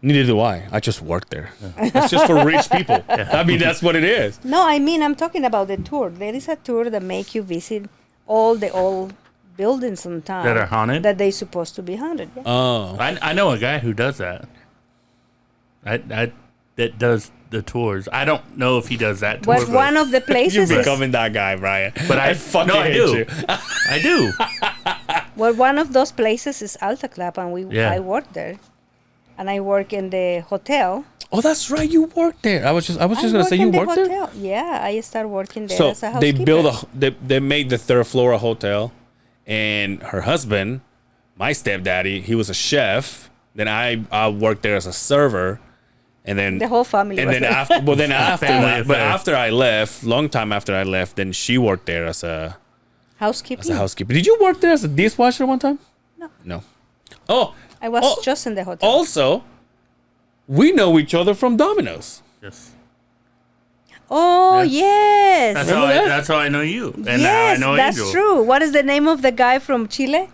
Speaker 3: Neither do I. I just work there. It's just for rich people. I mean, that's what it is.
Speaker 4: No, I mean I'm talking about the tour. There is a tour that make you visit all the old buildings in town
Speaker 2: That are haunted?
Speaker 4: That they supposed to be haunted. Yeah.
Speaker 3: Oh,
Speaker 2: I know a guy who does that. That does the tours. I don't know if he does that tour.
Speaker 4: But one of the
Speaker 3: you're
Speaker 4: places is
Speaker 3: becoming that guy, Brian.
Speaker 2: But I
Speaker 3: fucking
Speaker 2: no, I
Speaker 3: hate
Speaker 2: do.
Speaker 3: you.
Speaker 2: I do.
Speaker 4: one of those places is Alta Club, and
Speaker 2: Yeah.
Speaker 4: I work there, and I work in the hotel.
Speaker 3: Oh, that's right. You worked there. I was just
Speaker 4: I
Speaker 3: gonna say
Speaker 4: work
Speaker 3: you
Speaker 4: in the
Speaker 3: worked there.
Speaker 4: hotel. Yeah, I started working there
Speaker 3: So
Speaker 4: as a
Speaker 3: they
Speaker 4: housekeeper.
Speaker 3: build they made the third floor a hotel, and her husband, my stepdaddy, he was a chef. Then I worked there as a server, and then
Speaker 4: The whole family
Speaker 3: And
Speaker 4: was
Speaker 3: then
Speaker 4: there.
Speaker 3: after
Speaker 2: Family
Speaker 3: that, but
Speaker 2: affair.
Speaker 3: after I left, long time after I left, then she worked there as a
Speaker 4: housekeeping.
Speaker 3: housekeeper. Did you work there as a dishwasher one time?
Speaker 4: No.
Speaker 3: No. Oh,
Speaker 4: I was
Speaker 3: Oh,
Speaker 4: just in the hotel.
Speaker 3: also, we know each other from Domino's.
Speaker 2: Yes.
Speaker 4: Oh yes,
Speaker 2: That's
Speaker 3: Remember that?
Speaker 2: that's how I know you. And now I
Speaker 4: yes,
Speaker 2: know
Speaker 4: that's
Speaker 2: Angel.
Speaker 4: true. What is the name of the guy from Chile?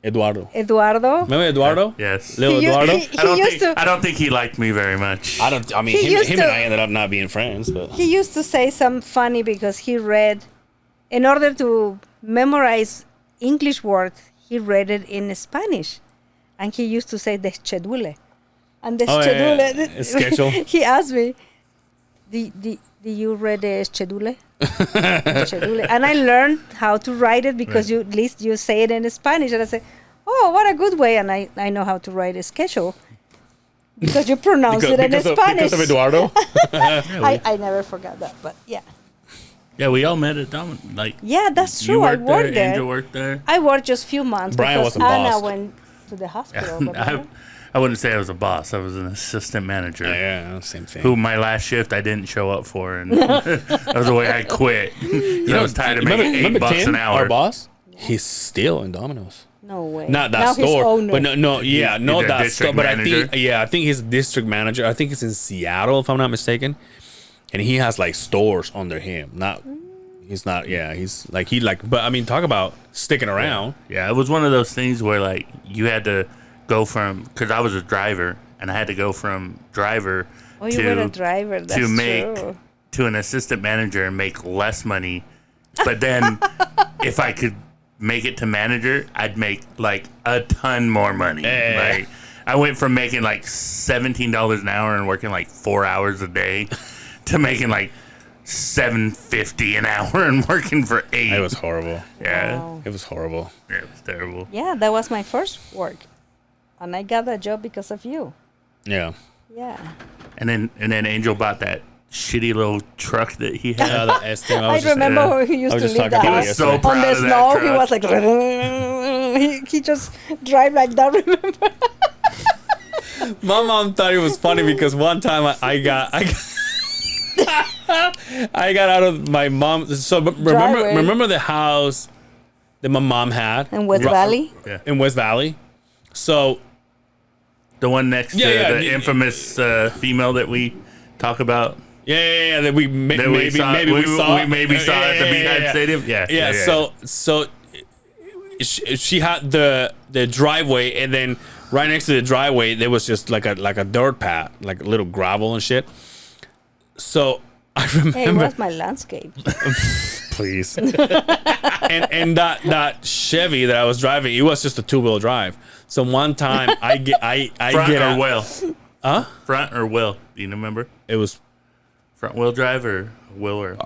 Speaker 3: Eduardo.
Speaker 4: Eduardo.
Speaker 3: Remember Eduardo?
Speaker 2: Yes.
Speaker 3: Little
Speaker 4: He-
Speaker 3: Eduardo.
Speaker 4: he-
Speaker 2: I don't think he liked me very much.
Speaker 3: I mean,
Speaker 4: He used
Speaker 3: him
Speaker 4: to-
Speaker 3: and I ended up not being friends, but
Speaker 4: He used to say some funny because he read, in order to memorize English words, he read it in Spanish, and he used to say the schedule, and the
Speaker 3: Oh,
Speaker 4: schedule.
Speaker 3: yeah. Schedule.
Speaker 4: He asked me, "Do you read the schedule?" The schedule, and I learned how to write it because
Speaker 2: Right.
Speaker 4: at least you say it in Spanish, and I say, "Oh, what a good way!" And I know how to write a schedule because you pronounce it in Spanish.
Speaker 3: because of Eduardo.
Speaker 4: I never forgot that, but yeah.
Speaker 2: Yeah, we all met at Domino. Like,
Speaker 4: Yeah, that's
Speaker 2: you
Speaker 4: true. I
Speaker 2: worked
Speaker 4: worked
Speaker 2: there,
Speaker 4: there.
Speaker 2: Angel worked there.
Speaker 4: I worked just few months
Speaker 3: Brian
Speaker 4: because
Speaker 3: was a
Speaker 4: Anna
Speaker 3: boss.
Speaker 4: went to the hospital.
Speaker 2: I,
Speaker 4: remember?
Speaker 2: I wouldn't say I was a boss. I was an assistant manager.
Speaker 3: Yeah, same thing.
Speaker 2: Who my last shift I didn't show up for, and that was the way I quit. I was tired of making $8
Speaker 3: Tim,
Speaker 2: an hour.
Speaker 3: our boss? He's still in Domino's.
Speaker 4: No way.
Speaker 3: Not that
Speaker 4: Now he's
Speaker 3: store,
Speaker 4: owner.
Speaker 3: but no, yeah,
Speaker 2: He's
Speaker 3: not
Speaker 2: their
Speaker 3: that
Speaker 2: district
Speaker 3: store. But
Speaker 2: manager.
Speaker 3: I think he's district manager. I think he's in Seattle, if I'm not mistaken, and he has like stores under him. Not, he's not. Yeah, he's like But I mean, talk about sticking around.
Speaker 2: Yeah, it was one of those things where like you had to go from, because I was a driver, and I had to go from driver
Speaker 4: Oh, you were a
Speaker 2: to
Speaker 4: driver. That's
Speaker 2: to make
Speaker 4: true.
Speaker 2: to an assistant manager and make less money. But then if I could make it to manager, I'd make like a ton more money.
Speaker 3: Yeah.
Speaker 2: Like I went from making like $17 an hour and working like 4 hours a day to making like $7.50 an hour and working for 8.
Speaker 3: It was horrible.
Speaker 2: Yeah.
Speaker 4: Wow.
Speaker 3: It was horrible.
Speaker 2: Yeah, it was terrible.
Speaker 4: Yeah, that was my first work, and I got that job because of you.
Speaker 3: Yeah.
Speaker 4: Yeah.
Speaker 2: And then Angel bought that shitty little truck that he had.
Speaker 3: Yeah, the S thing.
Speaker 4: I
Speaker 3: was just-
Speaker 4: remember
Speaker 2: yeah.
Speaker 4: when he used
Speaker 3: I
Speaker 4: to
Speaker 3: was just
Speaker 4: leave
Speaker 3: talking
Speaker 4: the
Speaker 3: about
Speaker 4: house
Speaker 3: it
Speaker 2: so
Speaker 3: yesterday.
Speaker 2: proud
Speaker 4: on the
Speaker 2: of that
Speaker 4: snow. He
Speaker 2: truck.
Speaker 4: was like, he just drive like that. Remember?
Speaker 3: My mom thought it was funny because one time I got I got out of my mom. So
Speaker 4: Driveway.
Speaker 3: remember the house that my mom had
Speaker 4: In West
Speaker 3: Ru-
Speaker 4: Valley.
Speaker 2: Yeah.
Speaker 3: in West Valley. So
Speaker 2: The one next
Speaker 3: Yeah,
Speaker 2: to
Speaker 3: yeah,
Speaker 2: the infamous female that we talk about.
Speaker 3: yeah, that we
Speaker 2: That we saw,
Speaker 3: maybe we saw
Speaker 2: at the Beehive Stadium. Yeah.
Speaker 3: So she had the driveway, and then right next to the driveway there was just like a dirt path, like a little gravel and shit. So I
Speaker 4: Hey, it
Speaker 3: remember,
Speaker 4: was my landscape.
Speaker 3: please, and that Chevy that I was driving, it was just a 2-wheel drive. So one time I
Speaker 2: Front
Speaker 3: get
Speaker 2: or
Speaker 3: out,
Speaker 2: wheel?
Speaker 3: huh?
Speaker 2: Front or wheel? Do you remember?
Speaker 3: It was
Speaker 2: Front wheel drive or wheel or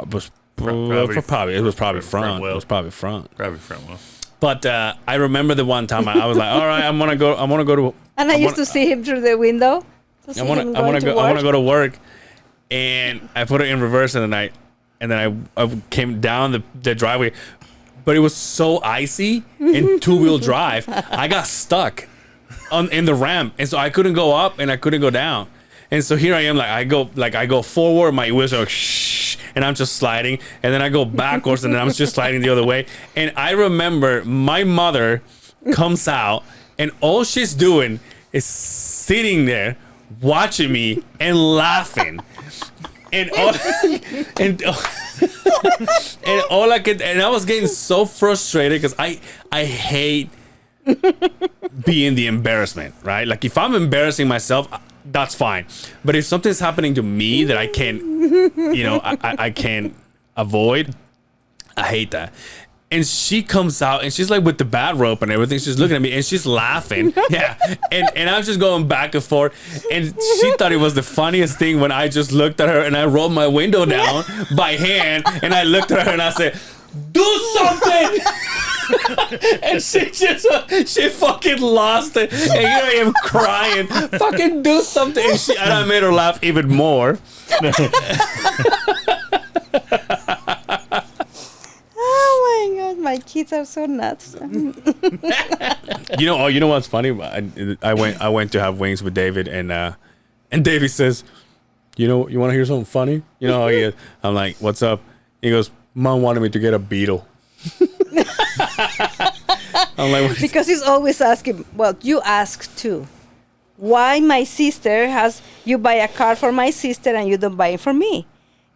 Speaker 3: probably it was probably
Speaker 2: front
Speaker 3: front.
Speaker 2: wheel.
Speaker 3: It was probably front.
Speaker 2: probably front wheel?
Speaker 3: But I remember the one time I was like, all right, I'm gonna go to.
Speaker 4: And I used to see him through the window. To see
Speaker 3: I want
Speaker 4: him
Speaker 3: to
Speaker 4: going to
Speaker 3: go. I want to
Speaker 4: work.
Speaker 3: go to work, and I put it in reverse in the night, and then I came down the driveway, but it was so icy and 2-wheel drive. I got stuck in the ramp, and so I couldn't go up and I couldn't go down, and so here I am, I go forward, my wheels are shh, and I'm just sliding, and then I go backwards, and then I'm just sliding the other way, and I remember my mother comes out, and all she's doing is sitting there watching me and laughing, and all, and and all I could, and I was getting so frustrated because I hate being the embarrassment, right? Like if I'm embarrassing myself, that's fine, but if something's happening to me that I can't, I can't avoid, I hate that. And she comes out and she's like with the bat rope and everything. She's looking at me and she's laughing. Yeah. And I'm just going back and forth. And she thought it was the funniest thing when I just looked at her and I rolled my window down by hand. And I looked at her and I said, do something. And she fucking lost it. And here I am crying. Fucking do something. And I made her laugh even more.
Speaker 4: Oh my god, my kids are so nuts.
Speaker 3: You know what's funny? I went to have wings with David, and David says, you want to hear something funny? You know how he is. I'm like, what's up? He goes, Mom wanted me to get a Beetle. I'm like, what?
Speaker 4: Because he's always asking, well, you ask too. Why my sister you buy a car for my sister and you don't buy it for me?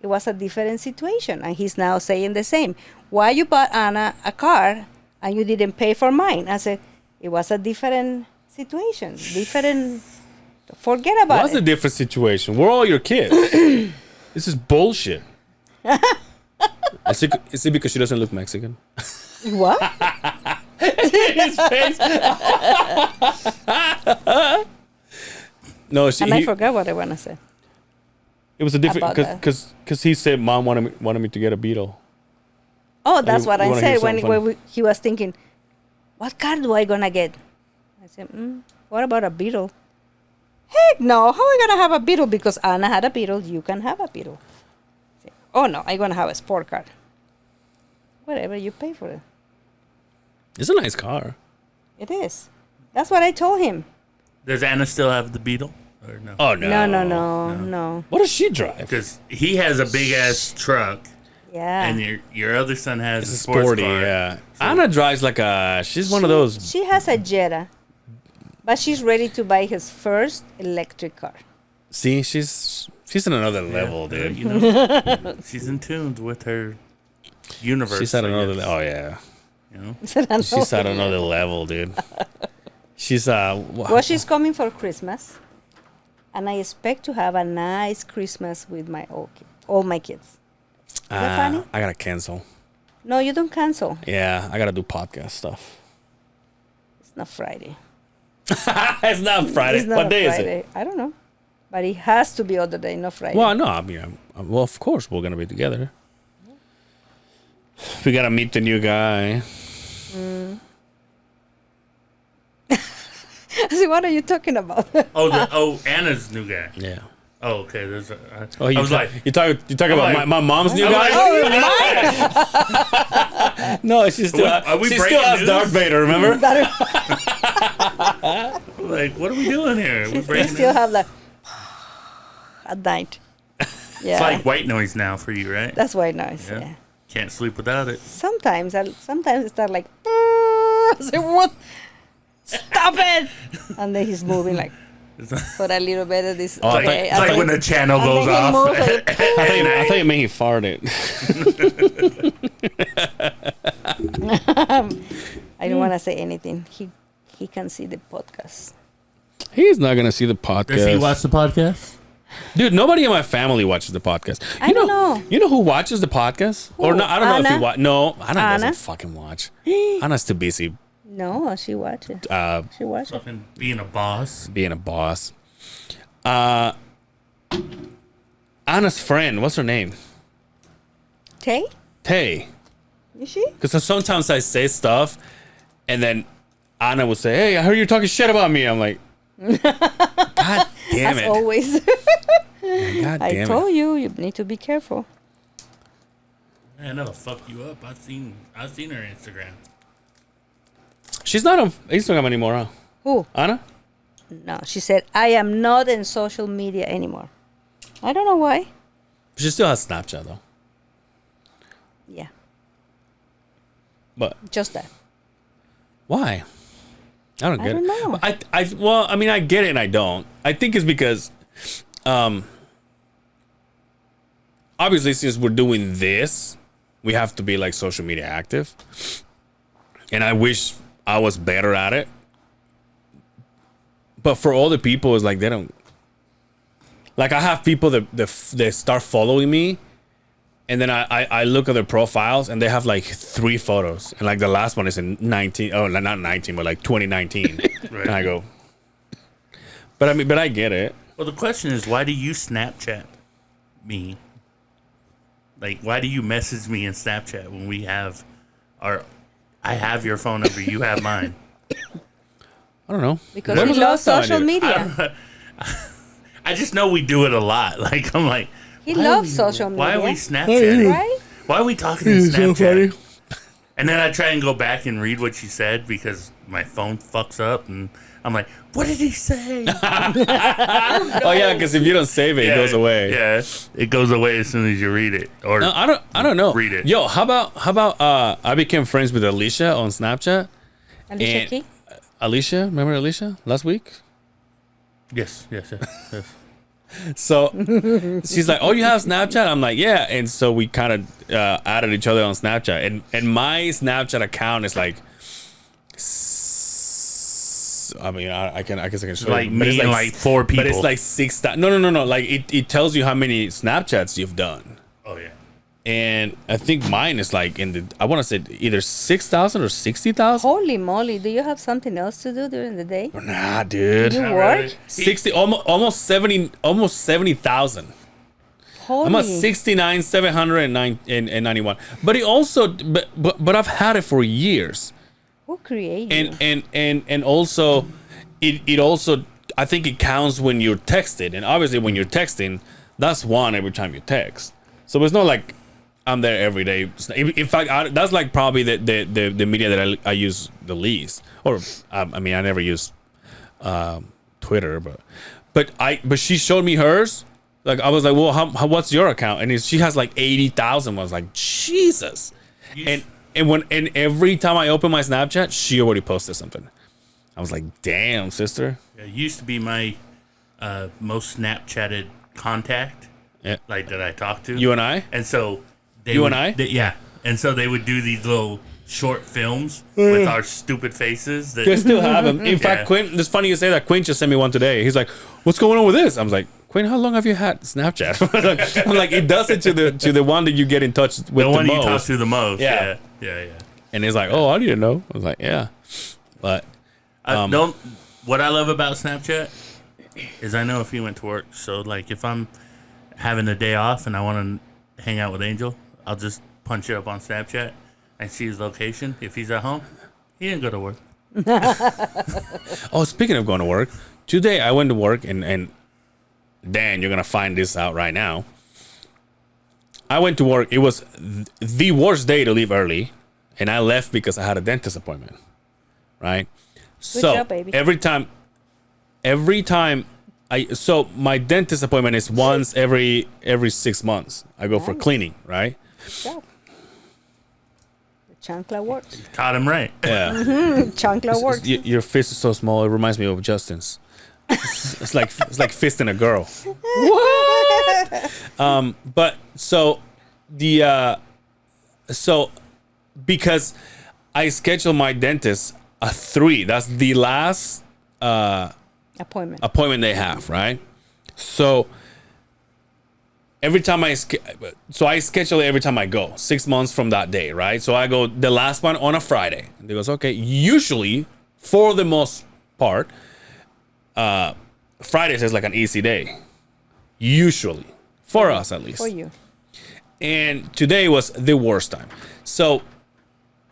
Speaker 4: It was a different situation. And he's now saying the same. Why you bought Anna a car and you didn't pay for mine? I said, It was a different situation. Different. Forget about
Speaker 3: What's
Speaker 4: it.
Speaker 3: a different situation? We're all your kids. This is bullshit. Is it because she doesn't look Mexican?
Speaker 4: What?
Speaker 3: His face. No,
Speaker 4: And I forgot what I want to say.
Speaker 3: it was a different
Speaker 4: about that.
Speaker 3: because he said mom wanted me to get a beetle.
Speaker 4: Oh, that's
Speaker 3: you
Speaker 4: what I
Speaker 3: wanna hear
Speaker 4: said when,
Speaker 3: something funny?
Speaker 4: he was thinking, what car do I gonna get? I said, what about a beetle? Heck no, how am I gonna have a beetle? Because Anna had a beetle, you can have a beetle. I said, oh no, I'm gonna have a sport car. Whatever, you pay for it.
Speaker 3: It's a nice car.
Speaker 4: It is. That's what I told him.
Speaker 2: Does Anna still have the Beetle? Or no?
Speaker 3: Oh no.
Speaker 4: No.
Speaker 3: What does she drive?
Speaker 2: Because he has a big ass truck,
Speaker 4: Yeah.
Speaker 2: and your other son has
Speaker 3: It's
Speaker 2: a
Speaker 3: a
Speaker 2: sports
Speaker 3: sporty,
Speaker 2: car.
Speaker 3: yeah. Anna drives like she's one of those.
Speaker 4: She has a Jetta, but she's ready to buy his first electric car.
Speaker 3: See, she's in another level, dude.
Speaker 2: You know, she's in tune with her universe.
Speaker 3: She's at
Speaker 2: I
Speaker 3: another.
Speaker 2: guess,
Speaker 3: Oh yeah,
Speaker 2: You know,
Speaker 3: she's at another level, dude. She's
Speaker 4: Well, she's coming for Christmas, and I expect to have a nice Christmas with my all my kids. Is that funny?
Speaker 3: I gotta cancel.
Speaker 4: No, you don't cancel.
Speaker 3: Yeah, I gotta do podcast stuff.
Speaker 4: It's not Friday.
Speaker 3: It's not Friday.
Speaker 4: It's not
Speaker 3: What
Speaker 4: a
Speaker 3: day
Speaker 4: Friday.
Speaker 3: is it?
Speaker 4: I don't know, but it has to be other day, not Friday.
Speaker 3: Well, no, I mean, well, of course we're gonna be together. We gotta meet the new guy.
Speaker 4: See, what are you talking about?
Speaker 2: Anna's new guy.
Speaker 3: Yeah.
Speaker 2: Oh, okay. There's a.
Speaker 3: Oh,
Speaker 2: I was like,
Speaker 3: you talk about
Speaker 2: like-
Speaker 3: my mom's new
Speaker 2: I'm
Speaker 3: guy.
Speaker 2: like,
Speaker 3: No, she still
Speaker 2: Are we
Speaker 3: she
Speaker 2: breaking
Speaker 3: still has
Speaker 2: news?
Speaker 3: Darth Vader. Remember?
Speaker 2: like, what are we doing here? We're
Speaker 4: We
Speaker 2: breaking
Speaker 4: still
Speaker 2: it.
Speaker 4: have like at night. Yeah,
Speaker 2: It's like white noise now for you, right?
Speaker 4: that's white noise.
Speaker 2: Yeah.
Speaker 4: Yeah.
Speaker 2: Can't sleep without it.
Speaker 4: Sometimes it start like. I say, what? Stop it! And then he's moving like
Speaker 2: It's like,
Speaker 4: for a little bit of this.
Speaker 3: Oh, I
Speaker 4: okay,
Speaker 2: it's like when the channel
Speaker 4: and
Speaker 2: goes
Speaker 4: then he
Speaker 2: off.
Speaker 4: moves like,
Speaker 3: I thought you meant he farted.
Speaker 4: I don't want to say anything. He can see the podcast.
Speaker 3: He's not gonna see the podcast.
Speaker 2: Does he watch the podcast?
Speaker 3: Dude, nobody in my family watches the podcast.
Speaker 4: I don't know.
Speaker 3: You know who watches the podcast? Or
Speaker 4: Who?
Speaker 3: no, I don't know if he
Speaker 4: Anna?
Speaker 3: watch. No, Anna
Speaker 4: Anna?
Speaker 3: doesn't fucking watch. Anna's too busy
Speaker 4: No, she watch it. She watch it.
Speaker 2: Fucking being a boss.
Speaker 3: being a boss. Anna's friend, what's her name?
Speaker 4: Tay?
Speaker 3: Tay.
Speaker 4: Is she?
Speaker 3: Because sometimes I say stuff, and then Anna will say, "Hey, I heard you talking shit about me." I'm like, God damn
Speaker 4: As
Speaker 3: it!
Speaker 4: always.
Speaker 3: God
Speaker 4: I
Speaker 3: damn it!
Speaker 4: told you need to be careful.
Speaker 2: Man, that'll fuck you up. I've seen her Instagram.
Speaker 3: She's not on Instagram anymore, huh?
Speaker 4: Who?
Speaker 3: Anna?
Speaker 4: No, she said, I am not in social media anymore. I don't know why.
Speaker 3: She still has Snapchat though.
Speaker 4: Yeah,
Speaker 3: But
Speaker 4: just that.
Speaker 3: why? I don't get
Speaker 4: don't
Speaker 3: it.
Speaker 4: know.
Speaker 3: Well, I mean, I get it and I don't. I think it's because, obviously, since we're doing this, we have to be like social media active. And I wish I was better at it. But for all the people, it's like they don't. Like I have people that start following me, and then I look at their profiles and they have like 3 photos, and like the last one is in 19. Oh, not 19, but like 2019.
Speaker 2: Right.
Speaker 3: And I go. But I get it.
Speaker 2: Well, the question is, why do you Snapchat me? Like, why do you message me in Snapchat when we have I have your phone number, you have mine.
Speaker 3: I don't know.
Speaker 4: Because
Speaker 3: When
Speaker 4: we
Speaker 3: was the
Speaker 4: love
Speaker 3: last time I
Speaker 4: social
Speaker 3: did it?
Speaker 4: media.
Speaker 2: I just know we do it a lot. Like, I'm like,
Speaker 4: He
Speaker 2: why
Speaker 4: loves
Speaker 2: are we-
Speaker 4: social
Speaker 2: Why are we
Speaker 4: media.
Speaker 2: Snapchatting?
Speaker 4: Right?
Speaker 2: Why are we talking in Snapchat? And then I try and go back and read what she said because my phone fucks up, and I'm like, what did he say?
Speaker 3: Oh yeah, because if you don't save it, it goes away.
Speaker 2: Yeah, it goes away as soon as you read it. Or
Speaker 3: No, I don't know.
Speaker 2: Read it.
Speaker 3: Yo, how about I became friends with Alicia on Snapchat.
Speaker 4: Alicia
Speaker 3: And-
Speaker 4: Key?
Speaker 3: Alicia, remember Alicia last week?
Speaker 2: yes.
Speaker 3: So she's like, "Oh, you have Snapchat?" I'm like, "Yeah." And so we kind of added each other on Snapchat, and my Snapchat account is like I mean, I guess I can show
Speaker 2: Like
Speaker 3: you. But
Speaker 2: me
Speaker 3: it's
Speaker 2: and like 4 people.
Speaker 3: But it's like 6,000. No. Like it tells you how many Snapchats you've done.
Speaker 2: Oh yeah.
Speaker 3: And I think mine is like I want to say either 6,000 or 60,000.
Speaker 4: Holy moly! Do you have something else to do during the day?
Speaker 3: Nah, dude.
Speaker 4: You
Speaker 2: Not
Speaker 4: work?
Speaker 2: really.
Speaker 3: 60, almost 70,000.
Speaker 4: Holy.
Speaker 3: I'm at 69,791. But it also, but I've had it for years.
Speaker 4: Who created you?
Speaker 3: And also, it also, I think it counts when you're texted. And obviously, when you're texting, that's one every time you text. So it's not like I'm there every day. In fact, that's like probably the media that I use the least. Or I mean, I never use Twitter, but she showed me hers. Like I was like, well, what's your account? And she has like 80,000. I was like, Jesus. And every time I open my Snapchat, she already posted something. I was like, damn, sister.
Speaker 2: It used to be my most Snapchatted contact.
Speaker 3: Yeah.
Speaker 2: Like that I talked to.
Speaker 3: You and I?
Speaker 2: And so they
Speaker 3: You
Speaker 2: would,
Speaker 3: and I?
Speaker 2: yeah. And so they would do these little short films with our stupid faces. That
Speaker 3: I still have them. In fact,
Speaker 2: Yeah.
Speaker 3: Quinn, it's funny you say that. Quinn just sent me one today. He's like, what's going on with this? I was like, Quinn, how long have you had Snapchat? I'm like, it does it to the one that you get in touch with
Speaker 2: the one you
Speaker 3: most.
Speaker 2: talk to the most.
Speaker 3: Yeah.
Speaker 2: Yeah.
Speaker 3: And he's like, oh, I didn't know. I was like, yeah. But
Speaker 2: Don't. What I love about Snapchat is I know if he went to work. So like, if I'm having a day off and I want to hang out with Angel, I'll just punch it up on Snapchat and see his location. If he's at home, he didn't go to work.
Speaker 3: oh, speaking of going to work, today I went to work and Dan, you're gonna find this out right now. I went to work. It was the worst day to leave early, and I left because I had a dentist appointment. Right. So
Speaker 4: job, baby.
Speaker 3: every time so my dentist appointment is once every 6 months. I go for cleaning. Right.
Speaker 4: Job. The chancla works.
Speaker 2: Caught him right.
Speaker 3: Yeah.
Speaker 4: Chancla works.
Speaker 3: Your fist is so small. It reminds me of Justin's. It's like fisting a girl. But so because I scheduled my dentist at 3. That's the last
Speaker 4: Appointment.
Speaker 3: they have, right? So every time I schedule it every time I go, 6 months from that day, right? So I go the last one on a Friday. And he goes, okay. Usually, for the most part, Fridays is like an easy day. Usually, for us at least.
Speaker 4: For you.
Speaker 3: And today was the worst time. So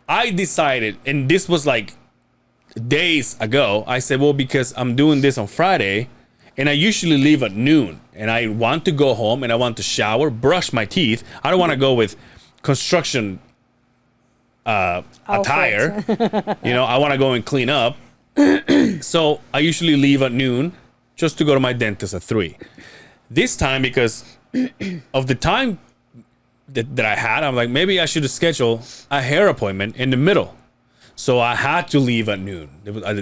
Speaker 3: I decided, and this was like days ago, I said, well, because I'm doing this on Friday, and I usually leave at noon, and I want to go home, and I want to shower, brush my teeth. I don't want to go with construction attire. I want to go and clean up. So I usually leave at noon just to go to my dentist at 3. This time, because of the time that I had, I'm like, maybe I should schedule a hair appointment in the middle. So I had to leave at noon.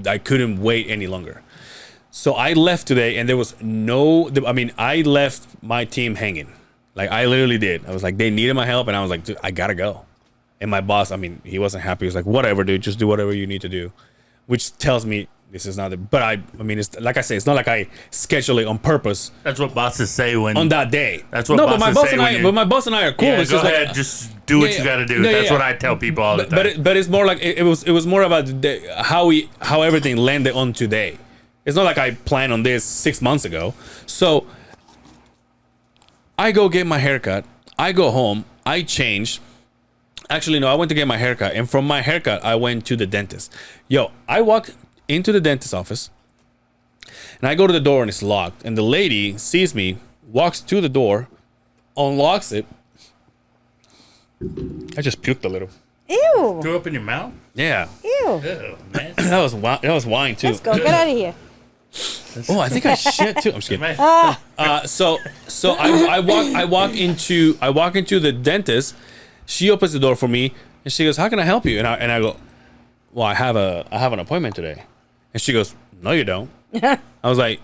Speaker 3: I couldn't wait any longer. So I left today, and there was I left my team hanging. Like, I literally did. I was like, they needed my help, and I was like, dude, I gotta go. And my boss, he wasn't happy. He was like, whatever, dude, just do whatever you need to do. Which tells me this is not it's like I say, it's not like I schedule it on purpose
Speaker 2: That's what bosses say when
Speaker 3: on that day.
Speaker 2: That's what
Speaker 3: no, but
Speaker 2: bosses
Speaker 3: my boss
Speaker 2: say
Speaker 3: and
Speaker 2: when
Speaker 3: I,
Speaker 2: you're-
Speaker 3: but my boss and I are cool.
Speaker 2: Yeah,
Speaker 3: It's
Speaker 2: go
Speaker 3: just
Speaker 2: ahead,
Speaker 3: like,
Speaker 2: just do what
Speaker 3: yeah,
Speaker 2: you got to do.
Speaker 3: yeah,
Speaker 2: That's
Speaker 3: yeah.
Speaker 2: what I tell people all the time.
Speaker 3: but it's more like it was more about how everything landed on today. It's not like I planned on this 6 months ago. So I go get my haircut. I go home. I change. Actually, no, I went to get my haircut, and from my haircut, I went to the dentist. Yo, I walk into the dentist's office, and I go to the door, and it's locked. And the lady sees me, walks to the door, unlocks it. I just puked a little.
Speaker 4: Ew.
Speaker 2: Threw up in your mouth?
Speaker 4: Ew.
Speaker 2: Ew, man.
Speaker 3: That was wine too.
Speaker 4: Let's go. Get out of here.
Speaker 3: Oh, I think I shit too. I'm just kidding.
Speaker 2: Man.
Speaker 3: So I walk into the dentist. She opens the door for me, and she goes, "How can I help you?" And I go, "Well, I have an appointment today." And she goes, "No, you don't." I was like,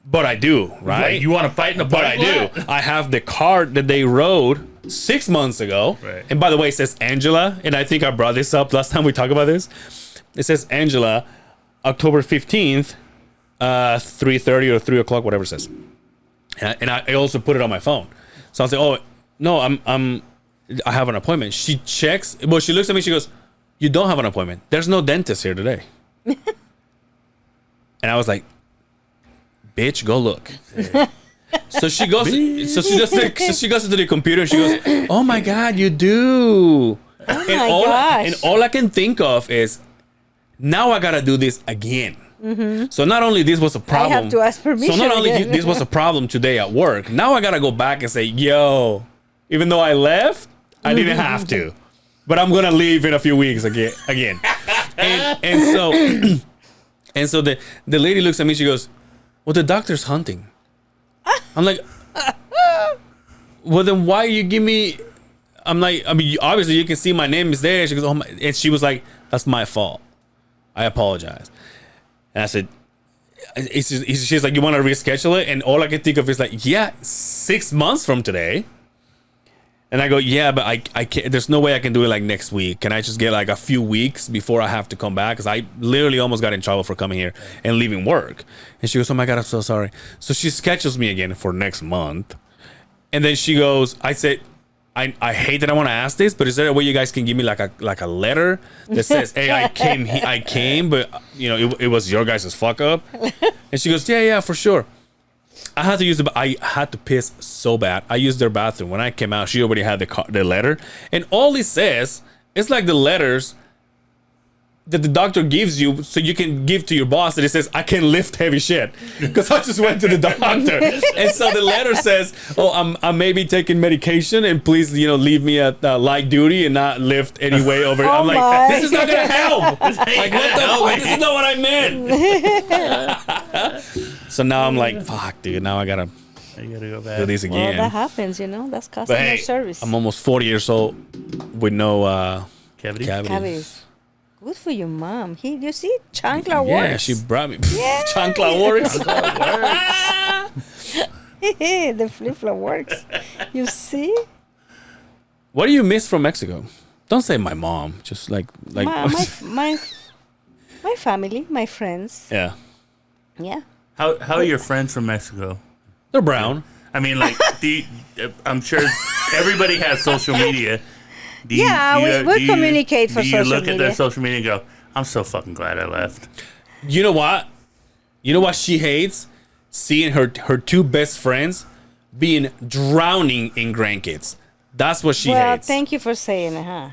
Speaker 3: "But I do, right?
Speaker 2: Like, you want to fight in a
Speaker 3: But I do. I have the card that they wrote 6 months ago."
Speaker 2: Right.
Speaker 3: And by the way, it says Angela, and I think I brought this up last time we talked about this. It says Angela. October 15th, 3:30 or 3 o'clock, whatever it says. And I also put it on my phone. So I was like, oh, no, I have an appointment. She checks, well, she looks at me, she goes, you don't have an appointment. There's no dentist here today. And I was like, bitch, go look. So she goes, she goes into the computer and she goes, oh my God, you do.
Speaker 4: Oh my gosh.
Speaker 3: And all I can think of is, now I gotta do this again. So not only this was a problem.
Speaker 4: I have to ask permission.
Speaker 3: So not only
Speaker 4: again.
Speaker 3: this was a problem today at work. Now I gotta go back and say, yo, even though I left, I didn't have to, but I'm gonna leave in a few weeks again. And so the lady looks at me. She goes, well, the doctor's hunting. I'm like, well, then why you give me? I'm like, I mean, obviously you can see my name is there. She goes, oh my, and she was like, that's my fault. I apologize. And I said, she's like, you want to reschedule it? And all I can think of is like, yeah, 6 months from today. And I go, yeah, but I can't, there's no way I can do it like next week. Can I just get like a few weeks before I have to come back? Because I literally almost got in trouble for coming here and leaving work. And she goes, oh my God, I'm so sorry. So she schedules me again for next month. And then she goes, I said, I hate that I want to ask this, but is there a way you guys can give me like a letter that says, hey, I came, but you know, it was your guys' fuck up. And she goes, yeah, for sure. I had to piss so bad. I used their bathroom. When I came out, she already had the letter. And all it says, it's like the letters that the doctor gives you so you can give to your boss, that it says, I can lift heavy shit. Because I just went to the doctor. And so the letter says, oh, I may be taking medication, and please, you know, leave me at light duty and not lift any way over. I'm like, this is not going to help. Like, what the fuck? This is not what I meant. So now I'm like, fuck, dude, now I got to
Speaker 2: go back.
Speaker 3: do this
Speaker 4: Well,
Speaker 3: again.
Speaker 4: that happens, you know. That's
Speaker 3: But
Speaker 4: customer
Speaker 3: hey,
Speaker 4: service.
Speaker 3: I'm almost 40 years old with no
Speaker 2: Cavity?
Speaker 4: Cavities. Good for your mom. You see, chancla works.
Speaker 3: Yeah, she brought me.
Speaker 4: Yeah.
Speaker 3: Chancla works.
Speaker 4: The flip-flop works. You see?
Speaker 3: What do you miss from Mexico? Don't say my mom. Just like
Speaker 4: My family, my friends.
Speaker 3: yeah,
Speaker 4: Yeah.
Speaker 2: How are your friends from Mexico?
Speaker 3: they're brown.
Speaker 2: I mean, like, I'm sure everybody has social media.
Speaker 4: We communicate for social media.
Speaker 2: Do you look at their social media and go, I'm so fucking glad I left?
Speaker 3: You know what? You know what she hates? Seeing her two best friends being drowning in grandkids. That's what she
Speaker 4: Well,
Speaker 3: hates.
Speaker 4: thank you for saying it, huh?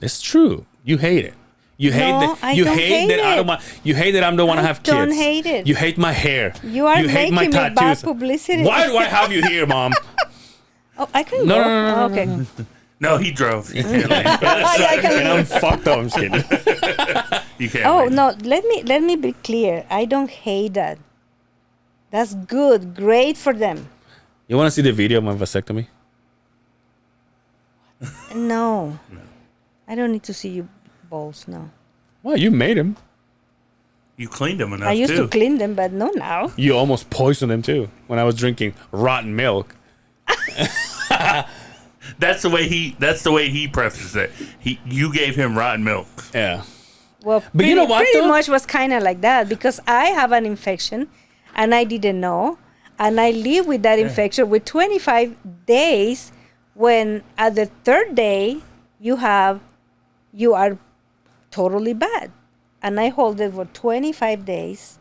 Speaker 3: It's true. You hate it. You hate
Speaker 4: No,
Speaker 3: that. You
Speaker 4: I don't
Speaker 3: hate that
Speaker 4: hate
Speaker 3: I
Speaker 4: it.
Speaker 3: don't want. You hate that I don't want to have kids.
Speaker 4: don't hate it.
Speaker 3: You hate my hair.
Speaker 4: You are
Speaker 3: hate
Speaker 4: making
Speaker 3: my
Speaker 4: me bad
Speaker 3: tattoos.
Speaker 4: publicity.
Speaker 3: Why do I have you here, Mom?
Speaker 4: Oh, I can
Speaker 3: No,
Speaker 4: go.
Speaker 3: no, no,
Speaker 4: Okay.
Speaker 2: No, he drove. You can't leave.
Speaker 4: I can
Speaker 3: And I'm fucked up. I'm just kidding.
Speaker 2: You can't
Speaker 4: Oh
Speaker 2: leave.
Speaker 4: no, let me be clear. I don't hate that. That's good. Great for them.
Speaker 3: You want to see the video of my vasectomy?
Speaker 4: No. I don't need to see you balls, no.
Speaker 3: Well, you made him.
Speaker 2: You cleaned him enough,
Speaker 4: I used
Speaker 2: too.
Speaker 4: to clean them, but no now.
Speaker 3: You almost poisoned him too when I was drinking rotten milk.
Speaker 2: That's the way he prefaced it. You gave him rotten milk.
Speaker 3: Yeah.
Speaker 4: Well,
Speaker 3: But you know what,
Speaker 4: pretty
Speaker 3: though?
Speaker 4: much was kind of like that because I have an infection and I didn't know. And I live with that infection with 25 days when at the third day you are totally bad. And I hold it for 25 days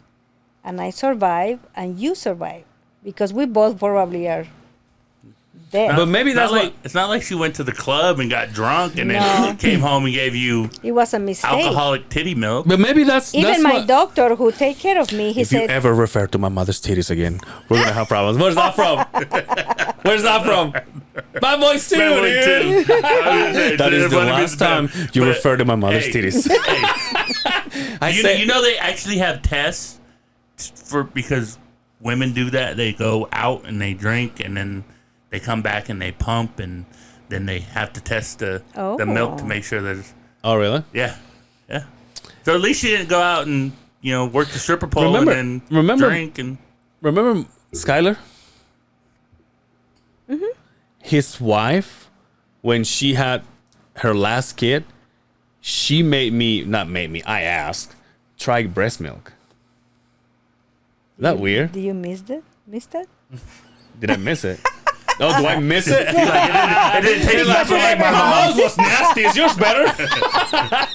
Speaker 4: and I survive and you survive because we both probably are dead.
Speaker 3: But maybe that's
Speaker 2: not
Speaker 3: what.
Speaker 2: it's not like she went to the club and got drunk and
Speaker 4: No.
Speaker 2: then came home and gave you
Speaker 4: It was a mistake.
Speaker 2: alcoholic titty milk.
Speaker 3: But maybe that's.
Speaker 4: Even
Speaker 3: that's
Speaker 4: my
Speaker 3: what,
Speaker 4: doctor who take care of me, he
Speaker 3: If you
Speaker 4: said,
Speaker 3: ever refer to my mother's titties again, we're gonna have problems. Where's that from? Where's that from? Bad Boys 2,
Speaker 2: Bad Boy
Speaker 3: dude.
Speaker 2: too.
Speaker 3: That is the last time you refer to my mother's
Speaker 2: hey,
Speaker 3: titties.
Speaker 2: You know they actually have tests because women do that. They go out and they drink and then they come back and they pump and then they have to test the milk to make sure there's
Speaker 3: Oh, really?
Speaker 2: yeah. So at least she didn't go out and work the stripper pole and then drink and
Speaker 3: Remember Skylar? Mm-hmm. His wife, when she had her last kid, she I asked try breast milk. Is that weird?
Speaker 4: Do you miss it? Missed it?
Speaker 3: Did I miss it? Oh, do I miss it?
Speaker 2: It didn't taste nothing like my
Speaker 3: My
Speaker 2: mom's.
Speaker 3: mom's was nasty. Is yours better?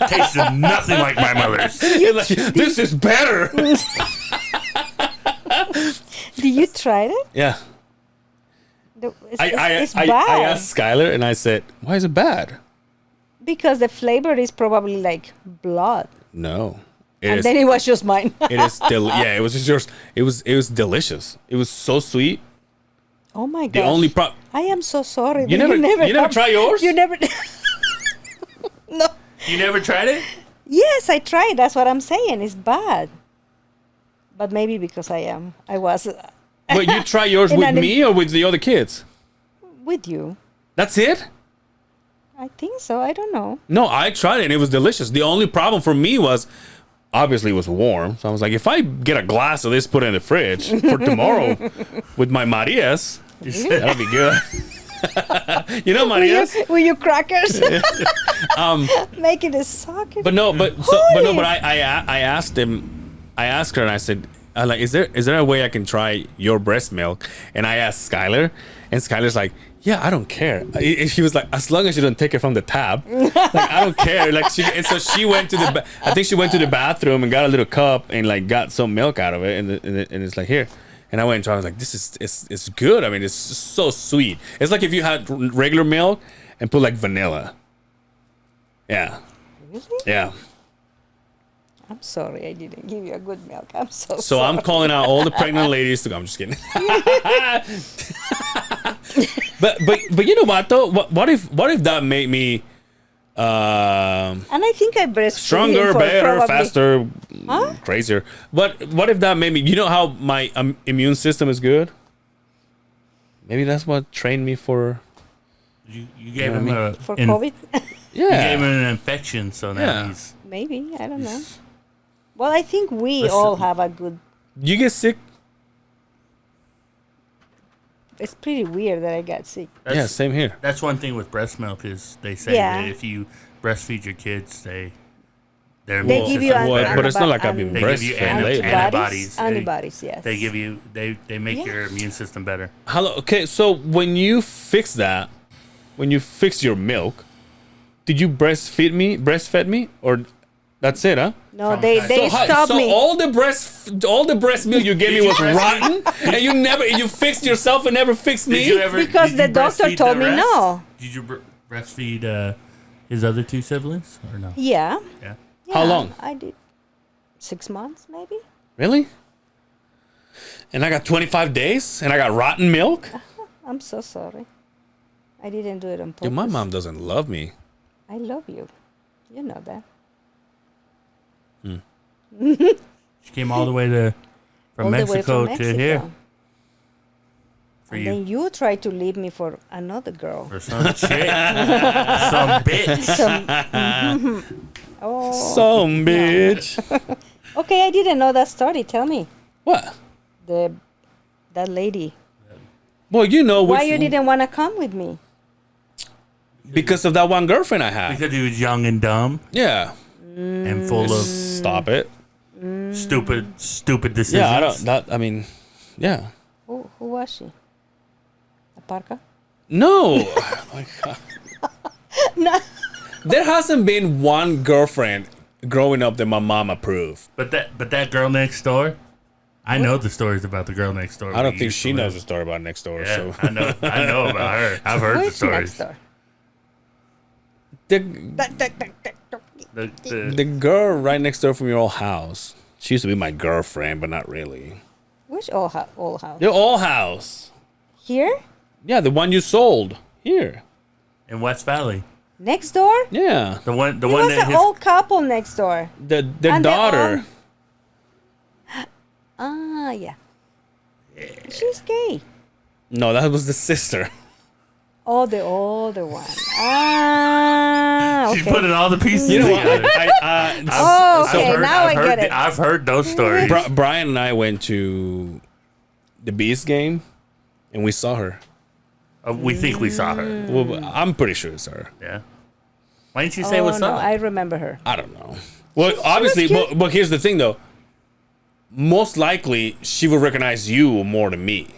Speaker 2: Tasted nothing like my mother's.
Speaker 3: This is better.
Speaker 4: Do you try it?
Speaker 3: Yeah.
Speaker 4: It's
Speaker 3: I
Speaker 4: bad.
Speaker 3: asked Skylar and I said, why is it bad?
Speaker 4: Because the flavor is probably like blood.
Speaker 3: No.
Speaker 4: And then it was just mine.
Speaker 3: It is yeah, it was just yours. It was delicious. It was so sweet.
Speaker 4: Oh my god.
Speaker 3: The only problem
Speaker 4: I am so sorry.
Speaker 3: you
Speaker 4: that
Speaker 3: never try yours?
Speaker 4: You never. No.
Speaker 2: You never tried it?
Speaker 4: Yes, I tried. That's what I'm saying. It's bad. But maybe because I was
Speaker 3: But you try yours
Speaker 4: In
Speaker 3: with
Speaker 4: an-
Speaker 3: me or with the other kids?
Speaker 4: with you.
Speaker 3: That's it?
Speaker 4: I think so. I don't know.
Speaker 3: No, I tried it and it was delicious. The only problem for me was obviously it was warm. So I was like, if I get a glass of this, put it in the fridge for tomorrow with my Marias, that'll be good. You know Marias?
Speaker 4: With your crackers. Make it a socket.
Speaker 3: But no, but I asked her and I said, like, is there a way I can try your breast milk? And I asked Skylar, and Skylar's like, yeah, I don't care. And she was like, as long as you don't take it from the tap, like I don't care. Like and so she went to I think she went to the bathroom and got a little cup and like got some milk out of it, and it's like here. And I went and tried. I was like, this is it's good. I mean, it's so sweet. It's like if you had regular milk and put like vanilla. Yeah.
Speaker 4: Really?
Speaker 3: Yeah.
Speaker 4: I'm sorry, I didn't give you a good milk. I'm so
Speaker 3: So
Speaker 4: sorry.
Speaker 3: I'm calling out all the pregnant ladies to go. I'm just kidding. but you know what though? What if that made me
Speaker 4: And I think I breastfeed
Speaker 3: stronger,
Speaker 4: him for
Speaker 3: better,
Speaker 4: probably,
Speaker 3: faster,
Speaker 4: Huh?
Speaker 3: crazier? What if that made me? You know how my immune system is good? Maybe that's what trained me for.
Speaker 2: You gave
Speaker 3: know
Speaker 2: him
Speaker 3: what I
Speaker 2: a
Speaker 4: for
Speaker 2: in-
Speaker 4: COVID.
Speaker 2: You gave him
Speaker 3: Yeah.
Speaker 2: an infection, so now
Speaker 3: Yeah.
Speaker 2: he's.
Speaker 4: Maybe, I don't know. Well, I think we
Speaker 2: Listen.
Speaker 4: all have a good.
Speaker 3: You get sick?
Speaker 4: It's pretty weird that I got sick.
Speaker 3: Yeah, same here.
Speaker 2: That's one thing with breast milk is they say
Speaker 4: Yeah.
Speaker 2: that if you breastfeed your kids, their
Speaker 4: They
Speaker 2: immune
Speaker 4: give you
Speaker 2: system's
Speaker 4: an-
Speaker 2: better.
Speaker 3: But it's not like I've
Speaker 4: They
Speaker 3: been
Speaker 2: give you
Speaker 3: breastfed lately.
Speaker 2: antibodies.
Speaker 4: Antibodies, yes.
Speaker 2: They give you they make
Speaker 4: Yeah.
Speaker 2: your immune system better.
Speaker 3: Hello. Okay, so when you fix that, when you fix your milk, did you breastfed me, or that's it, huh?
Speaker 4: No, they stopped
Speaker 3: so
Speaker 4: me.
Speaker 3: all the breast milk you gave me was rotten, and you fixed yourself and never fixed me.
Speaker 2: Did you ever?
Speaker 4: Because
Speaker 2: did
Speaker 4: the
Speaker 2: you
Speaker 4: doctor
Speaker 2: breastfeed
Speaker 4: told
Speaker 2: the
Speaker 4: me
Speaker 2: rest?
Speaker 4: no.
Speaker 2: Did you breastfeed his other two siblings or no?
Speaker 4: Yeah.
Speaker 2: Yeah.
Speaker 3: How
Speaker 4: Yeah,
Speaker 3: long?
Speaker 4: I did 6 months, maybe.
Speaker 3: Really? And I got 25 days, and I got rotten milk.
Speaker 4: I'm so sorry. I didn't do it on purpose.
Speaker 3: Dude, my mom doesn't love me.
Speaker 4: I love you. You know that.
Speaker 2: She came all the way from
Speaker 4: All the way
Speaker 2: Mexico
Speaker 4: from
Speaker 2: to here for
Speaker 4: And
Speaker 2: you.
Speaker 4: then you try to leave me for another girl.
Speaker 2: For some chick, some bitch.
Speaker 4: Oh.
Speaker 3: Some bitch.
Speaker 4: Okay, I didn't know that story. Tell me.
Speaker 3: What?
Speaker 4: That lady.
Speaker 3: Well, you know,
Speaker 4: Why you didn't want to come with me?
Speaker 3: because of that one girlfriend I had.
Speaker 2: Because he was young and dumb
Speaker 3: Yeah.
Speaker 2: and full of
Speaker 3: Stop it.
Speaker 2: stupid decisions.
Speaker 3: Yeah, I don't. I mean, yeah.
Speaker 4: Who was she? A parka?
Speaker 3: No. Like,
Speaker 4: No.
Speaker 3: there hasn't been one girlfriend growing up that my mom approved.
Speaker 2: But that girl next door, I know the stories about the girl next door.
Speaker 3: I don't
Speaker 2: we
Speaker 3: think
Speaker 2: used
Speaker 3: she
Speaker 2: to
Speaker 3: knows
Speaker 2: live.
Speaker 3: the story about next door.
Speaker 2: Yeah,
Speaker 3: So
Speaker 2: I know about her. I've heard the
Speaker 4: Where's she next
Speaker 2: stories.
Speaker 4: door?
Speaker 3: the,
Speaker 2: The
Speaker 3: the girl right next door from your old house, she used to be my girlfriend, but not really.
Speaker 4: Which old house?
Speaker 3: Your old house.
Speaker 4: Here?
Speaker 3: Yeah, the one you sold here.
Speaker 2: in West Valley,
Speaker 4: Next door?
Speaker 3: Yeah,
Speaker 2: the one
Speaker 4: There was
Speaker 2: that
Speaker 4: an old couple next door.
Speaker 3: the
Speaker 4: And they
Speaker 3: daughter.
Speaker 4: Ah, yeah. She's gay.
Speaker 3: No, that was the sister.
Speaker 4: Oh, the older one. Ah, okay.
Speaker 2: she's putting all the pieces
Speaker 3: You know what?
Speaker 2: together.
Speaker 4: Oh, okay. Now I get it.
Speaker 2: I've heard those stories.
Speaker 3: Brian and I went to the Beast game, and we saw her.
Speaker 2: We think we saw her.
Speaker 3: Well, I'm pretty sure it's her.
Speaker 2: Yeah. Why didn't you say what's
Speaker 4: no,
Speaker 2: up?
Speaker 4: I remember her.
Speaker 3: I don't know. Well, obviously,
Speaker 4: cute.
Speaker 3: but here's the thing, though. Most likely, she will recognize you more than me.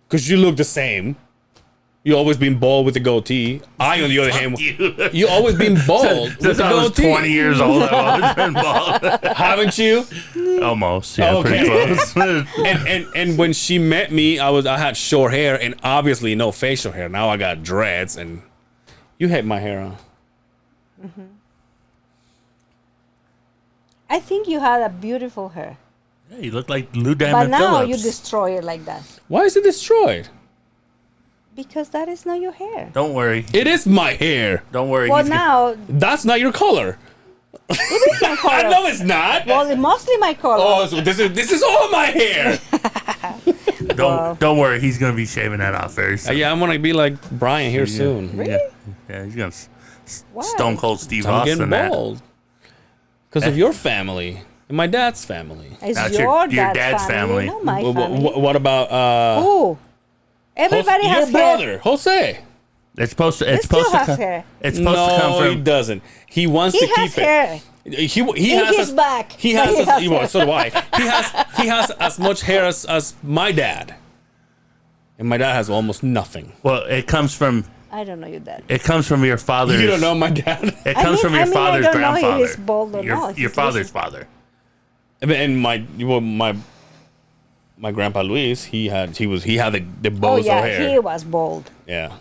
Speaker 3: Because you look the same. You always been bald with the goatee. I, on the other hand, you always been bald with
Speaker 2: Since
Speaker 3: the
Speaker 2: I was
Speaker 3: goatee.
Speaker 2: 20 years old, I've always been bald.
Speaker 3: Haven't you?
Speaker 2: Almost, yeah,
Speaker 3: Okay.
Speaker 2: pretty close.
Speaker 3: And when she met me, I had short hair and obviously no facial hair. Now I got dreads and you had my hair on.
Speaker 4: I think you had a beautiful hair.
Speaker 2: Yeah, you look like Lou
Speaker 4: But
Speaker 2: Diamond
Speaker 4: now
Speaker 2: Phillips.
Speaker 4: you destroy it like that.
Speaker 3: Why is it destroyed?
Speaker 4: Because that is not your hair.
Speaker 2: Don't worry.
Speaker 3: It is my hair.
Speaker 2: Don't worry.
Speaker 4: Well,
Speaker 2: he's
Speaker 4: now,
Speaker 3: That's not your color.
Speaker 4: it is my color.
Speaker 3: I know it's not.
Speaker 4: Well, it's mostly my color.
Speaker 3: Oh, so this is all my hair.
Speaker 2: don't worry. He's gonna be shaving that off very soon.
Speaker 3: Yeah, I'm gonna be like Brian here soon.
Speaker 4: Really?
Speaker 2: Yeah, he's gonna
Speaker 4: Why?
Speaker 2: Stone Cold Steve
Speaker 3: I'm
Speaker 2: Austin
Speaker 3: getting
Speaker 2: that.
Speaker 3: bald because of your family and my dad's family.
Speaker 4: It's
Speaker 2: That's
Speaker 4: your
Speaker 2: your
Speaker 4: dad's
Speaker 2: dad's family.
Speaker 4: not my
Speaker 3: Wh-
Speaker 4: family.
Speaker 3: What about
Speaker 4: Ooh. Everybody
Speaker 3: your
Speaker 4: has
Speaker 3: brother,
Speaker 4: hair.
Speaker 3: Jose?
Speaker 2: It's supposed to.
Speaker 4: He
Speaker 2: It's
Speaker 4: still
Speaker 2: supposed to.
Speaker 4: has
Speaker 2: Come,
Speaker 4: hair.
Speaker 2: it's supposed to come
Speaker 3: No,
Speaker 2: from.
Speaker 3: he doesn't. He wants
Speaker 4: He
Speaker 3: to
Speaker 4: has
Speaker 3: keep
Speaker 4: hair.
Speaker 3: it. He
Speaker 4: In
Speaker 3: has
Speaker 4: his back.
Speaker 3: He
Speaker 4: But
Speaker 3: has,
Speaker 4: he has
Speaker 3: well,
Speaker 4: hair.
Speaker 3: so do I. He has as much hair as my dad, and my dad has almost nothing.
Speaker 2: Well, it comes from.
Speaker 4: I don't know your dad.
Speaker 2: It comes from your father's.
Speaker 3: You don't know my dad.
Speaker 2: It comes from your
Speaker 4: I
Speaker 2: father's
Speaker 4: don't know
Speaker 2: grandfather.
Speaker 4: if he's bald or
Speaker 2: your,
Speaker 4: not.
Speaker 2: Your
Speaker 4: He's
Speaker 2: father's
Speaker 4: losing.
Speaker 2: father.
Speaker 3: And my grandpa Luis, he had the
Speaker 4: Oh
Speaker 3: bozo
Speaker 4: yeah,
Speaker 3: hair.
Speaker 4: he was bald.
Speaker 3: Yeah,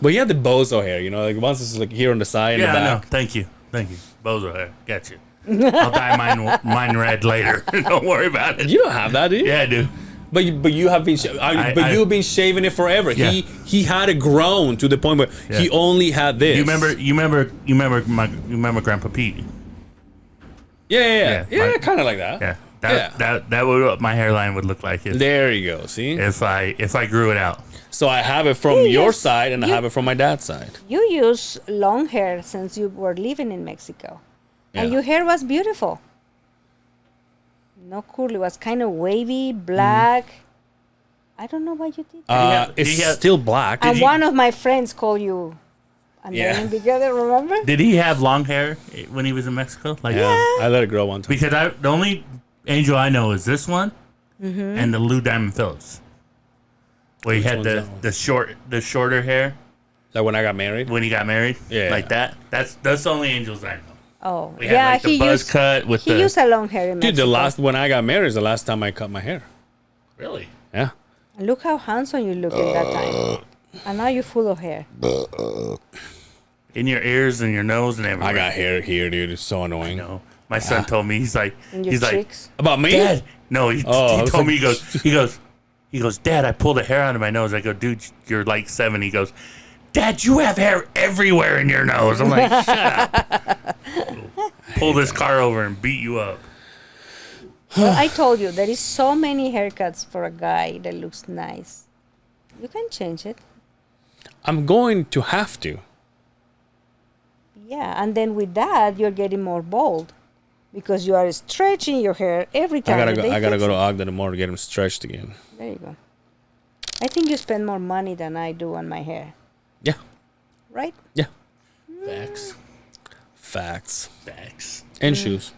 Speaker 3: but he had the bozo hair. You know, like once it's like here on the side and
Speaker 2: Yeah,
Speaker 3: the
Speaker 2: I know.
Speaker 3: back.
Speaker 2: Thank you. Bozo hair. Got you. I'll dye mine red later. Don't worry about it.
Speaker 3: You don't have that, do you?
Speaker 2: Yeah, I do.
Speaker 3: But you have been you've been shaving it forever.
Speaker 2: Yeah.
Speaker 3: He had it grown to the point where he only had this.
Speaker 2: You remember Grandpa Pete?
Speaker 3: Yeah,
Speaker 2: my-
Speaker 3: kind of like that.
Speaker 2: Yeah.
Speaker 3: Yeah.
Speaker 2: That would what my hairline would look like
Speaker 3: There you go. See,
Speaker 2: if I grew it out.
Speaker 3: so I have it from
Speaker 4: Yeah,
Speaker 3: your
Speaker 4: yes.
Speaker 3: side and I have it from my dad's side.
Speaker 4: You use long hair since you were living in Mexico. And
Speaker 3: Yeah.
Speaker 4: your hair was beautiful. No curly, it was kind of wavy, black. I don't know why you did that.
Speaker 2: Did
Speaker 3: It's
Speaker 2: he have-
Speaker 3: still black.
Speaker 4: And
Speaker 2: you-
Speaker 4: one of my friends called you and
Speaker 3: Yeah.
Speaker 4: then together, remember?
Speaker 2: Did he have long hair when he was in Mexico? Like,
Speaker 3: Yeah, I let it grow one time.
Speaker 2: because the only angel I know is this one
Speaker 4: Mm-hmm.
Speaker 2: and the Lou Diamond Phillips, where he had
Speaker 3: one's that one?
Speaker 2: the shorter hair
Speaker 3: Like when I got married.
Speaker 2: when he got married.
Speaker 3: Yeah.
Speaker 2: like that. That's the only angels I know.
Speaker 4: Oh,
Speaker 2: We
Speaker 4: yeah,
Speaker 2: had like the
Speaker 4: he
Speaker 2: buzz
Speaker 4: used
Speaker 2: cut with
Speaker 4: he
Speaker 2: the
Speaker 4: used a long hair in
Speaker 3: Dude,
Speaker 4: Mexico.
Speaker 3: when I got married is the last time I cut my hair.
Speaker 2: really.
Speaker 3: Yeah.
Speaker 4: Look how handsome you look in that time. And now you're full of hair.
Speaker 2: In your ears and your nose and everywhere.
Speaker 3: I got hair here, dude. It's so annoying.
Speaker 2: No, my son told me he's like
Speaker 4: In your
Speaker 2: he's like
Speaker 4: cheeks.
Speaker 3: About me?
Speaker 2: Dad. No, he
Speaker 3: Oh, I was
Speaker 2: told
Speaker 3: like-
Speaker 2: me he goes Dad, I pulled a hair out of my nose. I go, dude, you're like 7. He goes, Dad, you have hair everywhere in your nose. I'm like, shut up. Pull this car over and beat you up.
Speaker 4: Well, I told you, there is so many haircuts for a guy that looks nice. You can change it.
Speaker 3: I'm going to have to.
Speaker 4: Yeah, and then with that, you're getting more bold because you are stretching your hair every time.
Speaker 3: I
Speaker 4: They
Speaker 3: gotta
Speaker 4: fix
Speaker 3: go to
Speaker 4: it.
Speaker 3: Ogden tomorrow to get them stretched again.
Speaker 4: There you go. I think you spend more money than I do on my hair,
Speaker 3: Yeah.
Speaker 4: right?
Speaker 3: Yeah.
Speaker 2: Facts.
Speaker 3: Facts. And shoes.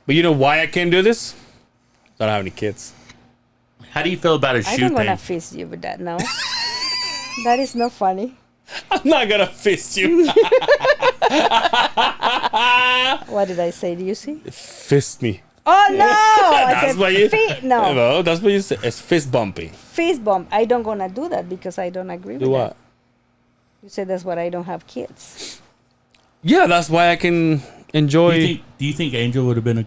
Speaker 3: But you know why I can't do this? I don't have any kids.
Speaker 2: How do you feel about his
Speaker 4: I
Speaker 2: shoe
Speaker 4: don't want to
Speaker 2: thing?
Speaker 4: fist you with that, no. That is not funny.
Speaker 3: I'm not gonna fist you.
Speaker 4: What did I say? Do you see?
Speaker 3: Fist me.
Speaker 4: Oh, no! I
Speaker 3: That's
Speaker 4: said
Speaker 3: what you.
Speaker 4: no,
Speaker 3: No, that's what you say. It's fist bumpy.
Speaker 4: fist bump. I don't gonna do that because I don't agree
Speaker 3: Do
Speaker 4: with
Speaker 3: what?
Speaker 4: that. You said that's why I don't have kids.
Speaker 3: Yeah, that's why I can enjoy.
Speaker 2: Do you think Angel would have been a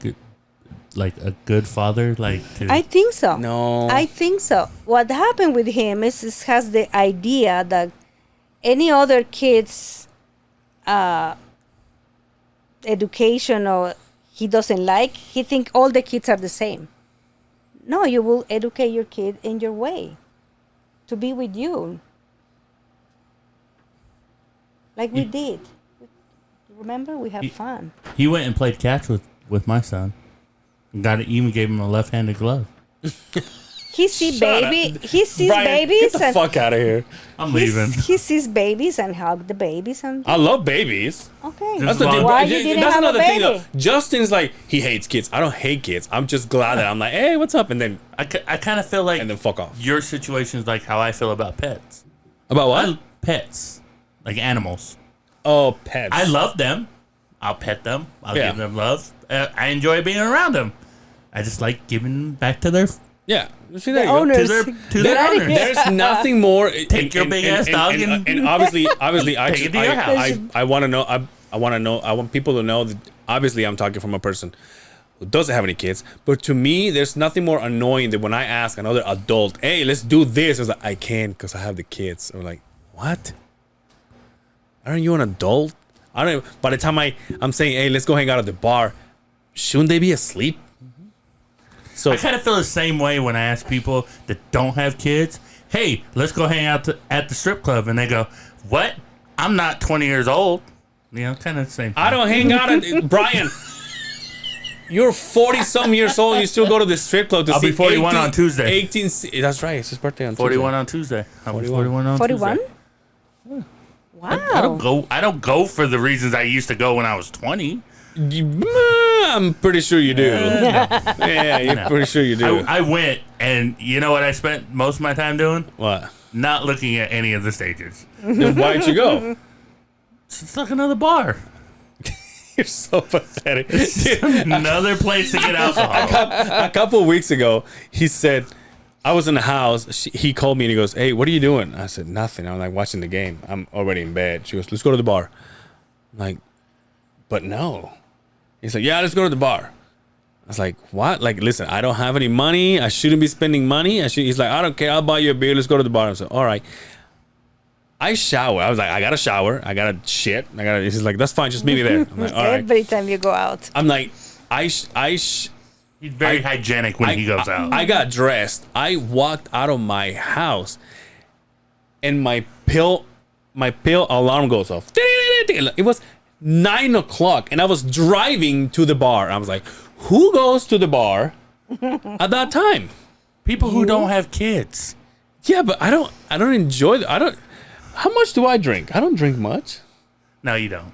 Speaker 2: good father? Like, to,
Speaker 4: I think so.
Speaker 3: No.
Speaker 4: I think so. What happened with him is he has the idea that any other kid's education or he doesn't like, he think all the kids are the same. No, you will educate your kid in your way to be with you. Like we did. Remember, we had fun.
Speaker 2: he went and played catch with my son. Even gave him a left-handed glove.
Speaker 4: he sees
Speaker 3: Brian,
Speaker 4: babies
Speaker 3: get the
Speaker 4: and
Speaker 3: fuck out of here.
Speaker 2: I'm leaving.
Speaker 4: he sees babies and hug the babies and
Speaker 3: I love babies.
Speaker 4: okay.
Speaker 2: That's
Speaker 3: the thing.
Speaker 4: Why you didn't
Speaker 3: That's
Speaker 4: have a
Speaker 3: another thing,
Speaker 4: baby?
Speaker 3: though. Justin's like, he hates kids. I don't hate kids. I'm just glad that I'm like, hey, what's up? And then
Speaker 2: I kind of feel like
Speaker 3: fuck off.
Speaker 2: your situation is like how I feel about pets.
Speaker 3: About what?
Speaker 2: Pets, like animals.
Speaker 3: Oh, pets.
Speaker 2: I love them. I'll pet them. I'll
Speaker 3: Yeah.
Speaker 2: give them love. I enjoy being around them. I just like giving them back to their
Speaker 3: Yeah. See, there you go.
Speaker 4: owners.
Speaker 2: to their owners.
Speaker 3: There's nothing more.
Speaker 2: Take your big ass dog
Speaker 3: and obviously, I
Speaker 2: Take it to your house.
Speaker 3: I want to know. I want to know. I want people to know that. Obviously, I'm talking from a person who doesn't have any kids. But to me, there's nothing more annoying than when I ask another adult, "Hey, let's do this." I was like, "I can't because I have the kids." I'm like, "What? Aren't you an adult?" I don't. By the time I'm saying, "Hey, let's go hang out at the bar," shouldn't they be asleep? So
Speaker 2: I kind of feel the same way when I ask people that don't have kids, hey, let's go hang out at the strip club. And they go, what? I'm not 20 years old. You know, kind of the same thing.
Speaker 3: I don't hang out at Brian. You're 40-some years old and you still go to the strip club to
Speaker 2: I'll
Speaker 3: see
Speaker 2: be 41 on Tuesday.
Speaker 3: 18. That's right. It's his birthday on
Speaker 2: 41
Speaker 3: Tuesday.
Speaker 2: on Tuesday. I'll be 41 on
Speaker 4: 41?
Speaker 2: Tuesday.
Speaker 4: Wow.
Speaker 2: I don't go for the reasons I used to go when I was 20.
Speaker 3: I'm pretty sure you do. Yeah, you're pretty sure you do.
Speaker 2: I went, and you know what I spent most of my time doing?
Speaker 3: What?
Speaker 2: Not looking at any of the stages.
Speaker 3: Then why'd you go?
Speaker 2: It's like another bar.
Speaker 3: You're so pathetic.
Speaker 2: Another place to get alcohol.
Speaker 3: A couple of weeks ago, he said, I was in the house. He called me and he goes, hey, what are you doing? I said, nothing. I'm like watching the game. I'm already in bed. She goes, let's go to the bar. I'm like, but no. He's like, yeah, let's go to the bar. I was like, what? Like, listen, I don't have any money. I shouldn't be spending money. He's like, I don't care. I'll buy you a beer. Let's go to the bar. I said, all right. I shower. I was like, I got to shower. I got to shit. He's like, that's fine. Just meet me there. I'm like, all right.
Speaker 4: Every time you go out.
Speaker 3: I'm like,
Speaker 2: He's very hygienic when he goes out.
Speaker 3: I got dressed. I walked out of my house, and my pill alarm goes off. It was 9 o'clock, and I was driving to the bar. I was like, who goes to the bar at that time?
Speaker 2: People who don't have kids.
Speaker 3: Yeah, but I don't enjoy how much do I drink? I don't drink much.
Speaker 2: No, you don't.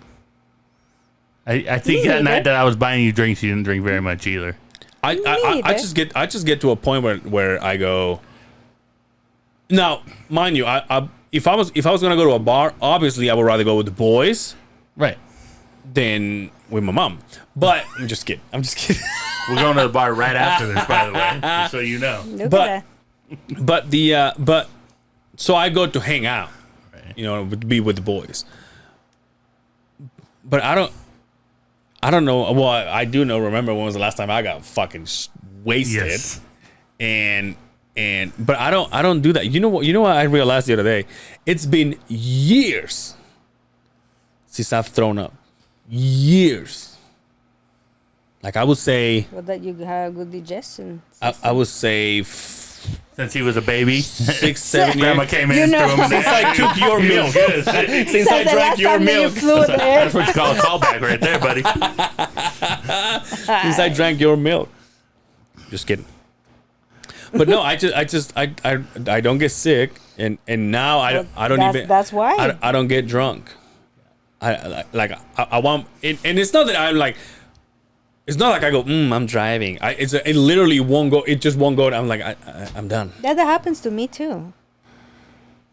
Speaker 2: I think that night that I was buying you drinks, you didn't drink very much either.
Speaker 3: I just get to a point where I go. Now, mind you, if I was gonna go to a bar, obviously I would rather go with the boys
Speaker 2: Right.
Speaker 3: than with my mom. But I'm just kidding.
Speaker 2: We're going to the bar right after this, by the way, just so you know.
Speaker 4: Look
Speaker 3: But-
Speaker 4: at that.
Speaker 3: but so I go to hang out,
Speaker 2: Right.
Speaker 3: you know, be with the boys. But I don't know. Well, I do know. Remember when was the last time I got fucking wasted?
Speaker 2: Yes.
Speaker 3: But I don't do that. You know what I realized the other day? It's been years since I've thrown up. Years. Like I would say,
Speaker 4: Well, that you have good digestion.
Speaker 3: I would say
Speaker 2: Since he was a baby,
Speaker 3: 6, 7 years.
Speaker 2: Grandma came in
Speaker 4: You
Speaker 2: and
Speaker 4: know.
Speaker 2: threw him in
Speaker 3: Since I took your milk.
Speaker 2: Since
Speaker 3: Since I
Speaker 4: the
Speaker 3: drank
Speaker 4: last
Speaker 3: your
Speaker 4: time that you
Speaker 3: milk.
Speaker 4: flew there.
Speaker 2: That's what you call a callback right there, buddy.
Speaker 3: Since I drank your milk. Just kidding. But no, I don't get sick, and now I don't even.
Speaker 4: That's why.
Speaker 3: I don't get drunk. I want, and it's not that I'm like. It's not like I go, I'm driving. It literally won't go. It just won't go. I'm like, I'm done.
Speaker 4: That happens to me too.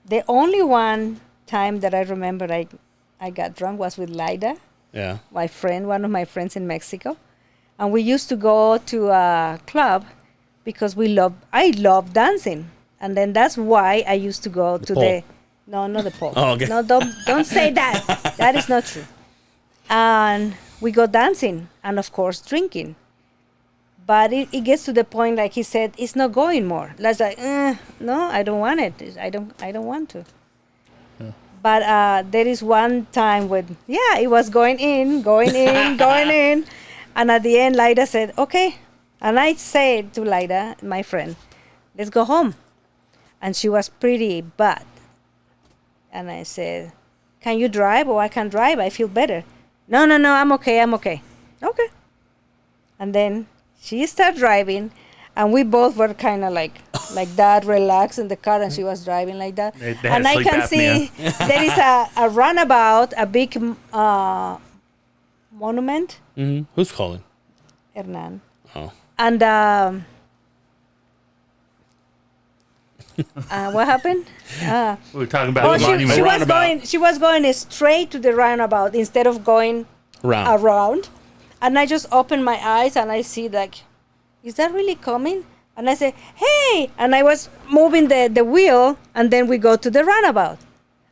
Speaker 4: The only one time that I remember I got drunk was with Lida,
Speaker 3: Yeah.
Speaker 4: one of my friends in Mexico. And we used to go to a club because I love dancing. And then that's why I used to go to
Speaker 3: pole.
Speaker 4: no, not the pole.
Speaker 3: Oh, okay.
Speaker 4: No, don't say that. That is not true. And we go dancing and of course drinking. But it gets to the point, like he said, it's not going more. That's like, no, I don't want it. I don't want to.
Speaker 2: Yeah.
Speaker 4: But there is one time when, it was going in, going in. And at the end, Lida said, okay. And I said to Lida, my friend, let's go home. And she was pretty bad. And I said, can you drive? Oh, I can drive. I feel better. No, I'm okay. Okay. And then she started driving, And we both were kind of like that, relaxed in the car, and she was driving like that.
Speaker 2: They had
Speaker 4: And I
Speaker 2: sleep
Speaker 4: can
Speaker 2: apnea.
Speaker 4: see there is a runabout, a big monument,
Speaker 3: Who's calling?
Speaker 4: Hernan.
Speaker 3: Oh.
Speaker 4: And what happened?
Speaker 2: We were talking about
Speaker 4: Oh,
Speaker 2: the monument.
Speaker 4: she was going straight to the roundabout instead of going
Speaker 3: Round.
Speaker 4: around. And I just opened my eyes and I see like, is that really coming? And I say, hey! And I was moving the wheel, and then we go to the roundabout.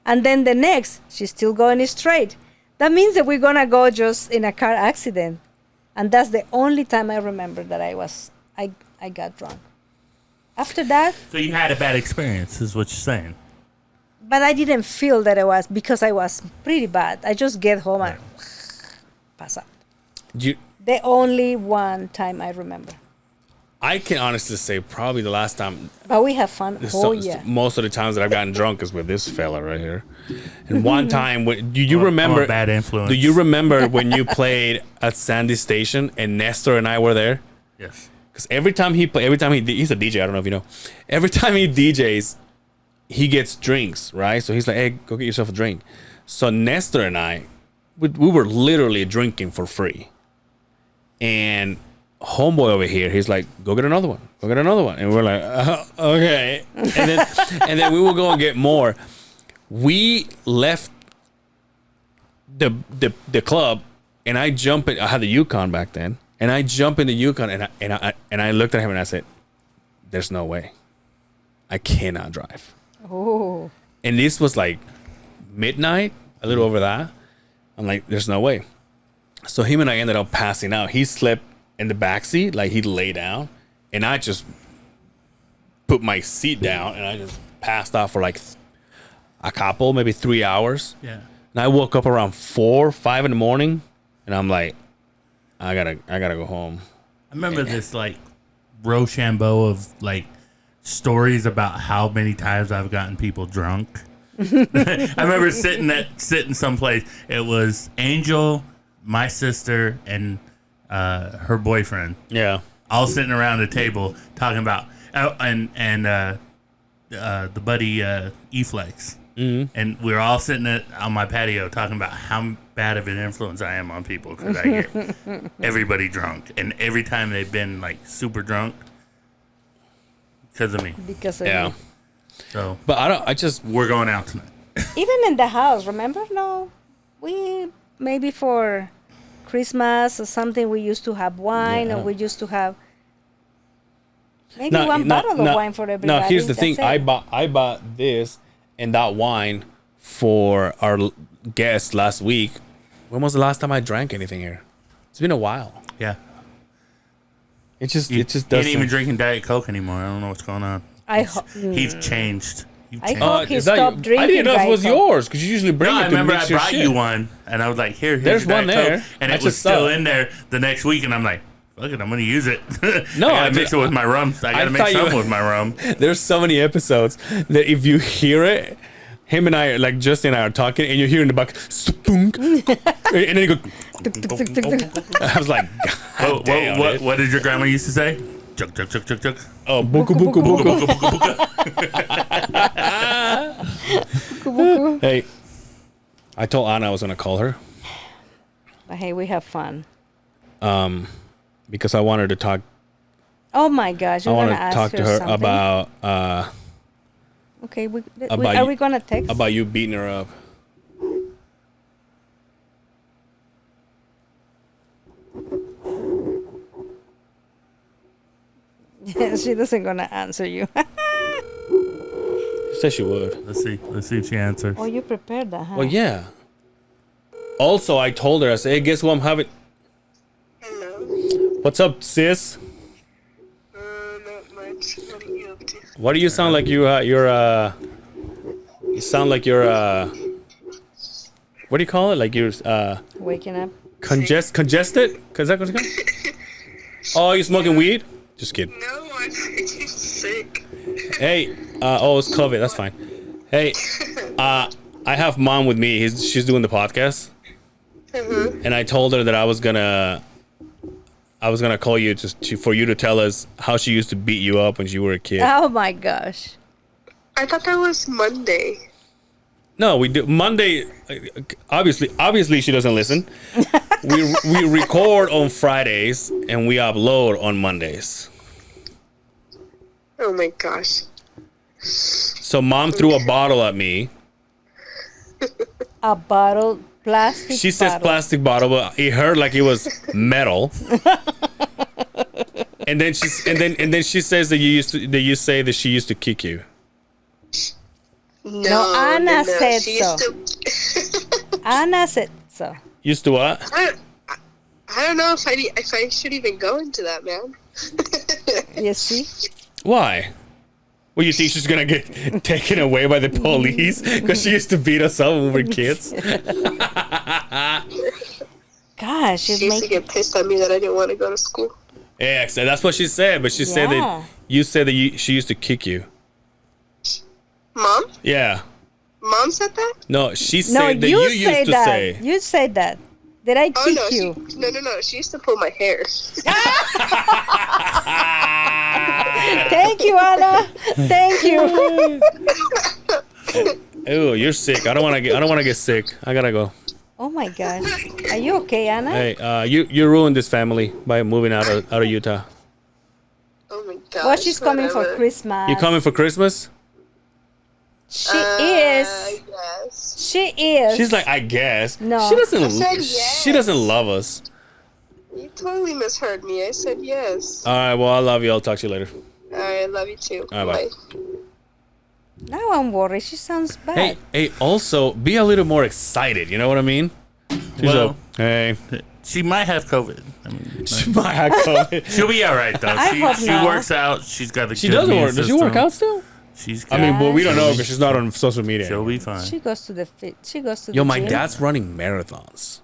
Speaker 4: And then the next, she's still going straight. That means that we're gonna go just in a car accident. And that's the only time I remember that I got drunk. After that,
Speaker 2: So you had a bad experience, is what you're saying.
Speaker 4: but I didn't feel that it was because I was pretty bad. I just get home and pass out. The only one time I remember.
Speaker 3: I can honestly say probably the last time.
Speaker 4: But we have fun. Yeah.
Speaker 3: Most of the times that I've gotten drunk is with this fella right here. And one time, do you
Speaker 2: I'm
Speaker 3: remember?
Speaker 2: a bad influence.
Speaker 3: Do you remember when you played at Sandy Station and Nestor and I were there?
Speaker 2: Yes.
Speaker 3: Because every time he's a DJ. I don't know if you know. Every time he DJs, he gets drinks, right? So he's like, "Hey, go get yourself a drink." So Nestor and I, we were literally drinking for free. And homeboy over here, he's like, "Go get another one. Go get another one." And we're like, "Okay." And then we will go and get more. We left the club, and I jump in. I had the Yukon back then, and I jump in the Yukon, and I looked at him and I said, "There's no way. I cannot drive."
Speaker 4: Oh.
Speaker 3: And this was like midnight, a little over that. I'm like, "There's no way." So him and I ended up passing out. He slept in the back seat, like he lay down, and I just put my seat down and I just passed out for like a couple, maybe 3 hours.
Speaker 2: Yeah.
Speaker 3: And I woke up around 4, 5 in the morning, and I'm like, I gotta go home.
Speaker 2: I remember this like Rochambeau of like stories about how many times I've gotten people drunk. I remember sitting someplace. It was Angel, my sister, and her boyfriend,
Speaker 3: Yeah.
Speaker 2: all sitting around the table talking about the buddy E-Flex. Mm-hmm. And we were all sitting on my patio talking about how bad of an influence I am on people because I get everybody drunk, and every time they've been like super drunk because of me.
Speaker 4: Because of
Speaker 3: Yeah.
Speaker 4: you.
Speaker 2: So,
Speaker 3: But
Speaker 2: we're going out tonight.
Speaker 4: Even in the house, remember? No, we maybe for Christmas or something, we used to have wine, or we used to have maybe one bottle of wine for everybody.
Speaker 3: No, here's the thing.
Speaker 4: That's it.
Speaker 3: I bought this and that wine for our guest last week. When was the last time I drank anything here? It's been a while.
Speaker 2: Yeah.
Speaker 3: It just
Speaker 2: You
Speaker 3: doesn't.
Speaker 2: ain't even drinking Diet Coke anymore. I don't know what's going on.
Speaker 4: He's
Speaker 2: changed. You've
Speaker 4: I
Speaker 2: changed.
Speaker 4: hope he
Speaker 3: is that
Speaker 4: stopped drinking.
Speaker 3: I didn't know if it was
Speaker 4: Diet Coke.
Speaker 3: yours because you usually bring
Speaker 2: No,
Speaker 3: it
Speaker 2: I
Speaker 3: to
Speaker 2: remember
Speaker 3: mix
Speaker 2: I
Speaker 3: your
Speaker 2: brought
Speaker 3: shit.
Speaker 2: you one, and I was like, here's
Speaker 3: There's
Speaker 2: your
Speaker 3: one
Speaker 2: Diet
Speaker 3: there.
Speaker 2: Coke. And
Speaker 3: I
Speaker 2: it was
Speaker 3: just
Speaker 2: still
Speaker 3: saw.
Speaker 2: in there the next week, and I'm like, fuck it, I'm going to use it.
Speaker 3: No,
Speaker 2: I got to mix it with my rum. I got to mix
Speaker 3: thought you-
Speaker 2: something with my rum.
Speaker 3: There's so many episodes that if you hear it, him and I, like Justin and I are talking, and you hear in the back, spunk, and then you go. I was like, God damn it.
Speaker 2: What did your grandma used to say? Chuk, chuk, chuk, chuk, chuk.
Speaker 3: Oh, buku buku buku. Hey, I told Anna I was gonna call her
Speaker 4: But hey, we have fun.
Speaker 3: because I wanted to talk.
Speaker 4: Oh my gosh,
Speaker 3: I
Speaker 4: you're
Speaker 3: want
Speaker 4: gonna
Speaker 3: to
Speaker 4: ask
Speaker 3: talk to her
Speaker 4: something?
Speaker 3: about
Speaker 4: Okay,
Speaker 3: about
Speaker 4: are
Speaker 3: you-
Speaker 4: we gonna text?
Speaker 3: about you beating her up.
Speaker 4: She doesn't gonna answer you.
Speaker 3: She said she would.
Speaker 2: Let's see if she answers.
Speaker 4: Oh, you prepared that, huh?
Speaker 3: Well, yeah. Also, I told her, I said, hey, guess what I'm having?
Speaker 6: Hello.
Speaker 3: What's up, sis?
Speaker 6: Not much. What are you up to?
Speaker 3: Why do you sound like you sound like you're what do you call it? Like you're
Speaker 4: Waking up.
Speaker 3: congested? Cause that what's it called? Oh, you smoking weed? Just kidding.
Speaker 6: No, I'm freaking sick.
Speaker 3: Hey, it's COVID. That's fine. Hey, I have mom with me. She's doing the podcast, and I told her that I was gonna I was gonna call you for you to tell us how she used to beat you up when you were a kid.
Speaker 4: Oh my gosh.
Speaker 6: I thought that was Monday.
Speaker 3: No, we do Monday. Obviously, she doesn't listen. we record on Fridays and we upload on Mondays.
Speaker 6: Oh my gosh.
Speaker 3: So mom threw a bottle at me.
Speaker 4: A bottle, plastic.
Speaker 3: She says
Speaker 4: bottle.
Speaker 3: plastic bottle, but it hurt like it was metal. and then she says that you say that she used to kick you.
Speaker 4: No, Anna said
Speaker 6: She
Speaker 4: so.
Speaker 6: used to,
Speaker 4: Anna said so.
Speaker 3: Used to what?
Speaker 6: I don't know if I should even go into that, man.
Speaker 4: You see?
Speaker 3: Why? Well, you think she's gonna get taken away by the police because she used to beat us up when we were kids?
Speaker 4: Gosh,
Speaker 6: She
Speaker 4: it
Speaker 6: used to
Speaker 4: makes
Speaker 6: get pissed at me that I didn't want to go to school.
Speaker 3: Yeah, so that's what she said. But she said that
Speaker 4: Yeah.
Speaker 3: you said that she used to kick you.
Speaker 6: Mom?
Speaker 3: Yeah.
Speaker 6: Mom said that?
Speaker 3: No, she
Speaker 4: no.
Speaker 3: said that
Speaker 4: You
Speaker 3: you
Speaker 4: said
Speaker 3: used to
Speaker 4: that.
Speaker 3: say.
Speaker 4: You said that. Did I
Speaker 6: Oh
Speaker 4: kick
Speaker 6: no,
Speaker 4: you?
Speaker 6: no. She used to pull my hair.
Speaker 4: Thank you, Anna. Thank you.
Speaker 3: Ooh, you're sick. I don't want to get sick. I gotta go.
Speaker 4: Oh my gosh. Are you okay, Anna?
Speaker 3: Hey, you ruined this family by moving out of Utah.
Speaker 6: Oh my god.
Speaker 4: Well, she's coming for Christmas.
Speaker 3: You coming for Christmas?
Speaker 4: She is.
Speaker 6: Yes.
Speaker 4: She is.
Speaker 3: She's like, I guess.
Speaker 4: No.
Speaker 3: She doesn't.
Speaker 6: I said yes.
Speaker 3: She doesn't love us.
Speaker 6: You totally misheard me. I said yes.
Speaker 3: All right. Well, I love you. I'll talk to you later.
Speaker 6: Alright, love you too.
Speaker 3: All right, bye.
Speaker 4: Now I'm worried. She sounds bad.
Speaker 3: Hey. Also, be a little more excited. You know what I mean? She's
Speaker 2: Well-
Speaker 3: like, hey.
Speaker 2: She might have COVID. I mean,
Speaker 3: She might have COVID.
Speaker 2: she'll be all right though.
Speaker 4: I hope
Speaker 2: She
Speaker 4: not.
Speaker 2: works out. She's got a
Speaker 3: She
Speaker 2: good
Speaker 3: doesn't
Speaker 2: immune
Speaker 3: work. Does she work
Speaker 2: system.
Speaker 3: out still?
Speaker 2: She's.
Speaker 3: I mean, well, we don't know
Speaker 4: Yeah.
Speaker 3: because she's not on social media.
Speaker 2: she'll be fine.
Speaker 4: She goes to the fit. She goes to
Speaker 3: Yo,
Speaker 4: the
Speaker 3: my
Speaker 4: gym.
Speaker 3: dad's running marathons.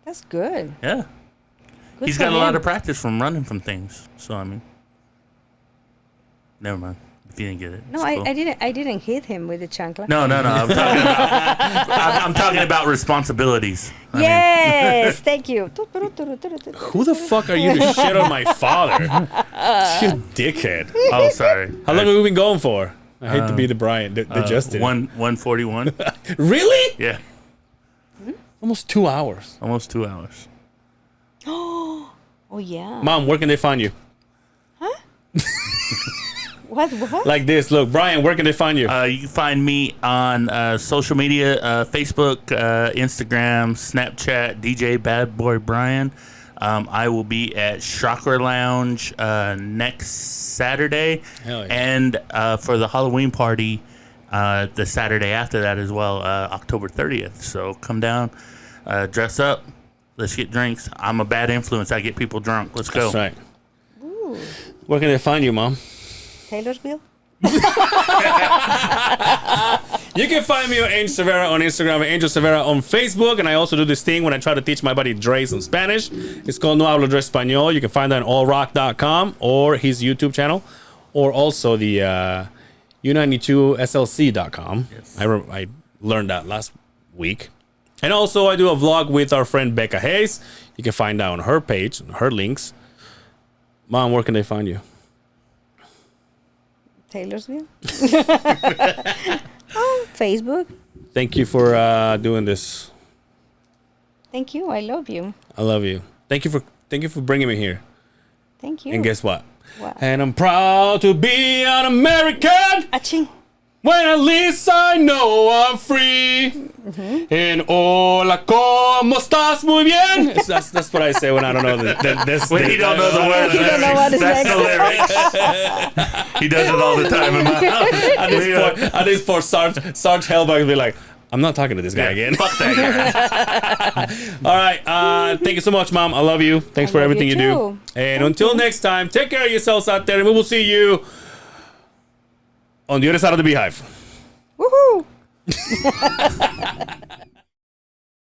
Speaker 4: That's good.
Speaker 2: Yeah,
Speaker 4: Good
Speaker 2: he's
Speaker 4: for
Speaker 2: got a lot
Speaker 4: him.
Speaker 2: of practice from running from things. So I mean, never mind. If you didn't get it.
Speaker 4: No,
Speaker 2: it's cool.
Speaker 4: I didn't hit him with the chancla.
Speaker 2: No. I'm talking about. I'm talking about responsibilities. I mean,
Speaker 4: Yes, thank you.
Speaker 3: Who the fuck are you to shit on my father? You dickhead.
Speaker 2: oh, sorry.
Speaker 3: How long have we been going for? I hate to be the Brian, the Justin.
Speaker 2: 141.
Speaker 3: Really?
Speaker 2: Yeah,
Speaker 3: Almost 2 hours.
Speaker 2: almost 2 hours.
Speaker 4: Oh yeah.
Speaker 3: Mom, where can they find you?
Speaker 4: What?
Speaker 3: Like this. Look, Brian, where can they find you?
Speaker 2: You can find me on social media: Facebook, Instagram, Snapchat. DJ Bad Boy Brian. I will be at Chakra Lounge next Saturday,
Speaker 3: Hell yeah.
Speaker 2: and for the Halloween party the Saturday after that as well, October 30th. So come down, dress up, let's get drinks. I'm a bad influence. I get people drunk. Let's go.
Speaker 3: That's right. Where can they find you, Mom?
Speaker 4: Taylorsville?
Speaker 3: You can find me on Angel Severa on Instagram and Angel Severa on Facebook. And I also do this thing when I try to teach my buddy Dre some Spanish. It's called No Hablo Dre Español. You can find that on allrock.com or his YouTube channel, or also the U92SLC.com.
Speaker 2: Yes.
Speaker 3: I learned that last week. And also I do a vlog with our friend Becca Hayes. You can find that on her page, her links. Mom, where can they find you?
Speaker 4: Taylorsville? Oh, Facebook.
Speaker 3: Thank you for doing this.
Speaker 4: Thank you. I love you.
Speaker 3: I love you. Thank you for bringing me here.
Speaker 4: Thank you.
Speaker 3: And guess what?
Speaker 4: What?
Speaker 3: And I'm proud to be an American.
Speaker 4: Aching.
Speaker 3: When at least I know I'm free. And hola, ¿cómo estás? Muy bien. That's what I say when I don't know this.
Speaker 2: When you don't know the words,
Speaker 4: You don't know what is
Speaker 2: that's
Speaker 4: next.
Speaker 2: the lyrics. He does it all the time.
Speaker 3: At this point, Sarge Hellbug will be like, I'm not talking to this guy again.
Speaker 2: Fuck that guy.
Speaker 3: All right. Thank you so much, Mom. I love you. Thanks for
Speaker 4: love
Speaker 3: everything
Speaker 4: you
Speaker 3: you do.
Speaker 4: too.
Speaker 3: And until next time, take care of yourselves out there, and we will see you on the other side of the Beehive.
Speaker 4: Woohoo!